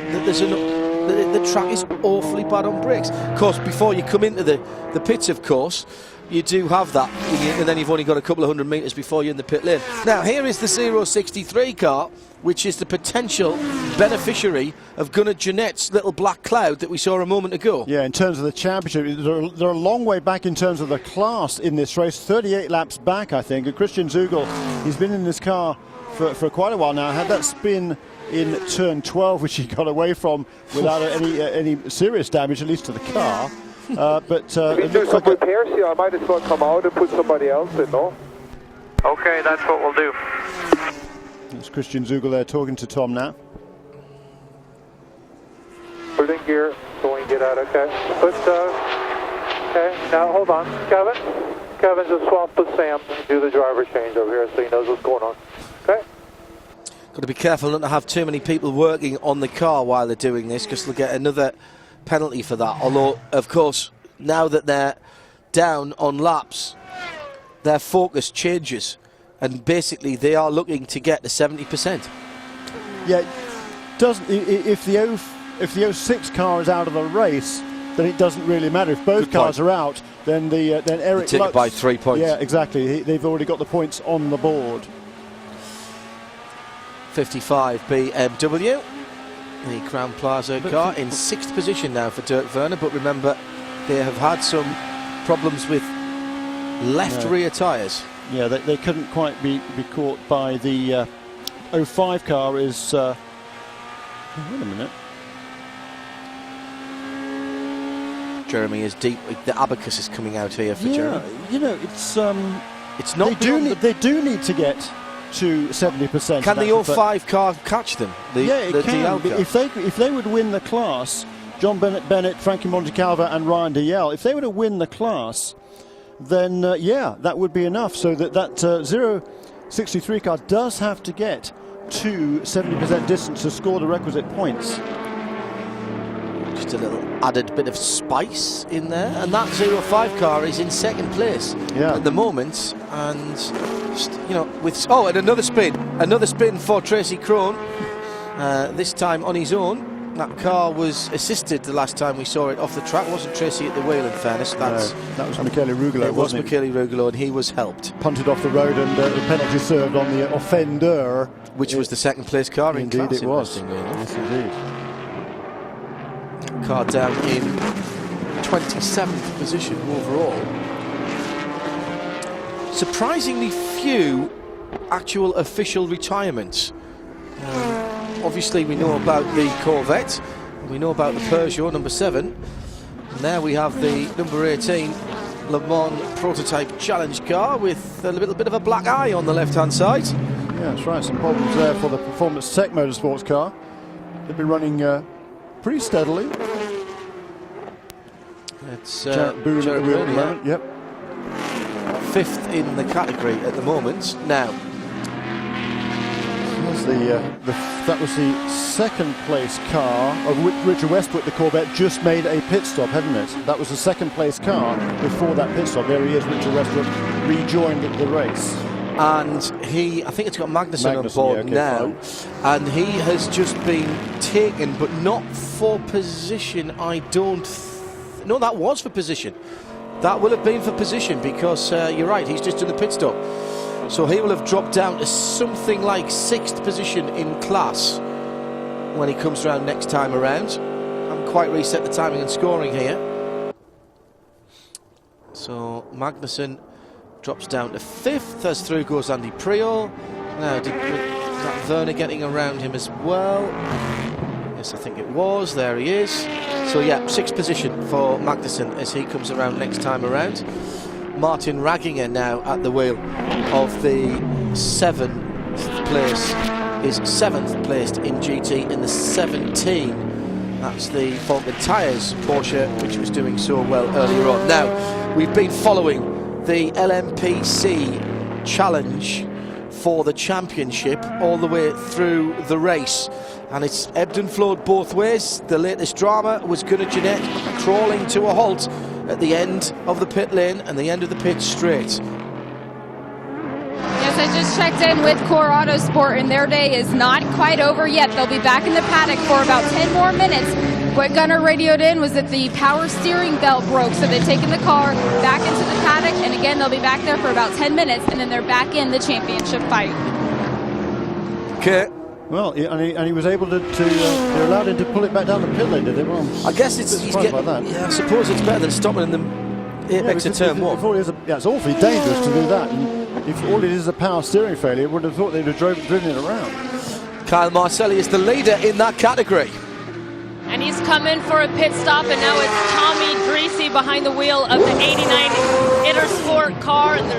the track is awfully bad on brakes. Of course, before you come into the pits, of course, you do have that, and then you've only got a couple of 100 metres before you're in the pit lane. Now, here is the 063 car, which is the potential beneficiary of Gunnar Jeanette's little black cloud that we saw a moment ago. Yeah, in terms of the championship, they're a long way back in terms of the class in this race, 38 laps back, I think. And Christian Zugel, he's been in this car for quite a while now. Had that spin in turn 12, which he got away from without any serious damage, at least to the car. But it looks like repairs here. I might as well come out and put somebody else in, no? Okay, that's what we'll do. It's Christian Zugel there talking to Tom now. Put in gear, so we can get out, okay? But, okay, now hold on. Kevin, just swap with Sam and do the driver change over here so he knows what's going on. Okay? Got to be careful not to have too many people working on the car while they're doing this, because they'll get another penalty for that. Although, of course, now that they're down on laps, their focus changes, and basically they are looking to get to 70%. Yeah, if the 06 car is out of the race, then it doesn't really matter. If both cars are out, then Eric take Lutz, it by 3 points. Yeah, exactly. They've already got the points on the board. 55 BMW, the Crown Plaza car in 6th position now for Dirk Werner, but remember they have had some problems with left rear tyres. Yeah, they couldn't quite be caught by the 05 car. Is wait a minute. Jeremy is deep. The abacus is coming out here for Jeremy. You know, it's not. They do need to get to 70%. Can the 05 car catch them? It can. If they would win the class, John Bennett, Frankie Montecalvo and Ryan DeYell, if they were to win the class, then that would be enough. So that 063 car does have to get to 70% distance to score the requisite points. Just a little added bit of spice in there, and that 05 car is in 2nd place at the moment, and and another spin for Tracy Crone, this time on his own. That car was assisted the last time we saw it off the track. Wasn't Tracy at the wheel, in fairness. That was Michele Rugolo. It was Michele Rugolo, and he was helped. Punted off the road, and the penalty served on the offender, which was the 2nd place car in class. Indeed, it was. Yes, indeed. Car down in 27th position overall. Surprisingly few actual official retirements. Obviously we know about the Corvette, we know about the Peugeot number 7, and now we have the number 18 Le Mans prototype challenge car with a little bit of a black eye on the left hand side. Yeah, that's right, some problems there for the Performance Tech Motorsports car. They've been running pretty steadily. It's Jarrett Boone at the wheel at the moment. Yep. 5th in the category at the moment. Now, that was the 2nd place car of Richard Westbrook. The Corvette just made a pit stop, hadn't it? That was the 2nd place car before that pit stop. There he is, Richard Westbrook rejoined the race. And I think it's got Magnussen on board now, and he has just been taken, but not for position. No, that was for position. That will have been for position, because you're right, he's just done the pit stop. So he will have dropped down to something like 6th position in class when he comes around next time around. I haven't quite reset the timing and scoring here. So Magnussen drops down to 5th, as through goes Andy Priol. Now, is that Werner getting around him as well? Yes, I think it was. There he is. So yeah, 6th position for Magnussen as he comes around next time around. Martin Ragginger now at the wheel of the 7th place is 7th placed in GT in the 17. That's the Falcon Tyres Porsche, which was doing so well earlier on. Now, we've been following the LMPC challenge for the championship all the way through the race, and it's ebbed and flowed both ways. The latest drama was Gunnar Jeanette crawling to a halt at the end of the pit lane and the end of the pit straight. Yes, I just checked in with Core Autosport, and their day is not quite over yet. They'll be back in the paddock for about 10 more minutes. What Gunnar radioed in was that the power steering belt broke, so they've taken the car back into the paddock, and again, they'll be back there for about 10 minutes, and then they're back in the championship fight. Okay. Well, and he was able to they allowed him to pull it back down the pit lane, did they? Well, I guess it's that. Yeah, I suppose it's better than stopping in the apex of turn one. It's awfully dangerous to do that. And if all it is a power steering failure, would have thought they'd have driven it around. Kyle Marcelli is the leader in that category. And he's coming for a pit stop, and now it's Tommy Dreese behind the wheel of the 89 Intersport car. And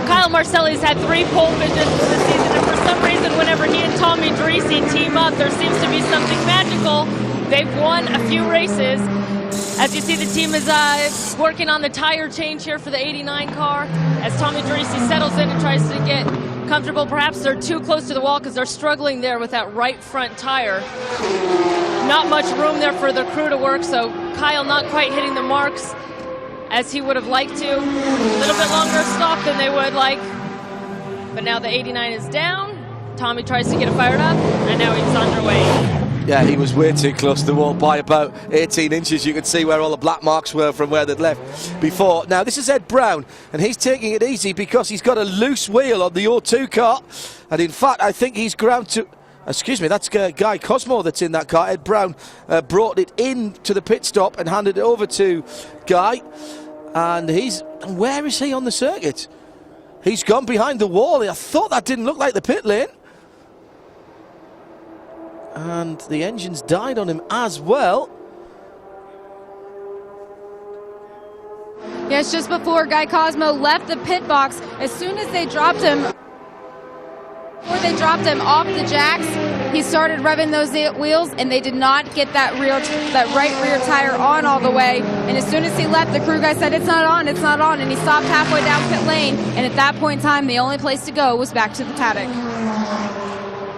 Kyle Marcelli's had 3 pole positions this season, and for some reason, whenever he and Tommy Dreese team up, there seems to be something magical. They've won a few races. As you see, the team is working on the tire change here for the 89 car. As Tommy Dreese settles in and tries to get comfortable, perhaps they're too close to the wall because they're struggling there with that right front tire. Not much room there for the crew to work, so Kyle not quite hitting the marks as he would have liked to. A little bit longer stop than they would like. But now the 89 is down. Tommy tries to get it fired up, and now he's underway. Yeah, he was way too close to the wall by about 18 inches. You could see where all the black marks were from where they'd left before. Now, this is Ed Brown, and he's taking it easy because he's got a loose wheel on the O2 car. And in fact, I think he's ground to... Excuse me, that's Guy Cosmo that's in that car. Ed Brown brought it in to the pit stop and handed it over to Guy. And where is he on the circuit? He's gone behind the wall. I thought that didn't look like the pit lane. And the engine's died on him as well. Yes, just before Guy Cosmo left the pit box, as soon as they dropped him, off the jacks, he started revving those wheels, and they did not get that right rear tire on all the way. And as soon as he left, the crew guy said, it's not on, and he stopped halfway down pit lane. And at that point in time, the only place to go was back to the paddock.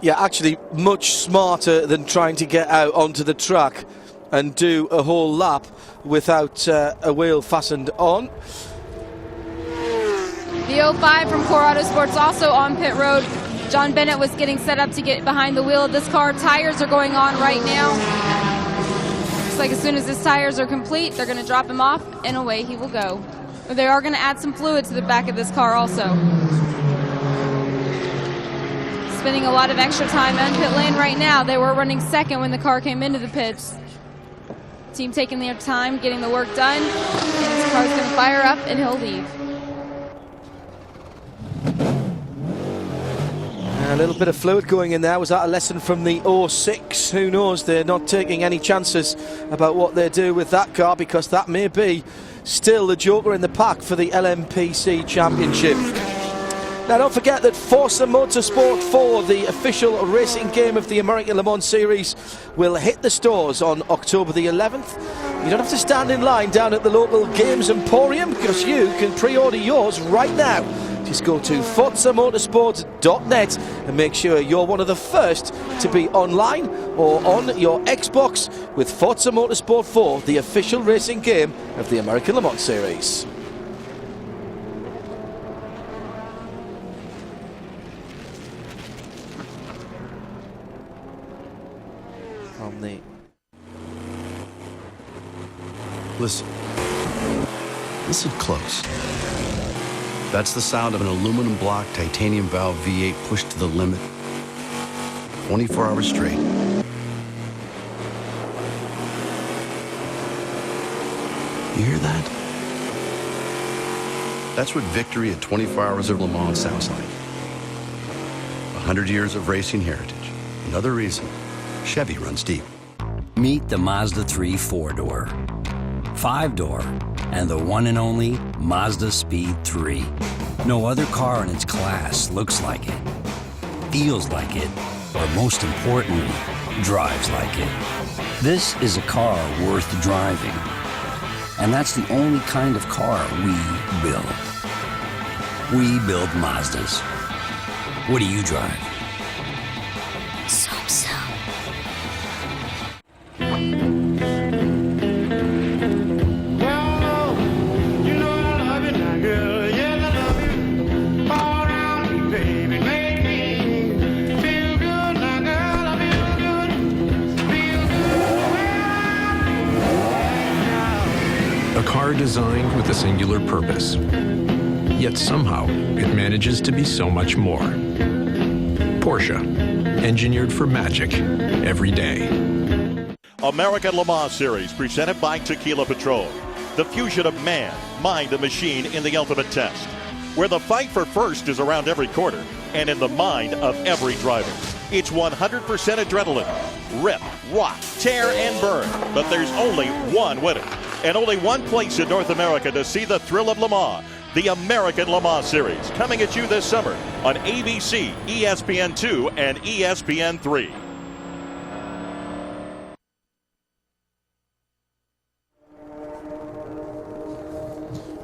Yeah, actually much smarter than trying to get out onto the track and do a whole lap without a wheel fastened on. The 05 from Core Autosports also on pit road. John Bennett was getting set up to get behind the wheel of this car. Tires are going on right now. Looks like as soon as his tires are complete, they're going to drop him off, and away he will go. They are going to add some fluid to the back of this car also. Spending a lot of extra time on pit lane right now. They were running second when the car came into the pits. Team taking their time, getting the work done, and his car's going to fire up, and he'll leave. A little bit of fluid going in there. Was that a lesson from the 06? Who knows? They're not taking any chances about what they do with that car, because that may be still the joker in the pack for the LMPC Championship. Now, don't forget that Forza Motorsport 4, the official racing game of the American Le Mans Series, will hit the stores on October the 11th. You don't have to stand in line down at the local Games Emporium, because you can pre-order yours right now. Just go to ForzaMotorsport.net and make sure you're one of the first to be online or on your Xbox with Forza Motorsport 4, the official racing game of the American Le Mans Series. Listen close. That's the sound of an aluminum block titanium valve V8 pushed to the limit, 24 hours straight. You hear that? That's what victory at 24 Hours of Le Mans sounds like. 100 years of racing heritage. Another reason Chevy runs deep. Meet the Mazda 3 4-door, 5-door, and the one and only Mazda Speed 3. No other car in its class looks like it, feels like it, or most importantly, drives like it. This is a car worth driving. And that's the only kind of car we build. We build Mazdas. What do you drive? A car designed with a singular purpose. Yet somehow, it manages to be so much more. Porsche, engineered for magic every day. American Le Mans Series, presented by Tequila Patrol. The fusion of man, mind, and machine in the ultimate test, where the fight for first is around every corner and in the mind of every driver. It's 100% adrenaline. Rip, rock, tear, and burn. But there's only one winner, and only one place in North America to see the thrill of Le Mans. The American Le Mans Series, coming at you this summer on ABC, ESPN2, and ESPN3.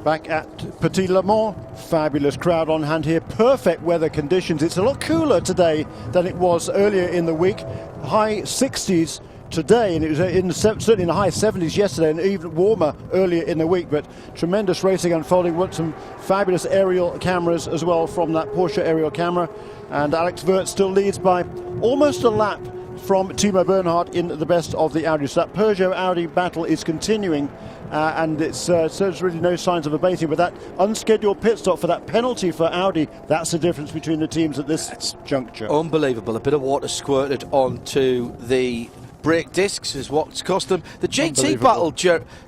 Back at Petit Le Mans, fabulous crowd on hand here, perfect weather conditions. It's a lot cooler today than it was earlier in the week. High 60s today, and it was certainly in the high 70s yesterday, and even warmer earlier in the week. But tremendous racing unfolding. With some fabulous aerial cameras as well from that Porsche aerial camera. And Alex Wurz still leads by almost a lap from Timo Bernhard in the best of the Audi. So that Peugeot-Audi battle is continuing. And there's really no signs of abating. But that unscheduled pit stop for that penalty for Audi, that's the difference between the teams at this juncture. Unbelievable. A bit of water squirted onto the brake discs is what's cost them. The GT battle,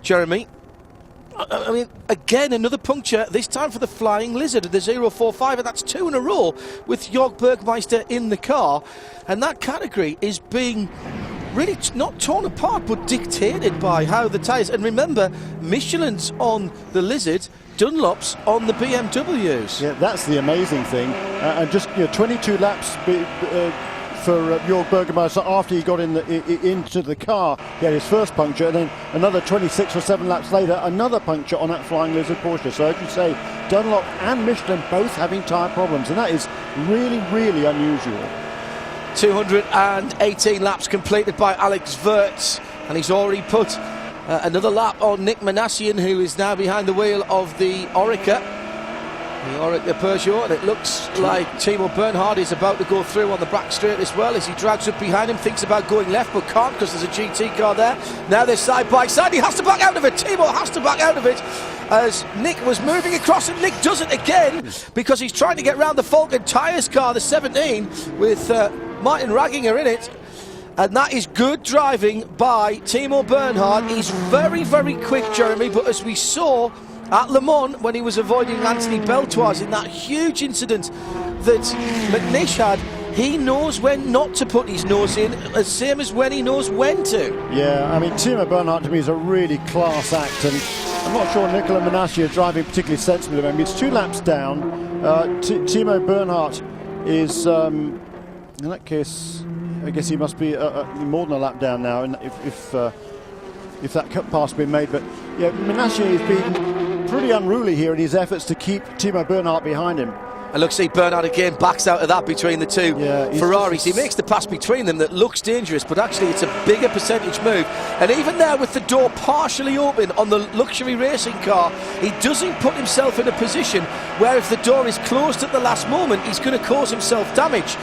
Jeremy. I mean, again, another puncture, this time for the Flying Lizard, the 045, and that's 2 in a row with Jörg Bergmeister in the car. And that category is being really not torn apart, but dictated by how the tyres. And remember, Michelin's on the Lizard, Dunlop's on the BMWs. Yeah, that's the amazing thing. And just 22 laps for Jörg Bergmeister after he got into the car. He had his first puncture, and then another 26 or 7 laps later, another puncture on that Flying Lizard Porsche. So as you say, Dunlop and Michelin both having tyre problems, and that is really, really unusual. 218 laps completed by Alex Wurz, and he's already put another lap on Nick Manassian, who is now behind the wheel of the Oreca. The Oreca Peugeot, and it looks like Timo Bernhard is about to go through on the back straight as well as he drags up behind him, thinks about going left but can't because there's a GT car there. Now they're side by side, he has to back out of it, Timo has to back out of it as Nick was moving across, and Nick does it again because he's trying to get round the Falcon Tyres car, the 17, with Martin Ragginger in it. And that is good driving by Timo Bernhard. He's very, very quick, Jeremy, but as we saw at Le Mans when he was avoiding Anthony Beltoise in that huge incident that McNish had, he knows when not to put his nose in, the same as when he knows when to. Yeah, I mean, Timo Bernhard to me is a really class act, and I'm not sure Nicola Manassi are driving particularly sensibly. I mean, it's 2 laps down. Timo Bernhard is, in that case, I guess he must be more than a lap down now, and if that cut pass has been made. But yeah, Manassi has been pretty unruly here in his efforts to keep Timo Bernhard behind him. And look, see, Bernhard again backs out of that between the two Ferraris. He makes the pass between them that looks dangerous, but actually it's a bigger percentage move. And even there with the door partially open on the luxury racing car, he doesn't put himself in a position where if the door is closed at the last moment, he's going to cause himself damage.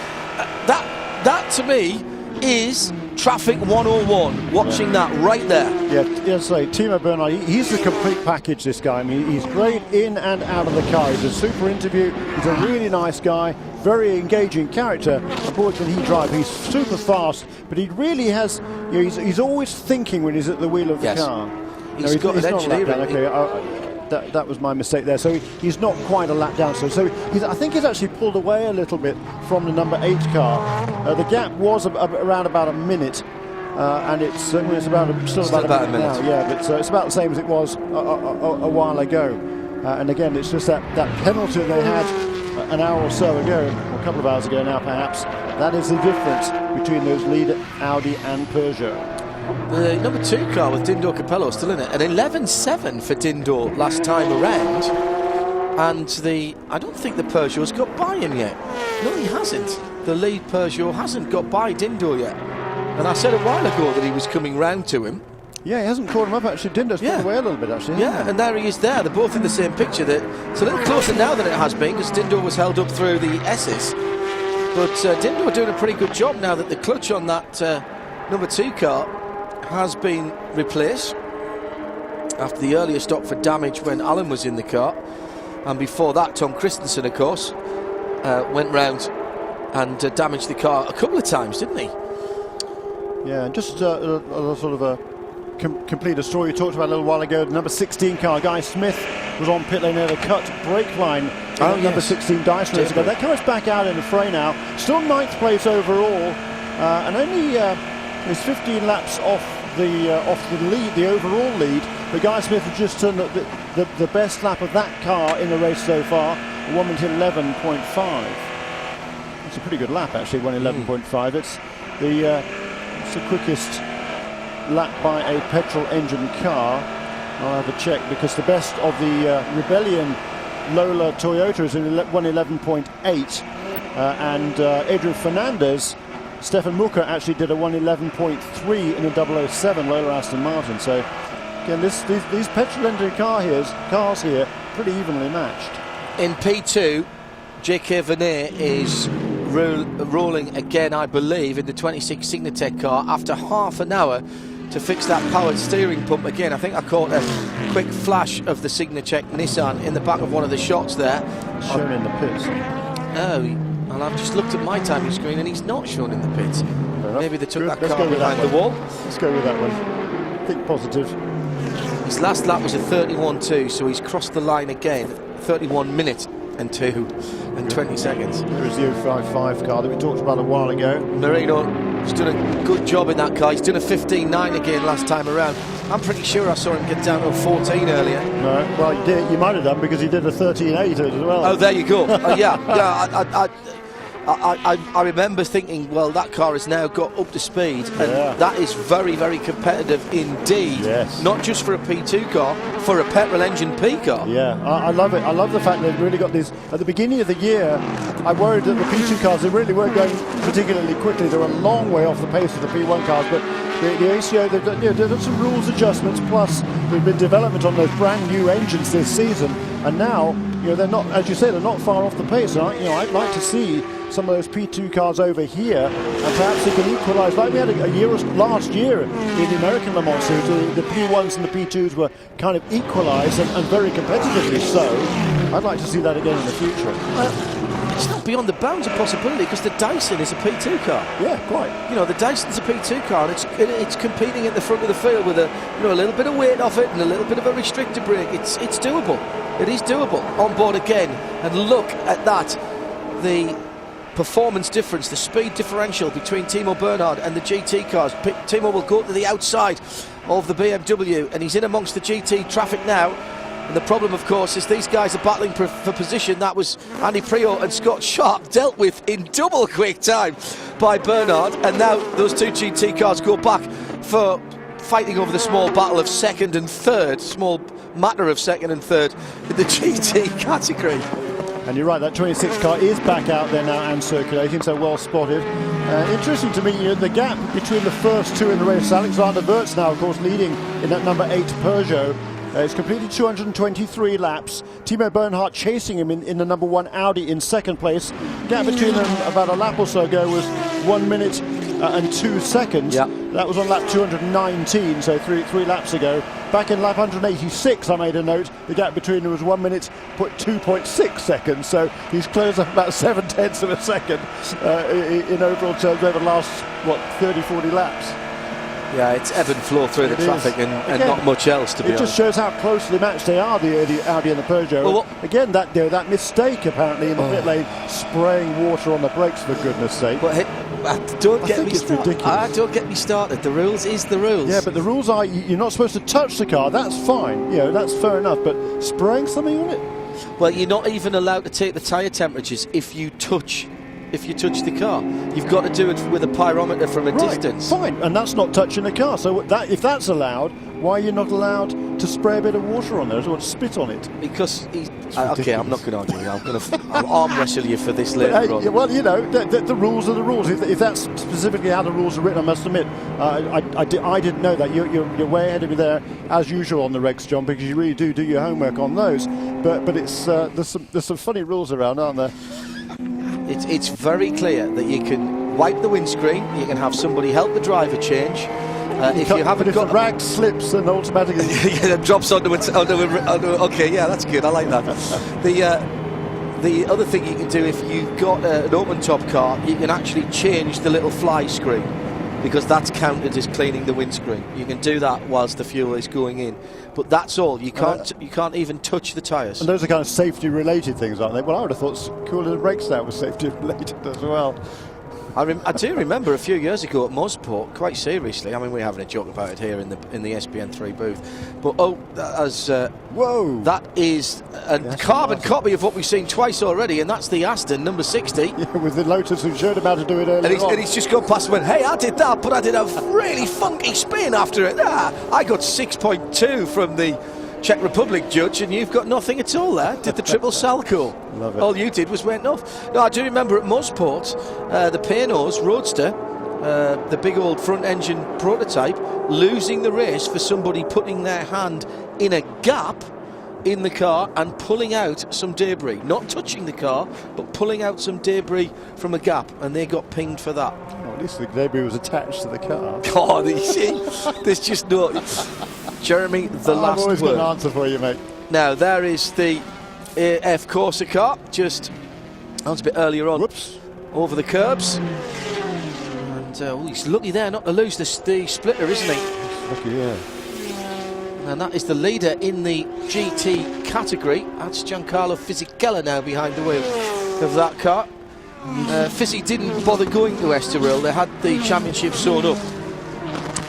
That to me is traffic 101, watching that right there. Yeah, Timo Bernhard, he's the complete package, this guy. I mean, he's great in and out of the car. He's a super interview. He's a really nice guy, very engaging character. Unfortunately, he drives. He's super fast, but he really has, he's always thinking when he's at the wheel of the car. He's got an engineering. Okay, that was my mistake there. So he's not quite a lap down. So I think he's actually pulled away a little bit from the number 8 car. The gap was around about a minute, and it's still about a minute now. Yeah, but it's about the same as it was a while ago. And again, it's just that penalty they had an hour or so ago, or a couple of hours ago now perhaps, That is the difference between those lead Audi and Peugeot. The number 2 car with Dindor Capello still in it. An 11.7 for Dindor last time around. And I don't think the Peugeot's got by him yet. No, he hasn't. The lead Peugeot hasn't got by Dindor yet. And I said a while ago that he was coming round to him. Yeah, he hasn't caught him up actually. Dindor's pulled away a little bit actually. Yeah, and there he is there. They're both in the same picture. It's a little closer now than it has been because Dindor was held up through the S's. But Dindor doing a pretty good job now that the clutch on that number 2 car has been replaced after the earlier stop for damage when Alan was in the car. And before that, Tom Christensen, of course, went round and damaged the car a couple of times, didn't he? Yeah, just a sort of a complete a story you talked about a little while ago. The number 16 car, Guy Smith, was on pit lane at a cut brake line. Number 16 Dyson race ago. That car's back out in the fray now. Still 9th place overall, and only is 15 laps off the lead, the overall lead. But Guy Smith has just done the best lap of that car in the race so far, 1 minute 11.5. It's a pretty good lap actually, 1:11.5. It's the quickest lap by a petrol engine car. I'll have a check because the best of the Rebellion Lola Toyota is in 1:11.8, and Adrian Fernandez, Stefan Muka actually did a 1:11.3 in a 007 Lola Aston Martin. So again, these petrol engine cars here pretty evenly matched. In P2, J.K. Vernet is rolling again, I believe, in the 26 Signatech car after half an hour to fix that powered steering pump again. I think I caught a quick flash of the Signatech Nissan in the back of one of the shots there. Shown in the pits. Oh, and I've just looked at my timing screen and he's not shown in the pits. Maybe they took that car behind the wall. Let's go with that one. Think positive. His last lap was a 31.2, so he's crossed the line again. 31 minutes and 2 and 20 seconds. There is the 055 car that we talked about a while ago. Marino has done a good job in that car. He's done a 15.9 again last time around. I'm pretty sure I saw him get down to a 14 earlier. No, well, you did. You might have done because he did a 13.8 as well. Oh, there you go. I remember thinking, well, that car has now got up to speed, and that is very, very competitive indeed. Yes. Not just for a P2 car, for a petrol engine P car. Yeah, I love it. I love the fact they've really got these. At the beginning of the year, I worried that the P2 cars, they really weren't going particularly quickly. They were a long way off the pace of the P1 cars, but the ACO, they've done some rules adjustments, plus there's been development on those brand new engines this season, and now they're not, as you say, they're not far off the pace. And I'd like to see some of those P2 cars over here, and perhaps they can equalise, like we had a year last year in the American Le Mans series. The P1s and the P2s were kind of equalised and very competitively so. I'd like to see that again in the future. It's not beyond the bounds of possibility because the Dyson is a P2 car. Yeah, quite. The Dyson's a P2 car, and it's competing at the front of the field with a little bit of weight off it and a little bit of a restrictor brake. It's doable. It is doable. On board again, and look at that. The performance difference, the speed differential between Timo Bernhard and the GT cars. Timo will go to the outside of the BMW, and he's in amongst the GT traffic now. And the problem, of course, is these guys are battling for position. That was Andy Priaulx and Scott Sharp dealt with in double quick time by Bernhard. And now those two GT cars go back for fighting over the small battle of second and third, small matter of second and third in the GT category. And you're right, that 26 car is back out there now and circulating, so well spotted. Interesting to me, the gap between the first two in the race. Alexander Wirtz now, of course, leading in that number 8 Peugeot. He's completed 223 laps. Timo Bernhard chasing him in the number 1 Audi in second place. Gap between them about a lap or so ago was 1 minute and 2 seconds. Yep. That was on lap 219, so three laps ago. Back in lap 186, I made a note, the gap between them was 1 minute, 2.6 seconds. So he's closed up about 7/10 of a second in overall terms over the last, 30, 40 laps. Yeah, it's ebb and flow through the traffic and not much else, to be honest. It just shows how closely matched they are, the Audi and the Peugeot. Well, again, that mistake apparently in the pit lane, spraying water on the brakes, for goodness sake. Don't get me started. The rules is the rules. Yeah, but the rules are you're not supposed to touch the car. That's fine. That's fair enough. But spraying something on it? Well, you're not even allowed to take the tyre temperatures if you touch if you touch the car. You've got to do it with a pyrometer from a distance. Fine, and that's not touching the car. So if that's allowed, why are you not allowed to spray a bit of water on there or to spit on it? Because okay, I'm not going to argue with you. I'll arm wrestle you for this later on. Well, you know, the rules are the rules. If that's specifically how the rules are written, I must admit, I didn't know that. You're way ahead of me there, as usual, on the regs, John, because you really do your homework on those. But it's there's some funny rules around, aren't there? It's very clear that you can wipe the windscreen, you can have somebody help the driver change. If the rag slips and automatically it drops onto okay, yeah, that's good. I like that. The other thing you can do, if you've got an open top car, you can actually change the little fly screen, because that's counted as cleaning the windscreen. You can do that whilst the fuel is going in, but that's all. You can't even touch the tyres. And those are kind of safety-related things, aren't they? Well, I would have thought cooling the brakes out was safety-related as well. I do remember a few years ago at Mosport, quite seriously. I mean, we're having a joke about it here in the SPN3 booth, but whoa, that is a carbon copy of what we've seen twice already, and that's the Aston number 60. Yeah, with the Lotus who showed about to do it earlier and he's just gone past and went, hey, I did that, but I did a really funky spin after it. I got 6.2 from the Czech Republic judge, and you've got nothing at all there. Did the triple Salco. Love it. All you did was went off. No, I do remember at Mosport, the Paynos Roadster, the big old front engine prototype, losing the race for somebody putting their hand in a gap in the car and pulling out some debris. Not touching the car, but pulling out some debris from a gap, and they got pinged for that. Oh, at least the debris was attached to the car. God, you see, there's just no... Jeremy, the last word. I've always got an answer for you, mate. Now, there is the AF Corsa car, just a bit earlier on. Whoops. Over the curbs. And he's lucky there not to lose the splitter, isn't he? Lucky, yeah. And that is the leader in the GT category. That's Giancarlo Fisichella now behind the wheel of that car. Fizzy didn't bother going to Estoril. They had the championship sewn up.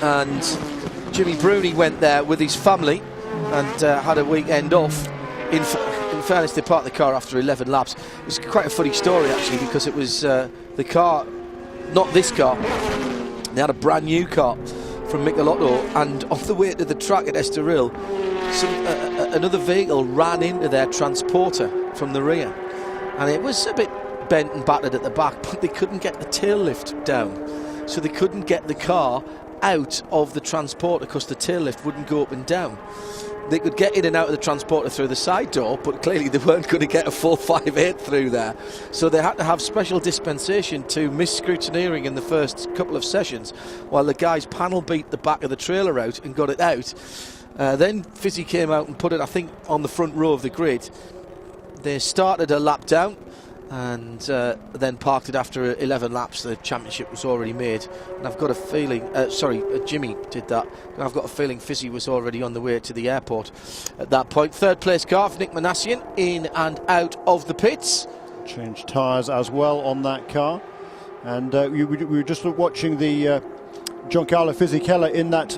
And Jimmy Bruni went there with his family and had a weekend off. In fairness, they parked the car after 11 laps. It was quite a funny story, actually, because it was the car, not this car. They had a brand new car from Michelotto, and on the way to the track at Estoril, another vehicle ran into their transporter from the rear. And it was a bit bent and battered at the back, but they couldn't get the tail lift down. So they couldn't get the car out of the transporter because the tail lift wouldn't go up and down. They could get in and out of the transporter through the side door, but clearly they weren't going to get a full 5.8 through there. So they had to have special dispensation to miss scrutineering in the first couple of sessions while the guys panel beat the back of the trailer out and got it out. Then Fizzy came out and put it, I think, on the front row of the grid. They started a lap down and then parked it after 11 laps. The championship was already made, and I've got a feeling Jimmy did that, and I've got a feeling Fizzy was already on the way to the airport at that point. Third place car for Nick Manassian, in and out of the pits. Changed tyres as well on that car, and we were just watching the Giancarlo Fisichella in that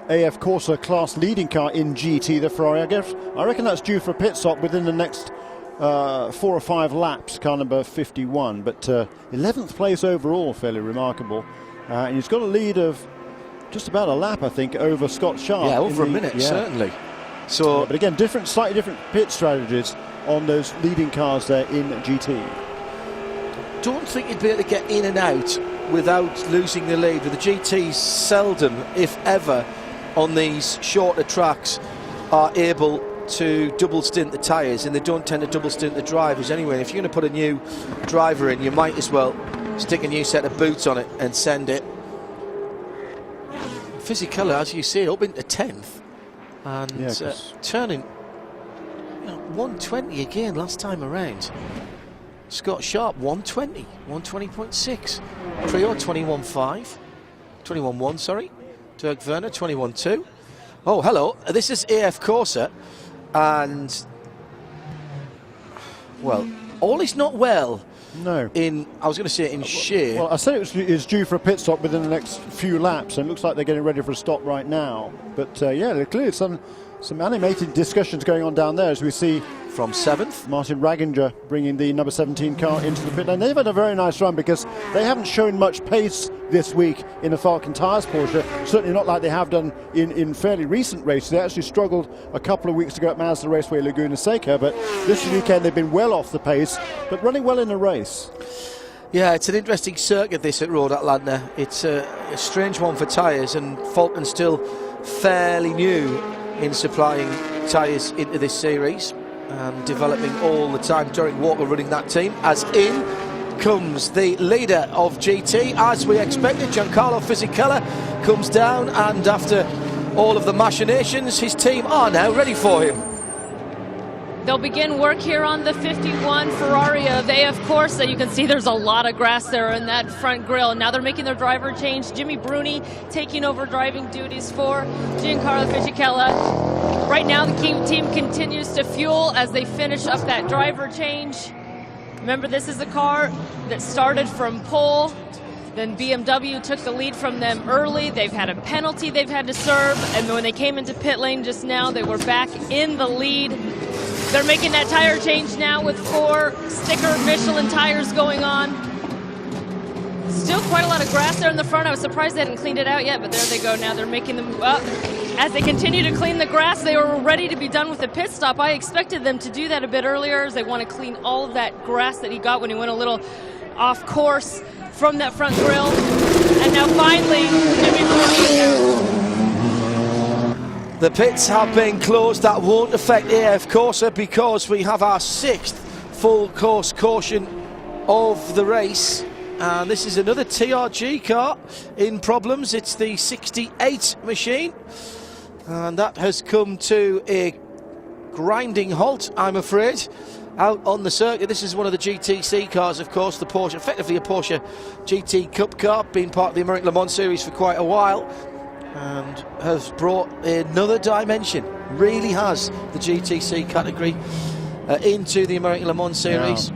AF Corsa class leading car in GT, the Ferrari. I reckon that's due for a pit stop within the next 4 or 5 laps, car number 51, but 11th place overall, fairly remarkable. And he's got a lead of just about a lap, I think, over Scott Sharp. Yeah, over a minute, certainly. So, but again, slightly different pit strategies on those leading cars there in GT. Don't think you'd be able to get in and out without losing the lead. With the GTs, seldom, if ever, on these shorter tracks are able to double stint the tyres, and they don't tend to double stint the drivers anyway. If you're going to put a new driver in, you might as well stick a new set of boots on it and send it. Fisichella, as you see, up into 10th and turning 120 again last time around. Scott Sharp 120, 120.6. Prior 21.5, 21.1, sorry. Dirk Werner 21.2. Oh, hello, this is AF Corsa. And, well, all is not well. No. I was going to say in Sheer. Well, I said it's due for a pit stop within the next few laps, and it looks like they're getting ready for a stop right now. But, yeah, there's clearly some animated discussions going on down there as we see from 7th. Martin Ragginger bringing the number 17 car into the pit lane. They've had a very nice run because they haven't shown much pace this week in the Falcon Tires Porsche, certainly not like they have done in fairly recent races. They actually struggled a couple of weeks ago at Mazda Raceway Laguna Seca, but this weekend they've been well off the pace, but running well in the race. Yeah, it's an interesting circuit this at Road Atlanta. It's a strange one for tyres, and Falcon's still fairly new in supplying tyres into this series and developing all the time. Derek Walker running that team, as in comes the leader of GT, as we expected. Giancarlo Fisichella comes down, and after all of the machinations, his team are now ready for him. They'll begin work here on the 51 Ferrari of AF Corsa. You can see there's a lot of grass there in that front grille. Now they're making their driver change. Jimmy Bruni taking over driving duties for Giancarlo Fisichella. Right now the team continues to fuel as they finish up that driver change. Remember, this is a car that started from pole. Then BMW took the lead from them early. They've had a penalty they've had to serve. And when they came into pit lane just now, they were back in the lead. They're making that tire change now with 4 sticker Michelin tires going on. Still quite a lot of grass there in the front. I was surprised they hadn't cleaned it out yet, but there they go now. They're making them up. As they continue to clean the grass, they were ready to be done with the pit stop. I expected them to do that a bit earlier, as they want to clean all of that grass that he got when he went a little off course from that front grille. And now finally, Jimmy Bruni. The pits have been closed. That won't affect AF Corsa because we have our 6th full course caution of the race. And this is another TRG car in problems. It's the 68 machine. And that has come to a grinding halt, I'm afraid, out on the circuit. This is one of the GTC cars, of course, the Porsche, effectively a Porsche GT Cup car, been part of the American Le Mans series for quite a while, and has brought another dimension, really has, the GTC category into the American Le Mans series. Yeah.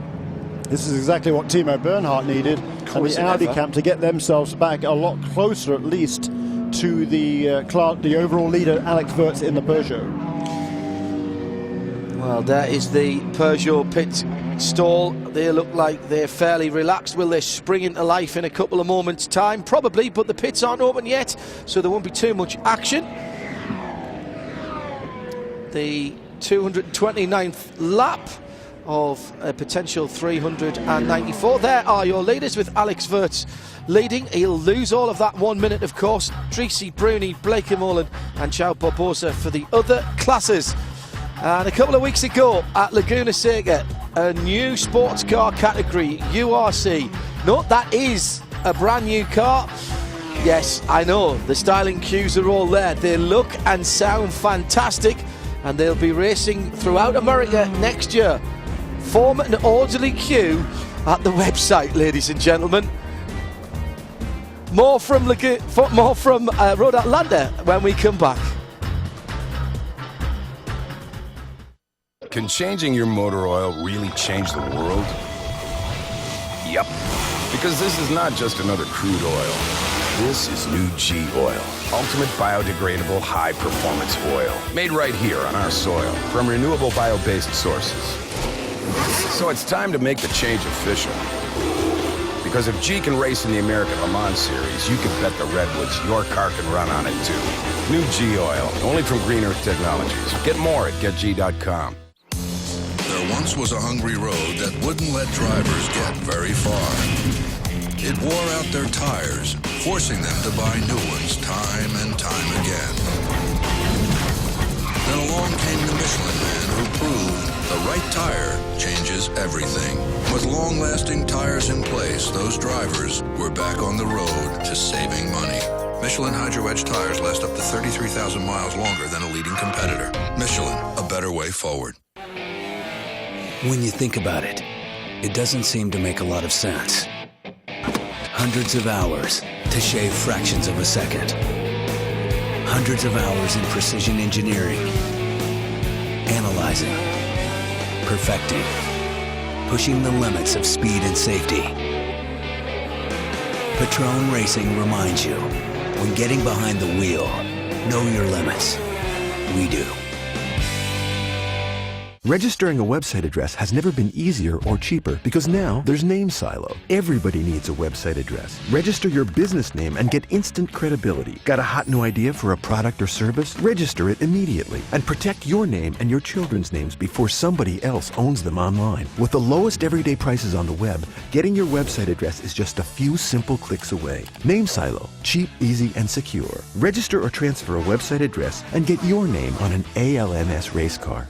This is exactly what Timo Bernhardt needed, and the Audi camp, to get themselves back a lot closer, at least, to the overall leader, Alex Wurz, in the Peugeot. Well, there is the Peugeot pit stall. They look like they're fairly relaxed. Will they spring into life in a couple of moments' time? Probably, but the pits aren't open yet, so there won't be too much action. The 229th lap of a potential 394. There are your leaders, with Alex Wurz leading. He'll lose all of that 1 minute, of course. Tracy Bruni, Blake Mullen and Ciao Barbosa for the other classes. And a couple of weeks ago at Laguna Seca, a new sports car category, URC. Note that is a brand new car. Yes, I know, the styling cues are all there. They look and sound fantastic, and they'll be racing throughout America next year. Form an orderly queue at the website, ladies and gentlemen. More from Road Atlanta when we come back. Can changing your motor oil really change the world? Yep. Because this is not just another crude oil. This is new G Oil. Ultimate biodegradable high-performance oil. Made right here on our soil from renewable bio-based sources. So it's time to make the change official. Because if G can race in the American Le Mans series, you can bet the Redwoods your car can run on it too. New G Oil, only from Green Earth Technologies. Get more at getg.com. There once was a hungry road that wouldn't let drivers get very far. It wore out their tires, forcing them to buy new ones time and time again. Then along came the Michelin Man, who proved the right tire changes everything. With long-lasting tires in place, those drivers were back on the road to saving money. Michelin Hydro Edge tires last up to 33,000 miles longer than a leading competitor. Michelin, a better way forward. When you think about it, it doesn't seem to make a lot of sense. Hundreds of hours to shave fractions of a second. Hundreds of hours in precision engineering. Analyzing. Perfecting. Pushing the limits of speed and safety. Patron Racing reminds you, when getting behind the wheel, know your limits. We do. Registering a website address has never been easier or cheaper because now there's Name Silo. Everybody needs a website address. Register your business name and get instant credibility. Got a hot new idea for a product or service? Register it immediately and protect your name and your children's names before somebody else owns them online. With the lowest everyday prices on the web, getting your website address is just a few simple clicks away. Name Silo. Cheap, easy, and secure. Register or transfer a website address and get your name on an ALMS race car.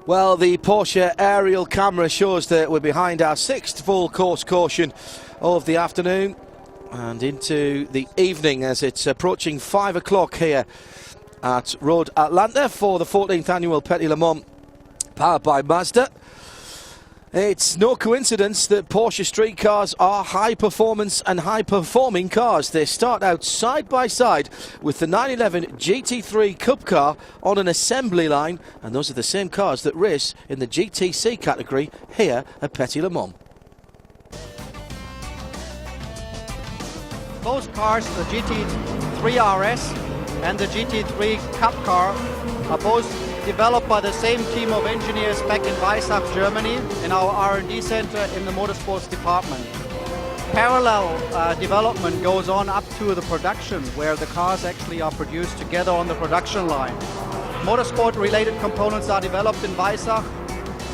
Well, the Porsche aerial camera shows that we're behind our 6th full course caution of the afternoon and into the evening as it's approaching 5 o'clock here at Road Atlanta for the 14th annual Petit Le Mans powered by Mazda. It's no coincidence that Porsche street cars are high performance and high performing cars. They start out side by side with the 911 GT3 Cup car on an assembly line, and those are the same cars that race in the GTC category here at Petit Le Mans. Both cars, the GT3 RS and the GT3 Cup car, are both developed by the same team of engineers back in Weissach, Germany, in our R&D center in the motorsports department. Parallel development goes on up to the production, where the cars actually are produced together on the production line. Motorsport-related components are developed in Weissach,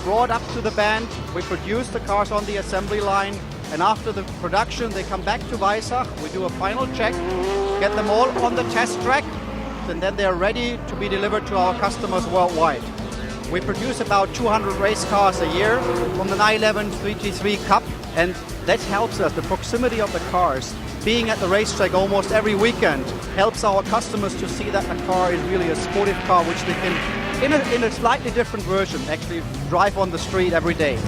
brought up to the band. We produce the cars on the assembly line, and after the production, they come back to Weissach. We do a final check, get them all on the test track, and then they're ready to be delivered to our customers worldwide. We produce about 200 race cars a year from the 911 GT3 Cup, and that helps us. The proximity of the cars, being at the racetrack almost every weekend, helps our customers to see that the car is really a sportive car which they can, in a slightly different version, actually drive on the street every day.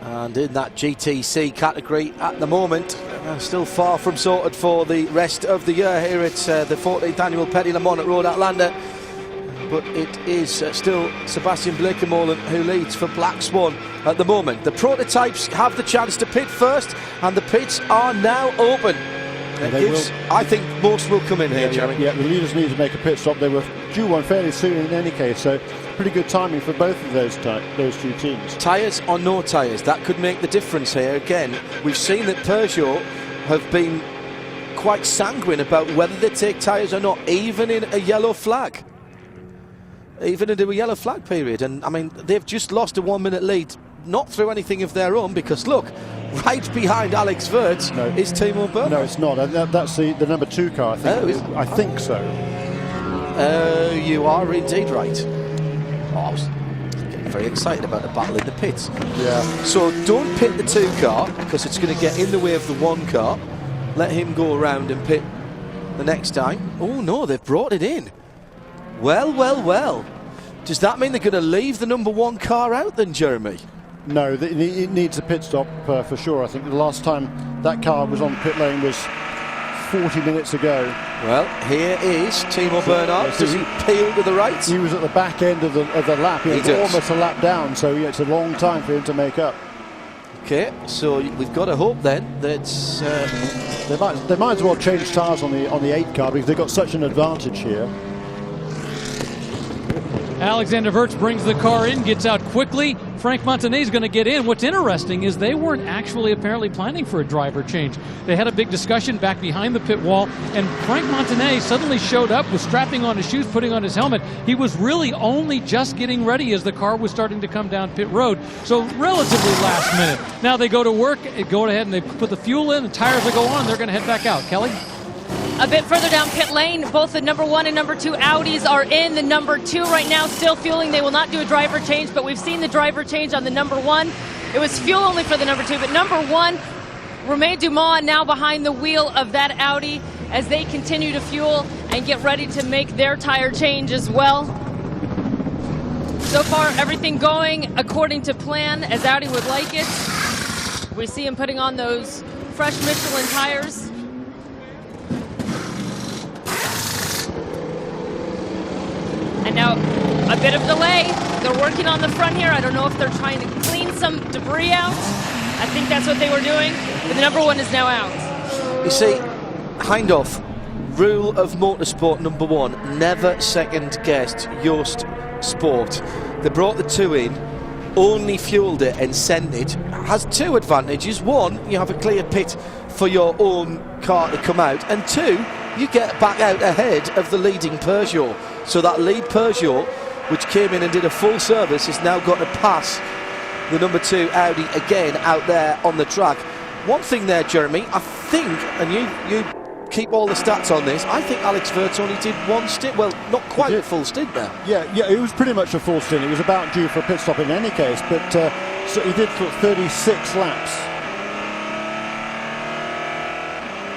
And in that GTC category at the moment, still far from sorted for the rest of the year here at the 14th annual Petit Le Mans at Road Atlanta. But it is still Sebastian Blekemolen who leads for Black Swan at the moment. The prototypes have the chance to pit first, and the pits are now open. I think most will come in here, Jerry. Yeah, the leaders need to make a pit stop. They were due one fairly soon in any case, so pretty good timing for both of those two teams. Tyres or no tyres, that could make the difference here. Again, we've seen that Peugeot have been quite sanguine about whether they take tyres or not, even in a yellow flag. Even into a yellow flag period. And I mean, they've just lost a 1 minute lead, not through anything of their own, because look, right behind Alex Wirtz is Timo Bernhard. No, it's not. That's the number 2 car, I think. I think so. You are indeed right. I was getting very excited about the battle in the pits. Yeah. So don't pit the 2 car, because it's going to get in the way of the 1 car. Let him go around and pit the next time. Oh no, they've brought it in. Well, well, well. Does that mean they're going to leave the number 1 car out then, Jeremy? No, it needs a pit stop for sure. I think the last time that car was on pit lane was 40 minutes ago. Well, here is Timo Bernhard. Does he peel to the right? He was at the back end of the lap. He was almost a lap down, so it's a long time for him to make up. Okay, so we've got to hope then that they might as well change tyres on the 8 car, because they've got such an advantage here. Alexander Wirtz brings the car in, gets out quickly. Frank Montanet is going to get in. What's interesting is they weren't actually apparently planning for a driver change. They had a big discussion back behind the pit wall, and Frank Montanet suddenly showed up, was strapping on his shoes, putting on his helmet. He was really only just getting ready as the car was starting to come down pit road, so relatively last minute. Now they go to work, go ahead and they put the fuel in, the tires will go on, they're going to head back out. Kelly? A bit further down pit lane, both the number 1 and number 2 Audis are in. The number 2 right now still fueling. They will not do a driver change, but we've seen the driver change on the number 1. It was fuel only for the number 2, but number 1, Romain Dumas now behind the wheel of that Audi as they continue to fuel and get ready to make their tire change as well. So far, everything going according to plan, as Audi would like it. We see him putting on those fresh Michelin tires. And now a bit of delay. They're working on the front here. I don't know if they're trying to clean some debris out. I think that's what they were doing. But the number 1 is now out. You see, Hindhoff, rule of motorsport number 1, never second guess Yost Sport. They brought the 2 in, only fueled it and sent it. Has 2 advantages. 1, you have a clear pit for your own car to come out, and 2, you get back out ahead of the leading Peugeot. So that lead Peugeot, which came in and did a full service, has now got to pass the number 2 Audi again out there on the track. One thing there, Jeremy, I think, and you keep all the stats on this, I think Alex Wirtz only did 1 stint. Well, not quite a full stint there. Yeah, it was pretty much a full stint. It was about due for a pit stop in any case, but so he did 36 laps.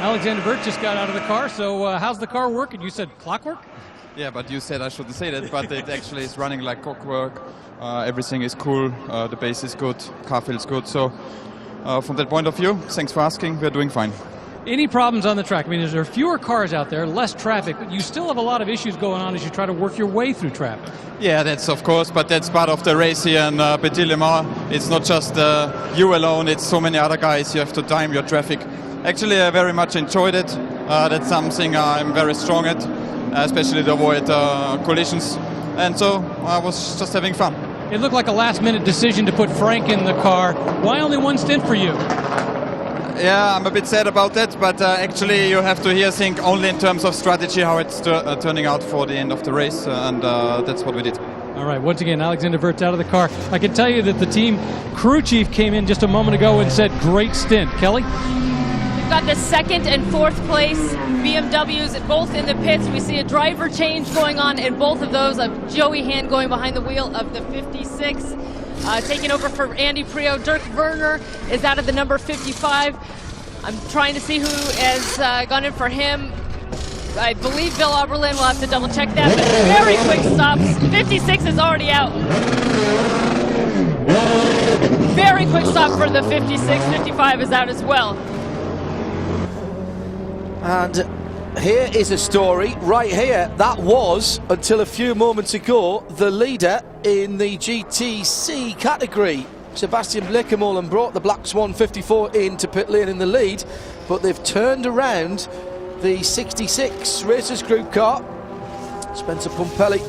Alexander Wirtz just got out of the car, so how's the car working? You said clockwork? Yeah, but you said I shouldn't say that, but it actually is running like clockwork. Everything is cool, the base is good, car feels good. So from that point of view, thanks for asking, we're doing fine. Any problems on the track? I mean, there are fewer cars out there, less traffic, but you still have a lot of issues going on as you try to work your way through traffic. Yeah, that's of course, but that's part of the race here in Petit Le Mans. It's not just you alone, it's so many other guys. You have to time your traffic. Actually, I very much enjoyed it. That's something I'm very strong at, especially to avoid collisions. And so I was just having fun. It looked like a last-minute decision to put Frank in the car. Why only 1 stint for you? Yeah, I'm a bit sad about that, but actually you have to here think only in terms of strategy, how it's turning out for the end of the race, and that's what we did. All right, once again, Alexander Wirtz out of the car. I can tell you that the team crew chief came in just a moment ago and said, great stint. Kelly? We've got the 2nd and 4th place BMWs both in the pits. We see a driver change going on in both of those. Joey Hand going behind the wheel of the 56. Taking over for Andy Prio. Dirk Werner is out of the number 55. I'm trying to see who has gone in for him. I believe Bill Oberlin. We'll have to double check that. But very quick stops. 56 is already out. Very quick stop for the 56. 55 is out as well. And here is a story right here. That was, until a few moments ago, the leader in the GTC category. Sebastian Blekemolen brought the Black Swan 54 into pit lane in the lead, but they've turned around the 66 Racers Group car. Spencer Pumpelly.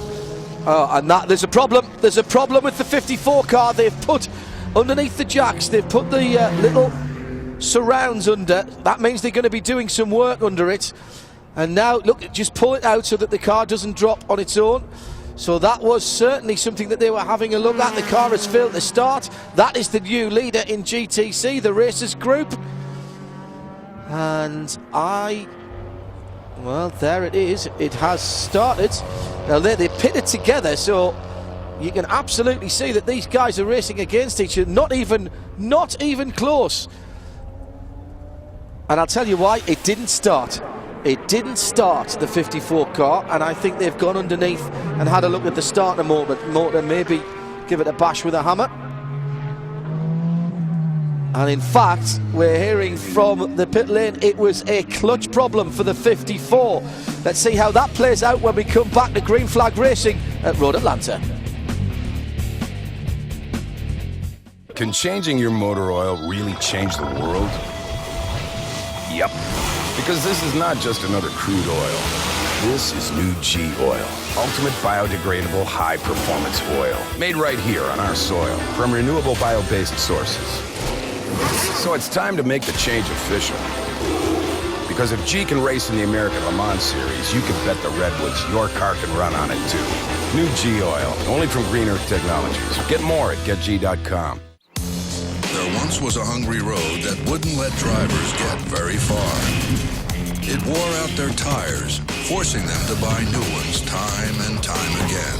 And that there's a problem. There's a problem with the 54 car. They've put underneath the jacks, they've put the little surrounds under. That means they're going to be doing some work under it. And now, look, just pull it out so that the car doesn't drop on its own. So that was certainly something that they were having a look at. The car has failed to start. That is the new leader in GTC, the Racers Group. And well, there it is. It has started. Now, they pitted together, so you can absolutely see that these guys are racing against each other. Not even close. And I'll tell you why, it didn't start. It didn't start, the 54 car, and I think they've gone underneath and had a look at the starter motor, maybe give it a bash with a hammer. And in fact, we're hearing from the pit lane it was a clutch problem for the 54. Let's see how that plays out when we come back to Green Flag Racing at Road Atlanta. Can changing your motor oil really change the world? Yep. Because this is not just another crude oil. This is new G Oil. Ultimate biodegradable high-performance oil. Made right here on our soil from renewable bio-based sources. So it's time to make the change official. Because if G can race in the American Le Mans Series, you can bet the Redwoods your car can run on it too. New G Oil, only from Green Earth Technologies. Get more at getg.com. There once was a hungry road that wouldn't let drivers get very far. It wore out their tires, forcing them to buy new ones time and time again.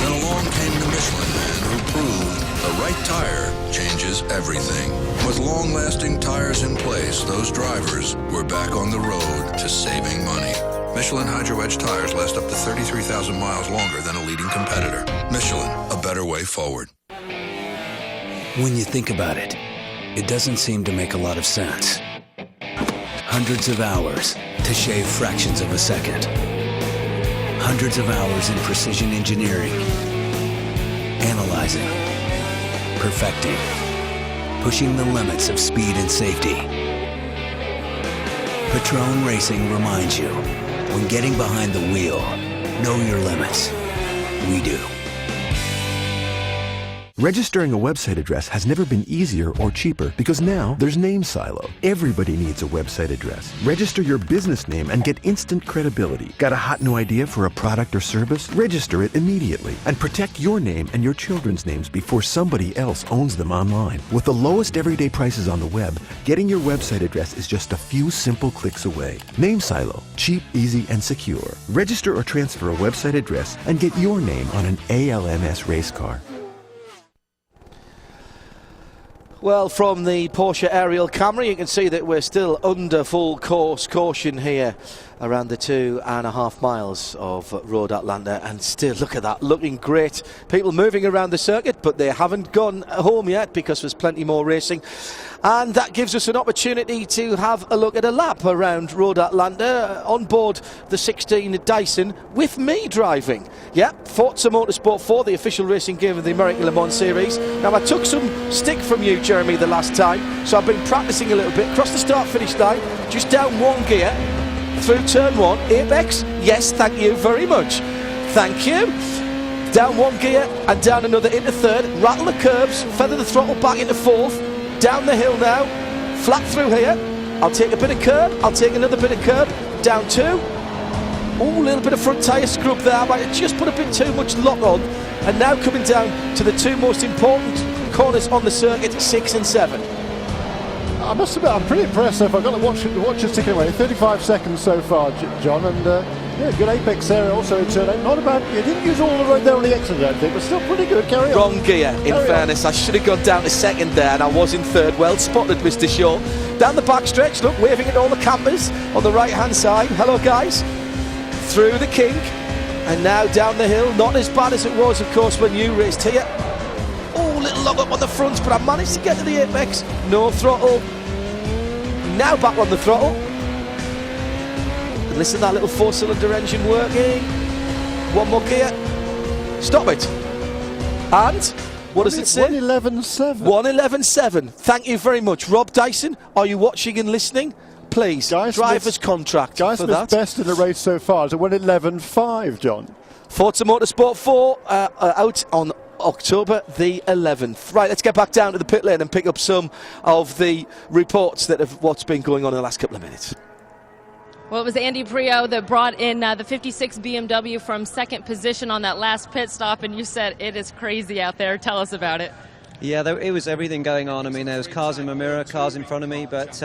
Then along came the Michelin Man who proved the right tire changes everything. With long-lasting tires in place, those drivers were back on the road to saving money. Michelin Hydro Edge tires last up to 33,000 miles longer than a leading competitor. Michelin, a better way forward. When you think about it, it doesn't seem to make a lot of sense. Hundreds of hours to shave fractions of a second. Hundreds of hours in precision engineering, analyzing, perfecting, pushing the limits of speed and safety. Patron Racing reminds you, when getting behind the wheel, know your limits. We do. Registering a website address has never been easier or cheaper because now there's Name Silo. Everybody needs a website address. Register your business name and get instant credibility. Got a hot new idea for a product or service? Register it immediately and protect your name and your children's names before somebody else owns them online. With the lowest everyday prices on the web, getting your website address is just a few simple clicks away. Name Silo. Cheap, easy, and secure. Register or transfer a website address and get your name on an ALMS race car. Well, from the Porsche aerial camera, you can see that we're still under full course caution here around the 2.5 miles of Road Atlanta, and still, look at that, looking great. People moving around the circuit, but they haven't gone home yet because there's plenty more racing. And that gives us an opportunity to have a look at a lap around Road Atlanta on board the 16 Dyson with me driving. Yeah, Forza Motorsport 4, the official racing game of the American Le Mans Series. Now, I took some stick from you, Jeremy, the last time, so I've been practicing a little bit. Cross the start-finish line, just down one gear, through turn one, apex. Yes, thank you very much. Thank you. Down one gear and down another into third. Rattle the curbs, feather the throttle back into fourth. Down the hill now, flat through here. I'll take a bit of curb, I'll take another bit of curb. Down two. Oh, a little bit of front tyre scrub there. I might have just put a bit too much lock on. And now coming down to the two most important corners on the circuit, 6 and 7. I must admit, I'm pretty impressed. I've got to watch it ticking away. 35 seconds so far, John, and yeah, good apex there also in turn 8. Not a bad. You didn't use all the road there on the exit, I don't think, but still pretty good. Carry on. Wrong gear, in fairness. I should have gone down to second there, and I was in third. Well spotted, Mr. Shaw. Down the backstretch, look, waving at all the campers on the right-hand side. Hello, guys. Through the kink, and now down the hill. Not as bad as it was, of course, when you raced here. Oh, little log up on the front, but I managed to get to the apex. No throttle. Now back on the throttle. And listen to that little 4-cylinder engine working. One more gear. Stop it. And what does it say? 111.7. 111.7. Thank you very much. Rob Dyson, are you watching and listening? Please, driver's contract Guy for Smith's that. best in the race so far is at 111.5, John. Forza Motorsport 4 out on October the 11th. Right, let's get back down to the pit lane and pick up some of the reports that of what's been going on in the last couple of minutes. Well, it was Andy Prio that brought in the 56 BMW from second position on that last pit stop, and you said it is crazy out there. Tell us about it. Yeah, it was everything going on. I mean, there was cars in my mirror, cars in front of me, but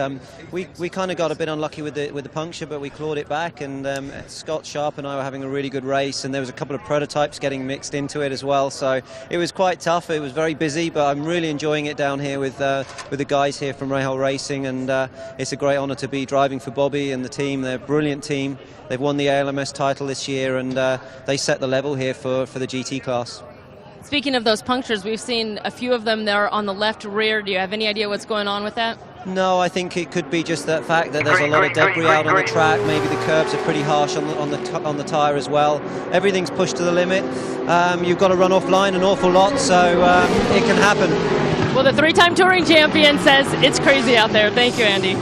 we kind of got a bit unlucky with the puncture, but we clawed it back. And Scott Sharp and I were having a really good race, and there was a couple of prototypes getting mixed into it as well. So it was quite tough. It was very busy, but I'm really enjoying it down here with the guys here from Rahal Racing, and it's a great honour to be driving for Bobby and the team. They're a brilliant team. They've won the ALMS title this year, and they set the level here for the GT class. Speaking of those punctures, we've seen a few of them there on the left rear. Do you have any idea what's going on with that? No, I think it could be just that fact that there's a lot of debris out on the track. Maybe the curbs are pretty harsh on the tyre as well. Everything's pushed to the limit. You've got to run offline an awful lot, so it can happen. Well, the three-time touring champion says it's crazy out there. Thank you, Andy.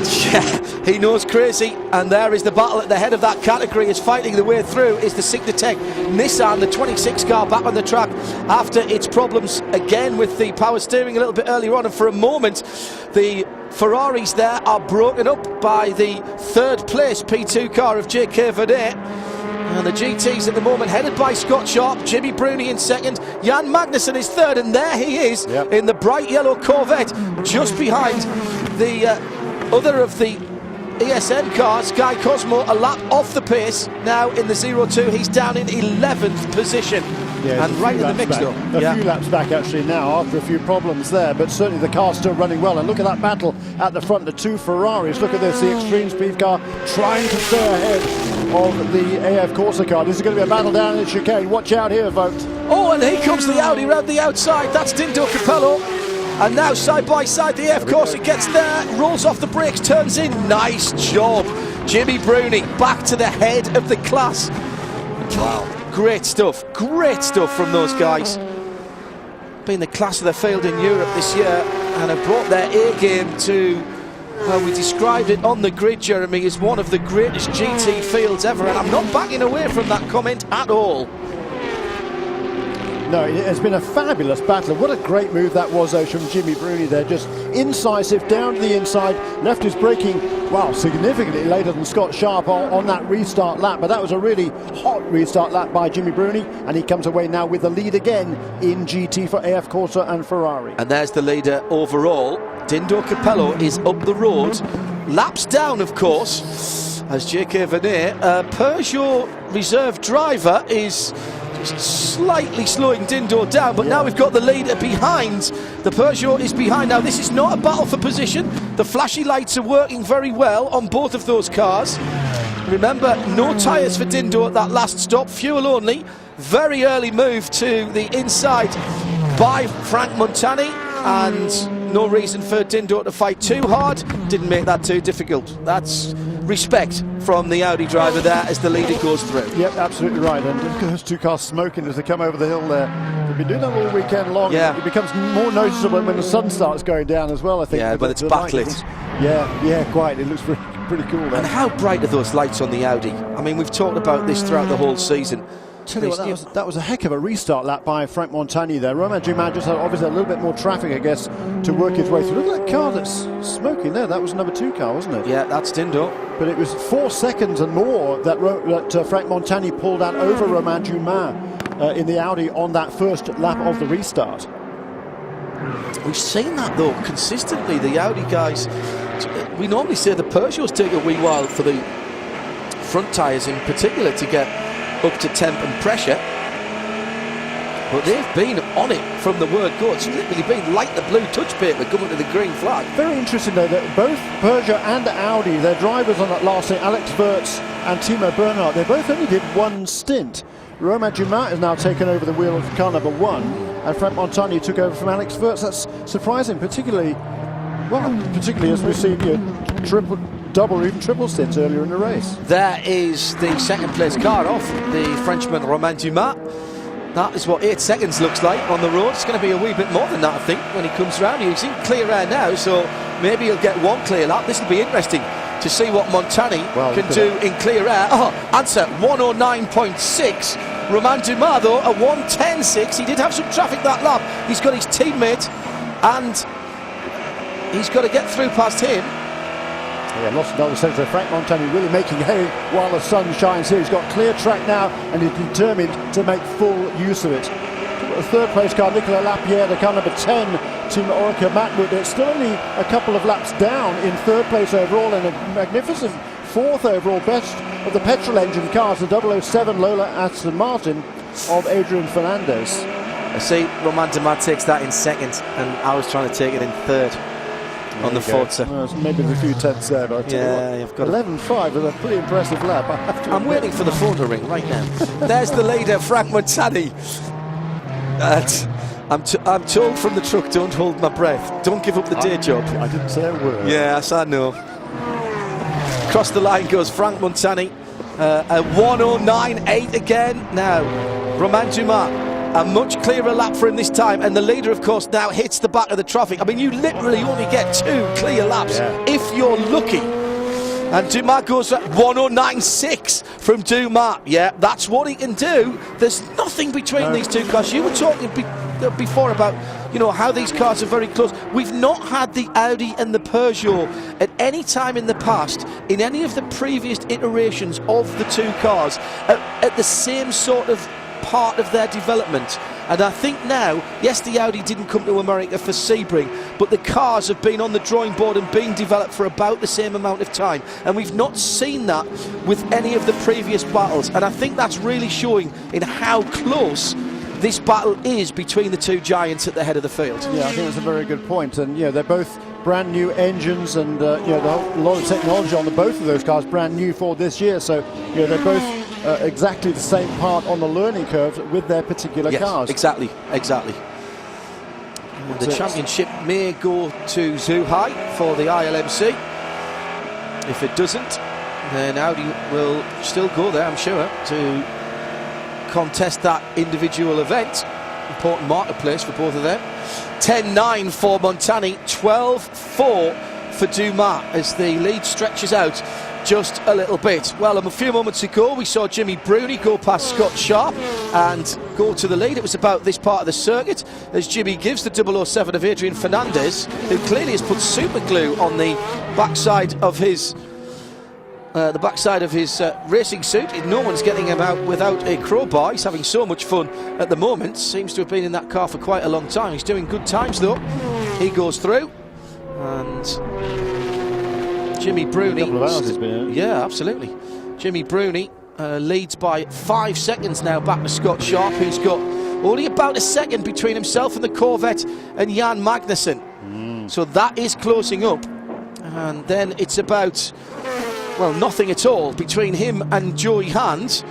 Yeah, he knows crazy, and there is the battle at the head of that category. Is fighting the way through is the Sigmatech Nissan, the 26 car, back on the track after its problems again with the power steering a little bit earlier on, and for a moment the Ferraris there are broken up by the third place P2 car of J.K. Vernet. And the GTs at the moment headed by Scott Sharp, Jimmy Bruni in second, Jan Magnussen is third, and there he is in the bright yellow Corvette just behind the other of the ESN cars, Guy Cosmo, a lap off the pace. Now in the 0-2, he's down in 11th position. Yeah, and right in the mix, though. A few laps back actually now after a few problems there, but certainly the car's still running well. And look at that battle at the front, the two Ferraris. Look at this, the Extreme Speed car trying to stay ahead of the AF Corsa car. This is going to be a battle down in the chicane. Watch out here, folks. Oh, and here comes the Audi round the outside. That's Dindo Capello. And now side by side the AF Corsa gets there, rolls off the brakes, turns in. Nice job. Jimmy Bruni back to the head of the class. Wow. Great stuff from those guys. Been the class of the field in Europe this year and have brought their A game to Well, we described it on the grid, Jeremy, as one of the greatest GT fields ever, and I'm not backing away from that comment at all. No, it has been a fabulous battle. What a great move that was, though, from Jimmy Bruni there. Just incisive, down to the inside, left his braking, wow, significantly later than Scott Sharp on that restart lap. But that was a really hot restart lap by Jimmy Bruni, and he comes away now with the lead again in GT for AF Corsa and Ferrari. And there's the leader overall. Dindo Capello is up the road. Laps down, of course, as J.K. Vernet, Peugeot reserve driver, is slightly slowing Dindo down, but now we've got the leader behind. The Peugeot is behind now. This is not a battle for position. The flashy lights are working very well on both of those cars. Remember, no tyres for Dindo at that last stop, fuel only. Very early move to the inside by Frank Montani, and no reason for Dindo to fight too hard. Didn't make that too difficult. That's respect from the Audi driver there as the leader goes through. Yep, absolutely right. And those two cars smoking as they come over the hill there. They've been doing that all weekend long. Yeah. It becomes more noticeable when the sun starts going down as well, I think. Yeah, but it's backlit. Yeah, quite. It looks pretty cool there. And how bright are those lights on the Audi? I mean, we've talked about this throughout the whole season. Tell you what, that was a heck of a restart lap by Frank Montani there. Romain Dumas just had obviously a little bit more traffic, I guess, to work his way through. Look at that car that's smoking there. That was number 2 car, wasn't it? Yeah, that's Dindo. But it was 4 seconds and more that Frank Montani pulled out over Romain Dumas in the Audi on that first lap of the restart. We've seen that, though, consistently. The Audi guys, we normally say the Peugeots take a wee while for the front tyres in particular to get up to temp and pressure, but they've been on it from the word go. It's literally been like the blue touch paper coming to the green flag. Very interesting though that both Peugeot and Audi, their drivers on that last thing, Alex Wurz and Timo Bernhard, they both only did one stint. Romain Dumas has now taken over the wheel of car number 1, and Frank Montani took over from Alex Wurz. That's surprising, particularly as we've seen double or even triple stints earlier in the race. There is the second place car off the Frenchman Romain Dumas. That is what 8 seconds looks like on the road. It's going to be a wee bit more than that, I think, when he comes round. He's in clear air now, so maybe he'll get one clear lap. This will be interesting to see what Montani can do in clear air. Answer 109.6. Romain Dumas, though, a 110.6. He did have some traffic that lap. He's got his teammate, and he's got to get through past him. Yeah, lots of dollars. So Frank Montani really making hay while the sun shines here. He's got clear track now, and he's determined to make full use of it. The third place car, Nicolas Lapierre, the car number 10, Team Orica Matwood. It's still only a couple of laps down in third place overall, and a magnificent 4th overall, best of the petrol engine cars, the 007 Lola Aston Martin of Adrian Fernandez. I see Romain Dumas takes that in 2nd, and I was trying to take it in 3rd. On the Forza. Well, maybe a few tenths there, but I've got 11.5 is a pretty impressive lap. I'm waiting for the phone to ring right now. There's the leader, Frank Montani. I'm told from the truck, don't hold my breath. Don't give up the day job. I didn't say a word. Yes, I know. Across the line goes Frank Montani. A 109.8 again. Now, Romain Dumas. A much clearer lap for him this time, and the leader, of course, now hits the back of the traffic. I mean, you literally only get 2 clear laps if you're lucky. And Dumas goes at 109.6 from Dumas. Yeah, that's what he can do. There's nothing between these two cars. You were talking before about, how these cars are very close. We've not had the Audi and the Peugeot at any time in the past, in any of the previous iterations of the two cars, at the same sort of part of their development. And I think now, yes, the Audi didn't come to America for Sebring, but the cars have been on the drawing board and been developed for about the same amount of time, and we've not seen that with any of the previous battles, and I think that's really showing in how close this battle is between the two giants at the head of the field. Yeah, I think that's a very good point. And they're both brand new engines, and a lot of technology on both of those cars brand new for this year, so they're both exactly the same part on the learning curve with their particular cars. Exactly. The championship may go to Zhuhai for the ILMC. If it doesn't, then Audi will still go there, I'm sure, to contest that individual event. Important marketplace for both of them. 10.9 for Montani, 12.4 for Dumas as the lead stretches out just a little bit. Well, a few moments ago we saw Jimmy Bruni go past Scott Sharp and go to the lead. It was about this part of the circuit as Jimmy gives the 007 of Adrian Fernandez, who clearly has put super glue on the backside of his racing suit. No one's getting him out without a crowbar. He's having so much fun at the moment. Seems to have been in that car for quite a long time. He's doing good times though. He goes through, and Jimmy Bruni. A couple of hours he's been in. Yeah, absolutely. Jimmy Bruni leads by 5 seconds now back to Scott Sharp, who's got only about a second between himself and the Corvette and Jan Magnussen. So that is closing up. And then it's about, well, nothing at all between him and Joey Hand,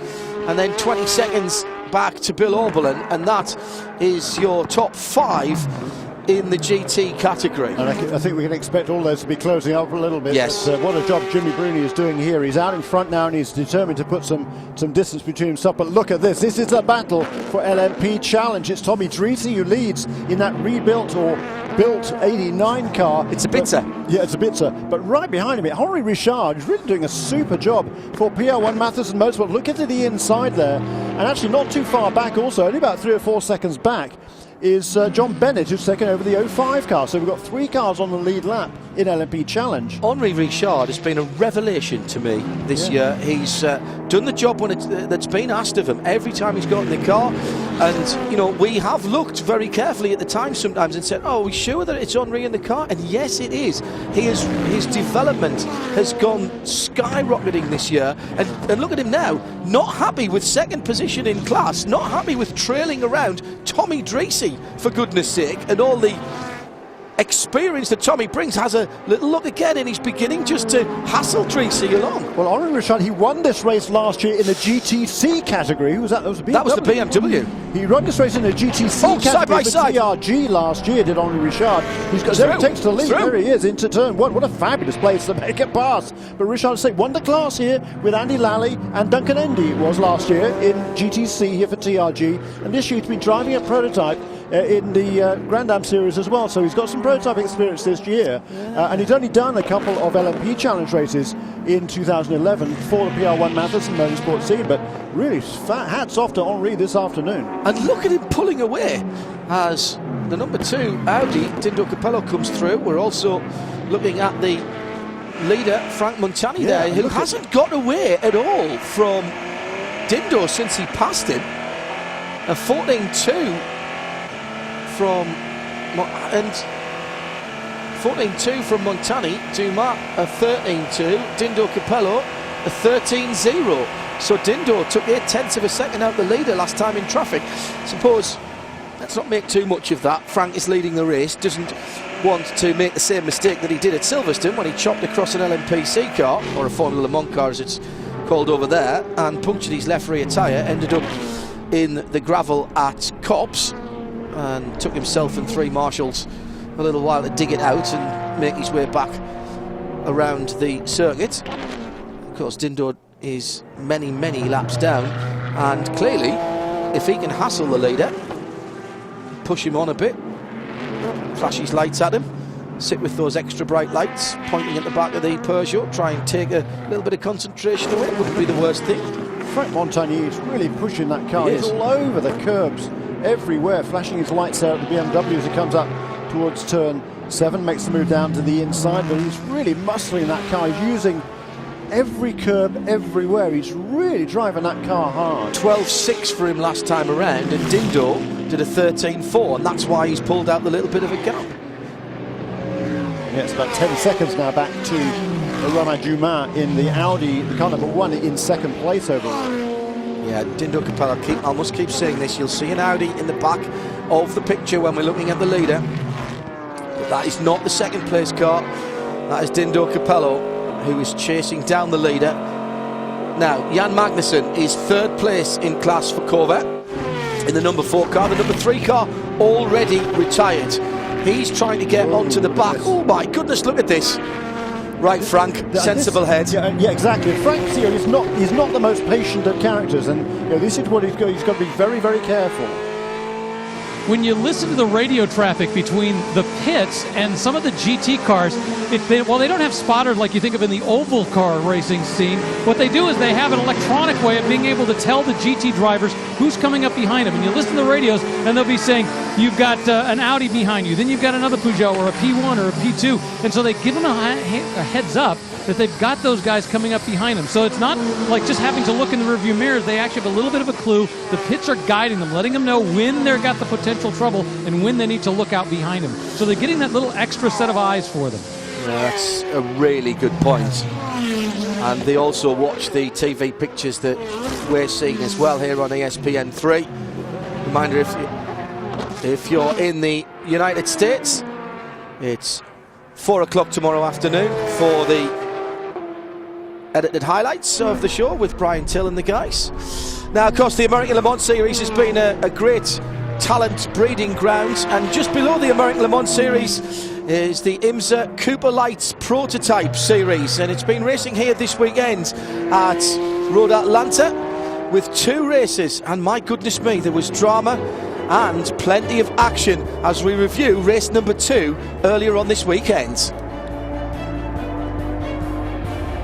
and then 20 seconds back to Bill Oberlin, and that is your top 5 in the GT category. And I think we can expect all those to be closing up a little bit. Yes. But, what a job Jimmy Bruni is doing here. He's out in front now and he's determined to put some distance between himself. But look at this. This is a battle for LMP Challenge. It's Tommy Dreese who leads in that rebuilt or built 89 car. It's a Bitzer. Yeah, it's a Bitzer. But right behind him, Henri Richard is really doing a super job for PR1 Mathiasen Motorsport. Look at the inside there. And actually not too far back also, only about 3 or 4 seconds back, is John Bennett, who's taken over the 05 car. So we've got 3 cars on the lead lap in LMP Challenge. Henri Richard has been a revelation to me this year. He's done the job that's been asked of him every time he's got in the car. And, you know, we have looked very carefully at the time sometimes and said, oh, are we sure that it's Henri in the car? And yes, it is. His development has gone skyrocketing this year. And look at him now, not happy with second position in class, not happy with trailing around Tommy Dreese, for goodness sake, and all the experience that Tommy brings. Has a little look again, and he's beginning just to hassle Dreese along. Well, Henri Richard, he won this race last year in the GTC category. Who was that? That was the BMW. That was the BMW. He won this race in the GTC category. Side by side. TRG last year did Henri Richard. He's got there, takes the lead. There he is into turn one. What a fabulous place to make a pass. But Richard say won the class here with Andy Lally and Duncan Endy. It was last year in GTC here for TRG, and this year he's been driving a prototype in the Grand Am Series as well, so he's got some prototype experience this year, and he's only done a couple of LMP Challenge races in 2011 for the PR1 Mathiasen Motorsport team, but really hats off to Henri this afternoon. And look at him pulling away as the number 2 Audi, Dindo Capello, comes through. We're also looking at the leader, Frank Montani, there, who hasn't got away at all from Dindo since he passed him. A 14.2 from 14.2 from Montani, Dumas a 13.2, Dindo Capello a 13.0. So Dindo took 0.8 of a second out the leader last time in traffic. Suppose let's not make too much of that. Frank is leading the race, doesn't want to make the same mistake that he did at Silverstone when he chopped across an LMPC car, or a Formula Le Mans car as it's called over there, and punctured his left rear tyre, ended up in the gravel at Copse, and took himself and 3 marshals a little while to dig it out and make his way back around the circuit. Of course, Dindo is many laps down, and clearly if he can hassle the leader, push him on a bit, flash his lights at him, sit with those extra bright lights pointing at the back of the Peugeot, try and take a little bit of concentration away, wouldn't be the worst thing. Frank Montagny is really pushing that car. He's all over the curbs, everywhere, flashing his lights out at the BMW as he comes up towards turn 7, makes the move down to the inside, but he's really muscling that car. He's using every curb everywhere. He's really driving that car hard. 12.6 for him last time around, and Dindo did a 13.4, and that's why he's pulled out the little bit of a gap. Yeah, it's about 10 seconds now back to Romain Dumas in the Audi, the car number 1, in second place overall. Yeah, Dindo Capello, I must keep saying this, you'll see an Audi in the back of the picture when we're looking at the leader. But that is not the second place car, that is Dindo Capello, who is chasing down the leader. Now, Jan Magnussen is 3rd place in class for Corvette in the number 4 car. The number 3 car already retired. He's trying to get onto the back. Oh my goodness, look at this. Right, Frank, sensible head. Yeah, exactly. Frank's here, he's not the most patient of characters, and this is what he's got to be very, very careful. when you listen to the radio traffic between the pits and some of the GT cars, while they don't have spotters like you think of in the oval car racing scene, what they do is they have an electronic way of being able to tell the GT drivers who's coming up behind them. And you listen to the radios, and they'll be saying, you've got an Audi behind you, then you've got another Peugeot or a P1 or a P2. And so they give them a heads up that they've got those guys coming up behind them. So it's not like just having to look in the rearview mirrors. They actually have a little bit of a clue. The pits are guiding them, letting them know when they've got the potential trouble and when they need to look out behind them. So they're getting that little extra set of eyes for them. That's a really good point. And they also watch the TV pictures that we're seeing as well here on ESPN3. Reminder, if you're in the United States, it's 4 o'clock tomorrow afternoon for the edited highlights of the show with Brian Till and the guys. Now, of course, the American Le Mans Series has been a great talent breeding ground, and just below the American Le Mans Series is the IMSA Cooper Lights Prototype Series, and it's been racing here this weekend at Road Atlanta with 2 races, and my goodness me, there was drama and plenty of action as we review race number 2 earlier on this weekend.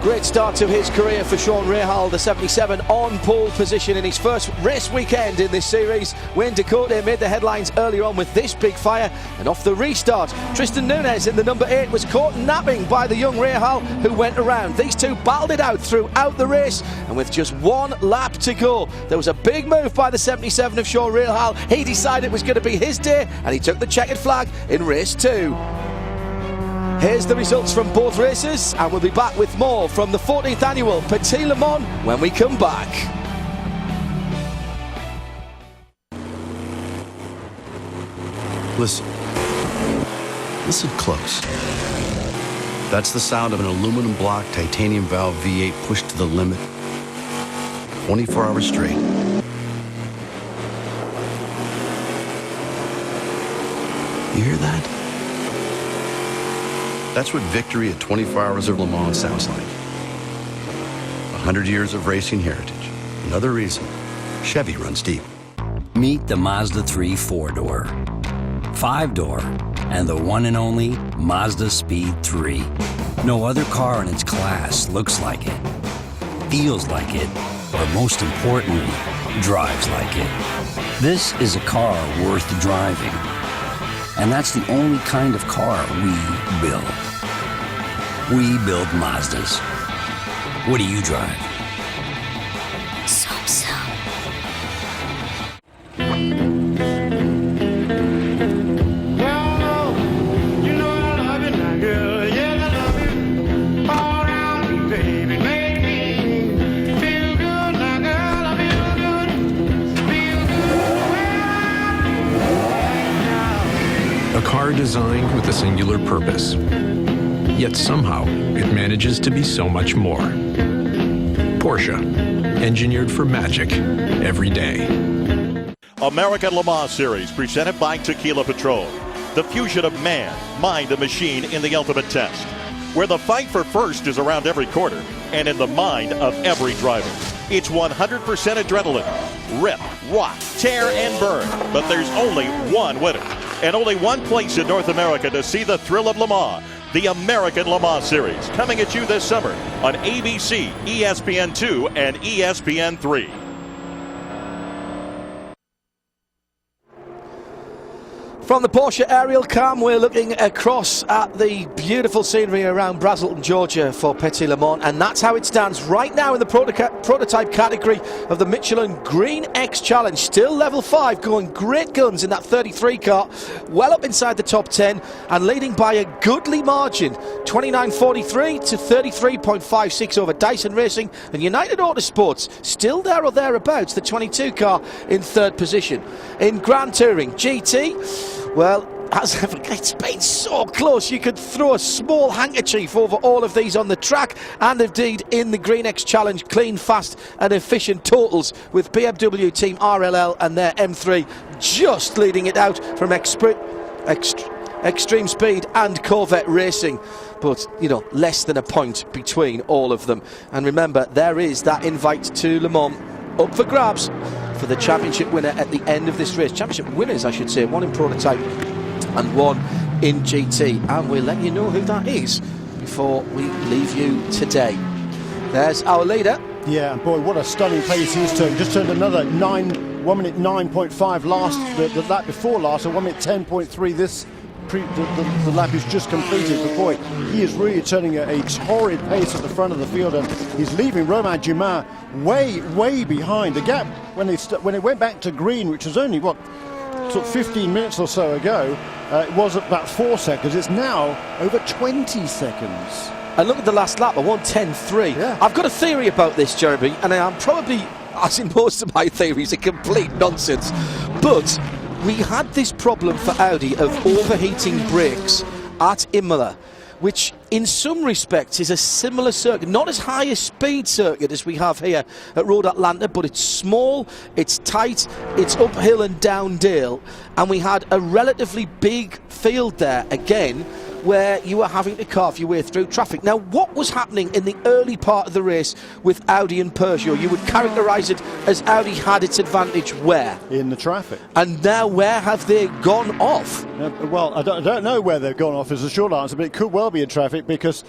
Great start to his career for Sean Rahal, the 77 on pole position in his first race weekend in this series. Wayne Dakota made the headlines earlier on with this big fire, and off the restart, Tristan Nunez in the number 8 was caught napping by the young Rahal, who went around. These two battled it out throughout the race, and with just 1 lap to go, there was a big move by the 77 of Sean Rahal. He decided it was going to be his day, and he took the checkered flag in race 2. Here's the results from both races, and we'll be back with more from the 14th annual Petit Le Mans when we come back. Listen. Listen close. That's the sound of an aluminum block titanium valve V8 pushed to the limit. 24 hours straight. You hear that? That's what victory at 24 Hours of Le Mans sounds like. 100 years of racing heritage. Another reason Chevy runs deep. Meet the Mazda 3 4-door, 5-door, and the one and only Mazda Speed 3. No other car in its class looks like it, feels like it, or most importantly, drives like it. This is a car worth driving. And that's the only kind of car we build. We build Mazdas. What do you drive? A car designed with a singular purpose. Yet somehow, it manages to be so much more. Porsche, engineered for magic every day. American Le Mans Series, presented by Tequila Patrol. The fusion of man, mind, and machine in the ultimate test, where the fight for first is around every corner and in the mind of every driver. It's 100% adrenaline. Rip, rock, tear, and burn. But there's only one winner, and only one place in North America to see the thrill of Le Mans. The American Le Mans Series, coming at you this summer on ABC, ESPN2, and ESPN3. From the Porsche aerial cam, we're looking across at the beautiful scenery around Braselton, Georgia for Petit Le Mans, and that's how it stands right now in the prototype category of the Michelin Green X Challenge. Still level 5, going great guns in that 33 car, well up inside the top 10 and leading by a goodly margin, 29.43 to 33.56 over Dyson Racing and United Autosports, still there or thereabouts, the 22 car in 3rd position. In Grand Touring GT, well, as ever, it's been so close. You could throw a small handkerchief over all of these on the track, and indeed in the Green X Challenge, clean, fast and efficient totals with BMW Team RLL and their M3 just leading it out from Extreme Speed and Corvette Racing. But, you know, less than a point between all of them. And remember, there is that invite to Le Mans up for grabs for the championship winner at the end of this race. Championship winners, I should say, one in prototype and one in GT. And we'll let you know who that is before we leave you today. There's our leader. Yeah, boy, what a stunning pace he's turned. Just turned another 1 minute 9.5 last, the lap before last, and 1 minute 10.3 this the lap he's just completed. But boy, he is really turning a torrid pace at the front of the field, and he's leaving Romain Dumas way behind. The gap when it went back to green, which was only what, sort of 15 minutes or so ago, it was about 4 seconds. It's now over 20 seconds. And look at the last lap, a 1:10.3. Yeah. I've got a theory about this, Jeremy, and I'm probably, as in most of my theories, a complete nonsense. But we had this problem for Audi of overheating brakes at Imola, which in some respects is a similar circuit, not as high a speed circuit as we have here at Road Atlanta, but it's small, it's tight, it's uphill and down-dale, and we had a relatively big field there again, where you were having to carve your way through traffic. Now, what was happening in the early part of the race with Audi and Peugeot? You would characterise it as Audi had its advantage where? In the traffic. And now where have they gone off? Well, I don't know where they've gone off is the short answer, but it could well be in traffic, because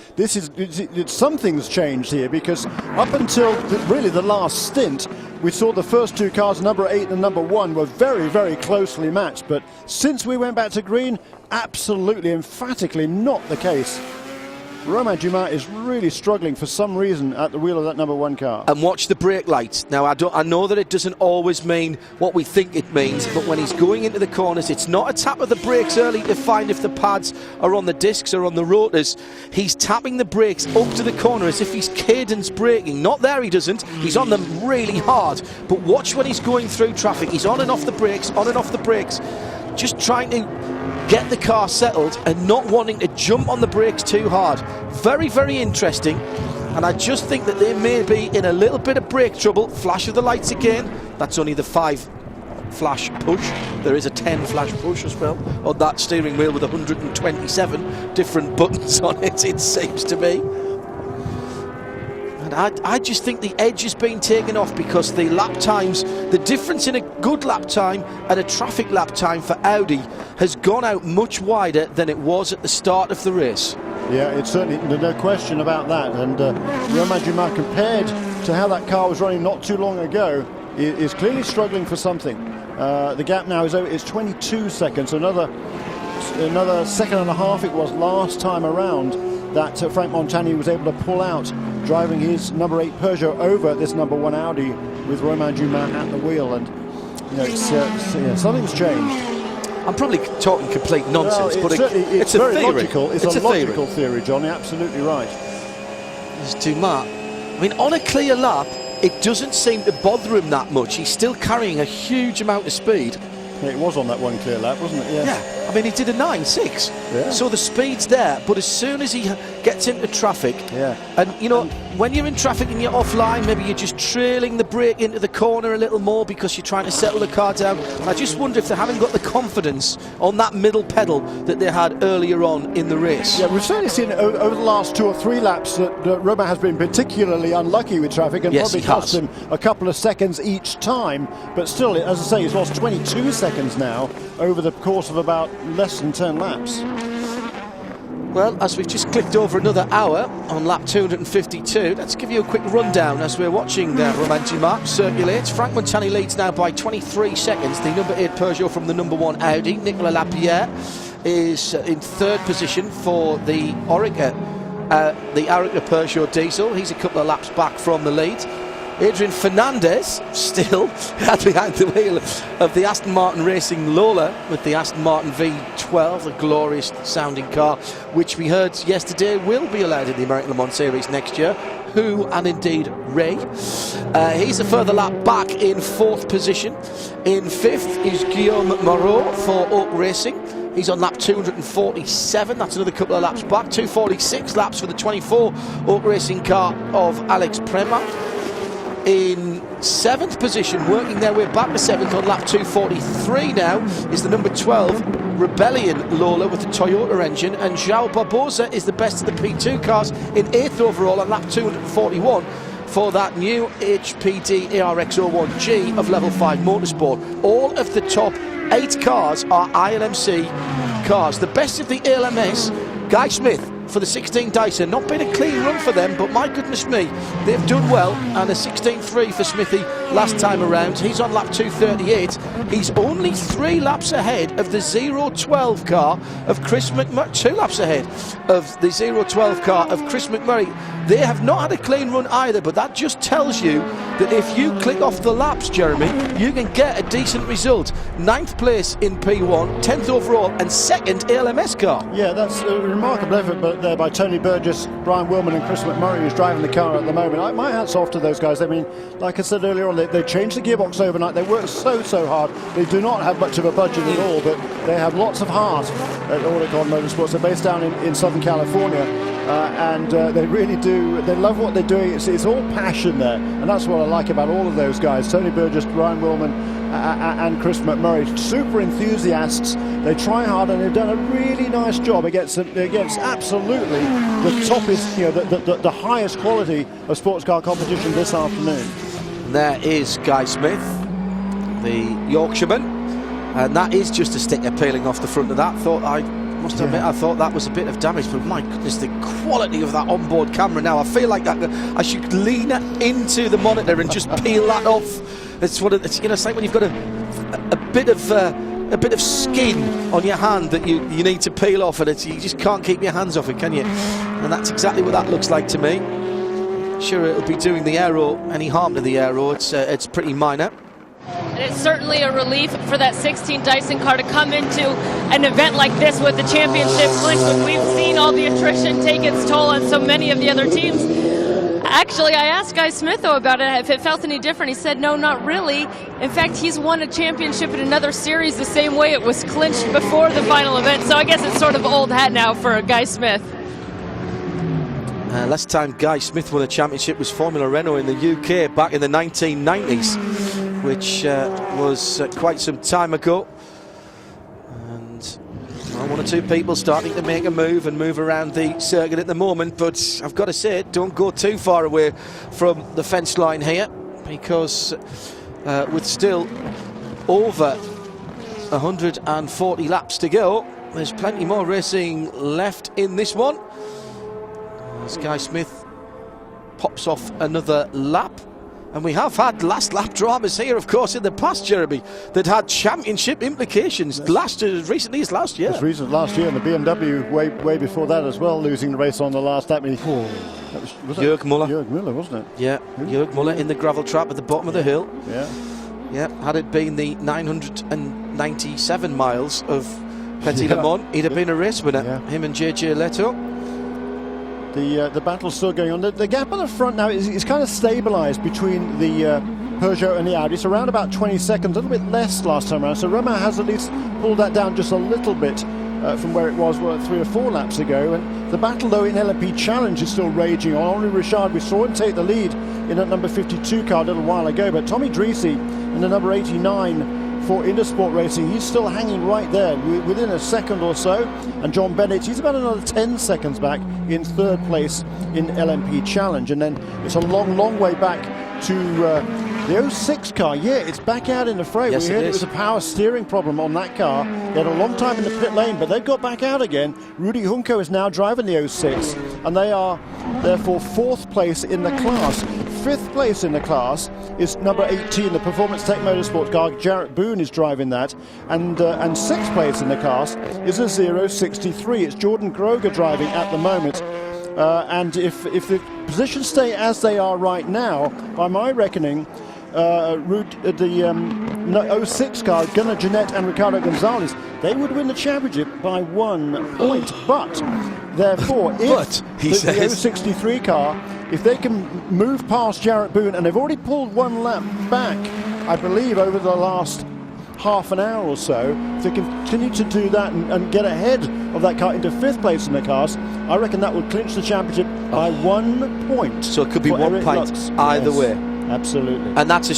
something's changed here, because up until really the last stint, we saw the first two cars, number 8 and number 1, were very closely matched. But since we went back to green, absolutely, emphatically not the case. Romain Dumas is really struggling for some reason at the wheel of that number 1 car. And watch the brake lights. Now, I know that it doesn't always mean what we think it means, but when he's going into the corners, it's not a tap of the brakes early to find if the pads are on the discs or on the rotors. He's tapping the brakes up to the corner as if he's cadence braking. Not there, he doesn't. He's on them really hard. But watch when he's going through traffic. He's on and off the brakes, just trying to get the car settled and not wanting to jump on the brakes too hard. Very interesting, and I just think that they may be in a little bit of brake trouble. Flash of the lights again. That's only the 5 flash push. There is a 10 flash push as well on that steering wheel with 127 different buttons on it, it seems to me. I just think the edge has been taken off, because the lap times, the difference in a good lap time and a traffic lap time for Audi has gone out much wider than it was at the start of the race. Yeah, it's certainly no question about that. And Romain Dumas, compared to how that car was running not too long ago, is clearly struggling for something. The gap now is 22 seconds, another second and a half it was last time around that Franck Montagny was able to pull out, driving his number 8 Peugeot over this number 1 Audi with Romain Dumas at the wheel. And you know, something's changed. I'm probably talking complete nonsense, well, but it's a very theory. Logical. It's a logical theory, John. You're absolutely right. It's Dumas. I mean, on a clear lap, it doesn't seem to bother him that much. He's still carrying a huge amount of speed. It was on that one clear lap, wasn't it? Yeah. I mean, he did a 9.6. Yeah. So the speed's there, but as soon as he gets into traffic, and you know, when you're in traffic and you're offline, maybe you're just trailing the brake into the corner a little more because you're trying to settle the car down. And I just wonder if they haven't got the confidence on that middle pedal that they had earlier on in the race. Yeah, we've certainly seen over the last 2 or 3 laps that Romain has been particularly unlucky with traffic, and probably cost him a couple of seconds each time. But still, as I say, he's lost 22 seconds now over the course of about less than 10 laps. Well, as we've just clicked over another hour on lap 252, let's give you a quick rundown as we're watching Romain Dumas circulate. Franck Montagny leads now by 23 seconds. The number 8 Peugeot from the number 1 Audi. Nicolas Lapierre is in 3rd position for the Oreca Peugeot diesel. He's a couple of laps back from the lead. Adrian Fernandez still behind the wheel of the Aston Martin Racing Lola with the Aston Martin V12, a glorious sounding car, which we heard yesterday will be allowed in the American Le Mans Series next year. Who and indeed Ray. He's a further lap back in 4th position. In 5th is Guillaume Moreau for Oak Racing. He's on lap 247. That's another couple of laps back. 246 laps for the 24 Oak Racing car of Alex Premat. In 7th position, working their way back to 7th on lap 243 now, is the number 12 Rebellion Lola with the Toyota engine, and João Barbosa is the best of the P2 cars in 8th overall on lap 241 for that new HPD ARX01G of Level 5 Motorsport. All of the top 8 cars are ILMC cars. The best of the ALMS, Guy Smith for the 16 Dyson. Not been a clean run for them, but my goodness me, they've done well. And a 16.3 for Smithy last time around. He's on lap 238. He's only 3 laps ahead of the 012 car of Chris McMurray. 2 laps ahead of the 012 car of Chris McMurray. They have not had a clean run either, but that just tells you that if you click off the laps, Jeremy, you can get a decent result. 9th place in P1, 10th overall, and 2nd ALMS car. Yeah, that's a remarkable effort there by Tony Burgess, Brian Willman and Chris McMurray, who's driving the car at the moment. My hat's off to those guys. I mean, like I said earlier on, they changed the gearbox overnight. They worked so hard. They do not have much of a budget at all, but they have lots of heart at Oregon Motorsports. They're based down in Southern California. And they really do, they love what they're doing. It's all passion there, and that's what I like about all of those guys. Tony Burgess, Brian Willman and Chris McMurray, super enthusiasts. They try hard, and they've done a really nice job against absolutely the toppest, the highest quality of sports car competition this afternoon. There is Guy Smith, the Yorkshireman, and that is just a sticker peeling off the front of that. Must admit, I thought that was a bit of damage, but my goodness, the quality of that onboard camera now. I feel like I should lean into the monitor and just peel that off. It's like when you've got a bit of skin on your hand that you need to peel off, and you just can't keep your hands off it, can you? And that's exactly what that looks like to me. Sure, it'll be doing the aero any harm to the aero. It's pretty minor. And it's certainly a relief for that 16 Dyson car to come into an event like this with the championship clinch, when we've seen all the attrition take its toll on so many of the other teams. Actually, I asked Guy Smith, though, about it, if it felt any different. He said, no, not really. In fact, he's won a championship in another series the same way it was clinched before the final event, so I guess it's sort of old hat now for Guy Smith. Last time Guy Smith won a championship was Formula Renault in the UK back in the 1990s. Which was quite some time ago, and one or two people starting to make a move and move around the circuit at the moment, but I've got to say, don't go too far away from the fence line here, because with still over 140 laps to go, there's plenty more racing left in this one. As Guy Smith pops off another lap. And we have had last lap dramas here, of course, in the past, Jeremy, that had championship implications. As recently as last year. As recent as last year, and the BMW way before that as well, losing the race on the last lap. Was Jörg Muller. Jörg Muller, wasn't it? Yeah, Jörg Muller in the gravel trap at the bottom of the hill. Yeah. Had it been the 997 miles of Petit Le Mans, he'd have been a race winner. Him and JJ Leto. The battle's still going on. The gap on the front now is kind of stabilised between the Peugeot and the Audi. It's around about 20 seconds, a little bit less last time around. So Romain has at least pulled that down just a little bit from where it was 3 or 4 laps ago. And the battle, though, in LMP Challenge is still raging on. Henri Richard, we saw him take the lead in that number 52 car a little while ago. But Tommy Dreesy in the number 89 for Intersport Racing, he's still hanging right there within a second or so. And John Bennett, he's about another 10 seconds back in 3rd place in LMP Challenge. And then it's a long way back to the 06 car. Yeah, it's back out in the fray. Yes, we heard it was a power steering problem on that car. They had a long time in the pit lane, but they've got back out again. Rudy Junko is now driving the 06, and they are therefore 4th place in the class. 5th place in the class is number 18, the Performance Tech Motorsports car. Jarrett Boone is driving that, and 6th place in the class is a 063. It's Jordan Groger driving at the moment. And if the positions stay as they are right now, by my reckoning, the 06 car, Gunnar Jeanette and Ricardo Gonzalez, they would win the championship by 1 point. But, therefore, if the 063 car, if they can move past Jarrett Boone, and they've already pulled 1 lap back, I believe, over the last half an hour or so, if they continue to do that and get ahead of that car into 5th place in the cars, I reckon that would clinch the championship by 1 point. So it could be 1 point either way. Absolutely. And that's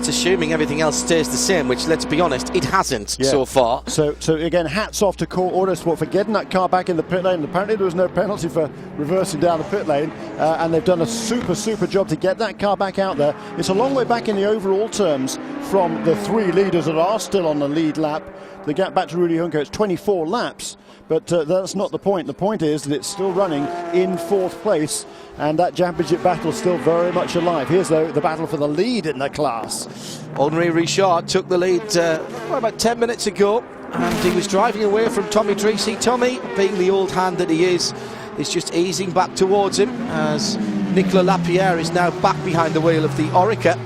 assuming everything else stays the same, which, let's be honest, it hasn't so far. So again, hats off to Core Autosport for getting that car back in the pit lane. Apparently there was no penalty for reversing down the pit lane, and they've done a super job to get that car back out there. It's a long way back in the overall terms from the 3 leaders that are still on the lead lap. The gap back to Rudy Hunko, it's 24 laps, but that's not the point. The point is that it's still running in 4th place, and that championship battle is still very much alive. Here's the battle for the lead in the class. Henri Richard took the lead about 10 minutes ago, and he was driving away from Tommy Dreesy. Tommy, being the old hand that he is just easing back towards him, as Nicolas Lapierre is now back behind the wheel of the Orica.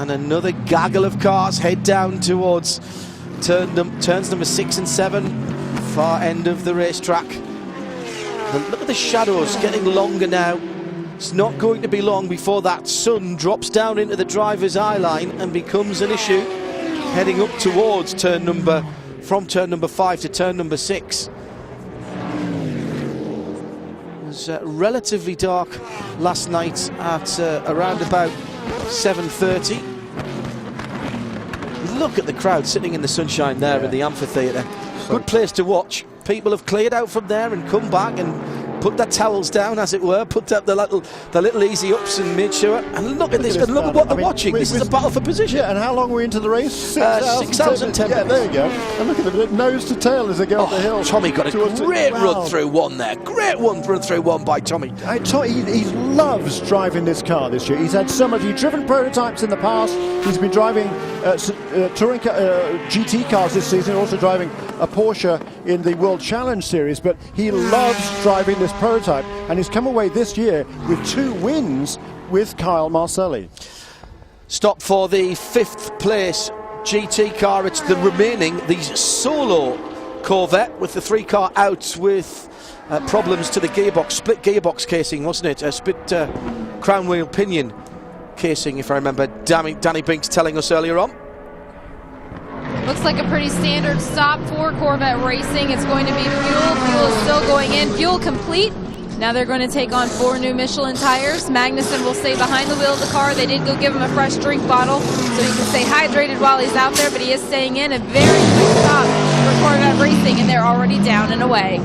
And another gaggle of cars head down towards turns number 6 and 7, far end of the racetrack. And look at the shadows getting longer now. It's not going to be long before that sun drops down into the driver's eye line and becomes an issue, heading up towards from turn number 5 to turn number 6. It was relatively dark last night at around about 7:30. Look at the crowd sitting in the sunshine there in the amphitheatre. Good place to watch. People have cleared out from there and come back and put their towels down, as it were, put up the little easy ups and made sure. And look at this, and look at what they're watching. This is a battle for position. Yeah, and how long are we into the race? 6 hours and 10 minutes. Yeah, there you go. And look at them, nose to tail as they go up the hill. Tommy got a great run through one there. Great run through one by Tommy. He loves driving this car this year. He's had so much. He's driven prototypes in the past. He's been driving touring GT cars this season, also driving a Porsche in the World Challenge Series, but he loves driving this prototype, and he's come away this year with 2 wins with Kyle Marcelli. Stop for the 5th place GT car. It's the solo Corvette with the 3 car out with problems to the gearbox, split gearbox casing, wasn't it? A split crown wheel pinion casing, if I remember Danny Binks telling us earlier on. Looks like a pretty standard stop for Corvette Racing. It's going to be fuel. Fuel is still going in. Fuel complete. Now they're going to take on 4 new Michelin tires. Magnussen will stay behind the wheel of the car. They did go give him a fresh drink bottle so he can stay hydrated while he's out there, but he is staying in. A very quick stop for Corvette Racing, and they're already down and away.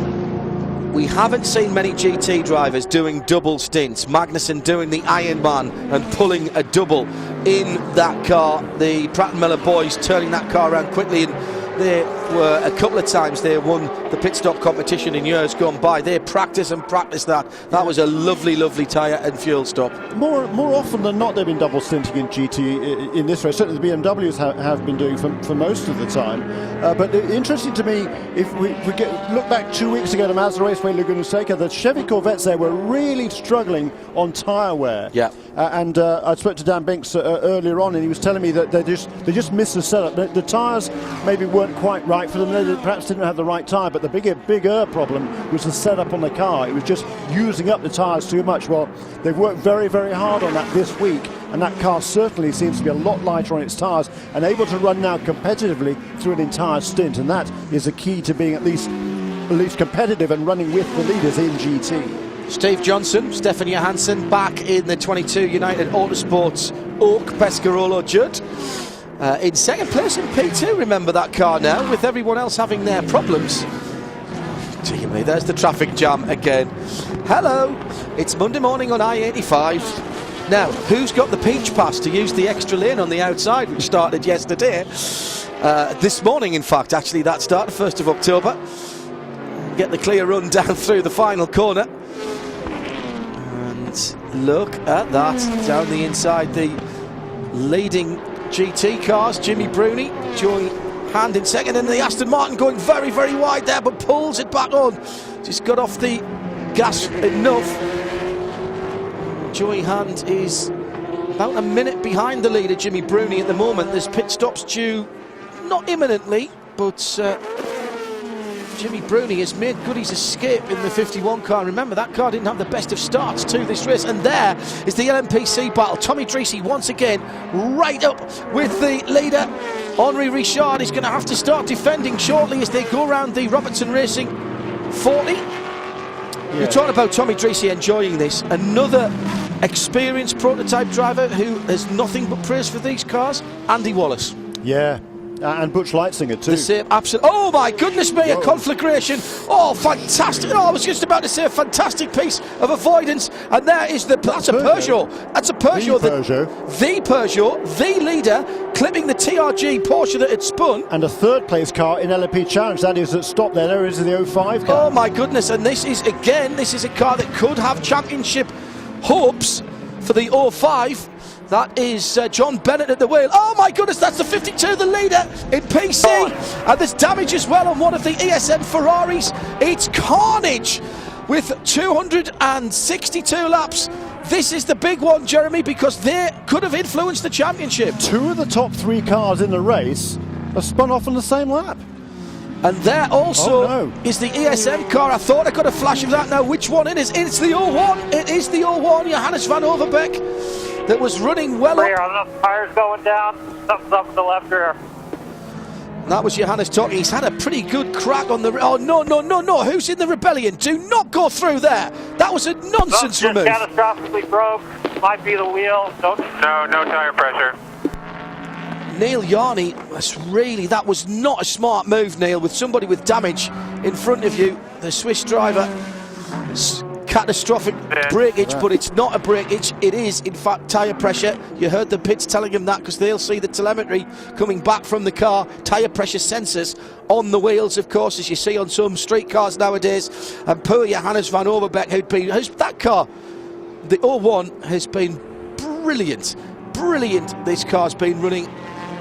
We haven't seen many GT drivers doing double stints. Magnussen doing the Ironman and pulling a double in that car. The Pratt & Miller boys turning that car around quickly, and they were a couple of times they won the pit stop competition in years gone by. They practice and practice that. That was a lovely tyre and fuel stop. More often than not, they've been double stinting in GT in this race. Certainly the BMWs have been doing for most of the time. But interesting to me, if we look back 2 weeks ago to Mazda Raceway Laguna Seca, the Chevy Corvettes there were really struggling on tyre wear. Yeah. And I spoke to Dan Binks earlier on, and he was telling me that they just missed the setup. The tyres maybe weren't quite right for them. They perhaps didn't have the right tyre, but the bigger problem was the setup on the car. It was just using up the tyres too much. Well, they've worked very hard on that this week, and that car certainly seems to be a lot lighter on its tyres and able to run now competitively through an entire stint, and that is a key to being at least competitive and running with the leaders in GT. Steve Johnson, Stefan Johansson back in the 22 United Autosports Oak Pescarolo Judd. In second place in P2, remember that car now, with everyone else having their problems. Dear me, there's the traffic jam again. Hello, it's Monday morning on I-85. Now, who's got the Peach Pass to use the extra lane on the outside, which started yesterday? This morning, in fact, actually, that started 1st of October. Get the clear run down through the final corner. And look at that, down the inside, the leading GT cars. Jimmy Bruni joining hand in second, and the Aston Martin going very wide there, but pulls it back on. Just got off the gas enough. Joey Hand is about a minute behind the leader, Jimmy Bruni, at the moment. There's pit stops due, not imminently, but Jimmy Bruni has made good his escape in the 51 car. Remember, that car didn't have the best of starts to this race. And there is the LMPC battle. Tommy Dreesy once again right up with the leader. Henri Richard is going to have to start defending shortly as they go around the Robertson Racing 40. You're talking about Tommy Dreesy enjoying this. Another experienced prototype driver who has nothing but praise for these cars, Andy Wallace. Yeah. And Butch Leitzinger too. The same, absolutely. Oh my goodness me, a conflagration. Oh, fantastic. Oh, I was just about to say a fantastic piece of avoidance. And there is that's a Peugeot. That's a Peugeot. The Peugeot, the leader, clipping the TRG Porsche that had spun. And a third place car in LMP Challenge. That is at stop there. There is the 05 car. Oh my goodness. And this is a car that could have championship hopes for the 05. That is John Bennett at the wheel. Oh my goodness, that's the 52, the leader in PC. And there's damage as well on one of the ESN Ferraris. It's carnage with 262 laps. This is the big one, Jeremy, because they could have influenced the championship. 2 of the top 3 cars in the race are spun off on the same lap. And there also is the ESN car. I thought I got a flash of that. Now, which one it is? It's the 01. It is the 01, Johannes van Overbeek, that was running well up. The tires going down. Something's up in the left rear. That was Johannes talking. He's had a pretty good crack on the... Oh, no. Who's in the rebellion? Do not go through there. That was a nonsense remove. Catastrophically broke. Might be the wheel. No tire pressure. Neil Yarney, that was not a smart move, Neil, with somebody with damage in front of you. The Swiss driver, catastrophic breakage, but it's not a breakage. It is, in fact, tyre pressure. You heard the pits telling him that because they'll see the telemetry coming back from the car. Tyre pressure sensors on the wheels, of course, as you see on some street cars nowadays. And poor Johannes van Overbeek, that car, the 01, has been brilliant. This car's been running,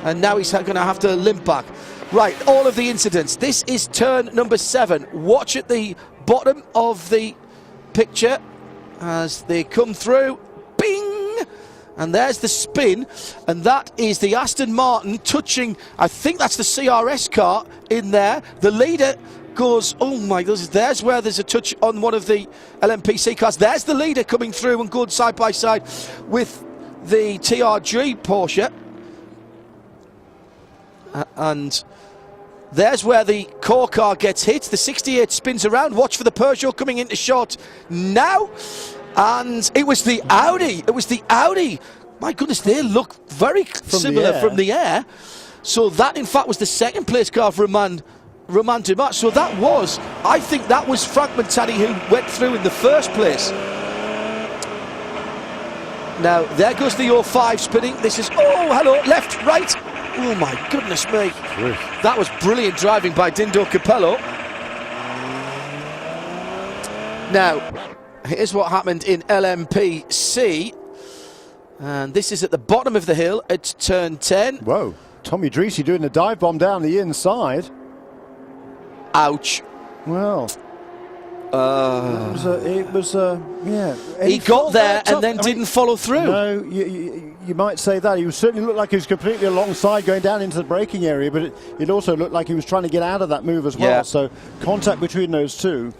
and now he's going to have to limp back. Right, all of the incidents. This is turn number 7. Watch at the bottom of the picture as they come through. Bing! And there's the spin, and that is the Aston Martin touching, I think that's the CRS car in there. The leader goes, oh my goodness, there's where there's a touch on one of the LMPC cars. There's the leader coming through and going side by side with the TRG Porsche. And there's where the core car gets hit. The 68 spins around. Watch for the Peugeot coming into shot now. And it was the Audi. My goodness, they look very similar from the air. So that, in fact, was the second place car for Romain Dumas. So I think that was Frank Montani who went through in the first place. Now, there goes the 05 spinning. This is, hello, left, right. Oh my goodness me. That was brilliant driving by Dindo Capello. Now, here's what happened in LMPC. And this is at the bottom of the hill at turn 10. Whoa, Tommy Dreesy doing the dive bomb down the inside. Ouch. Well, it was yeah. He got there and then didn't follow through. No, you might say that. He certainly looked like he was completely alongside going down into the braking area, but it also looked like he was trying to get out of that move as well. Yeah. So contact between those two.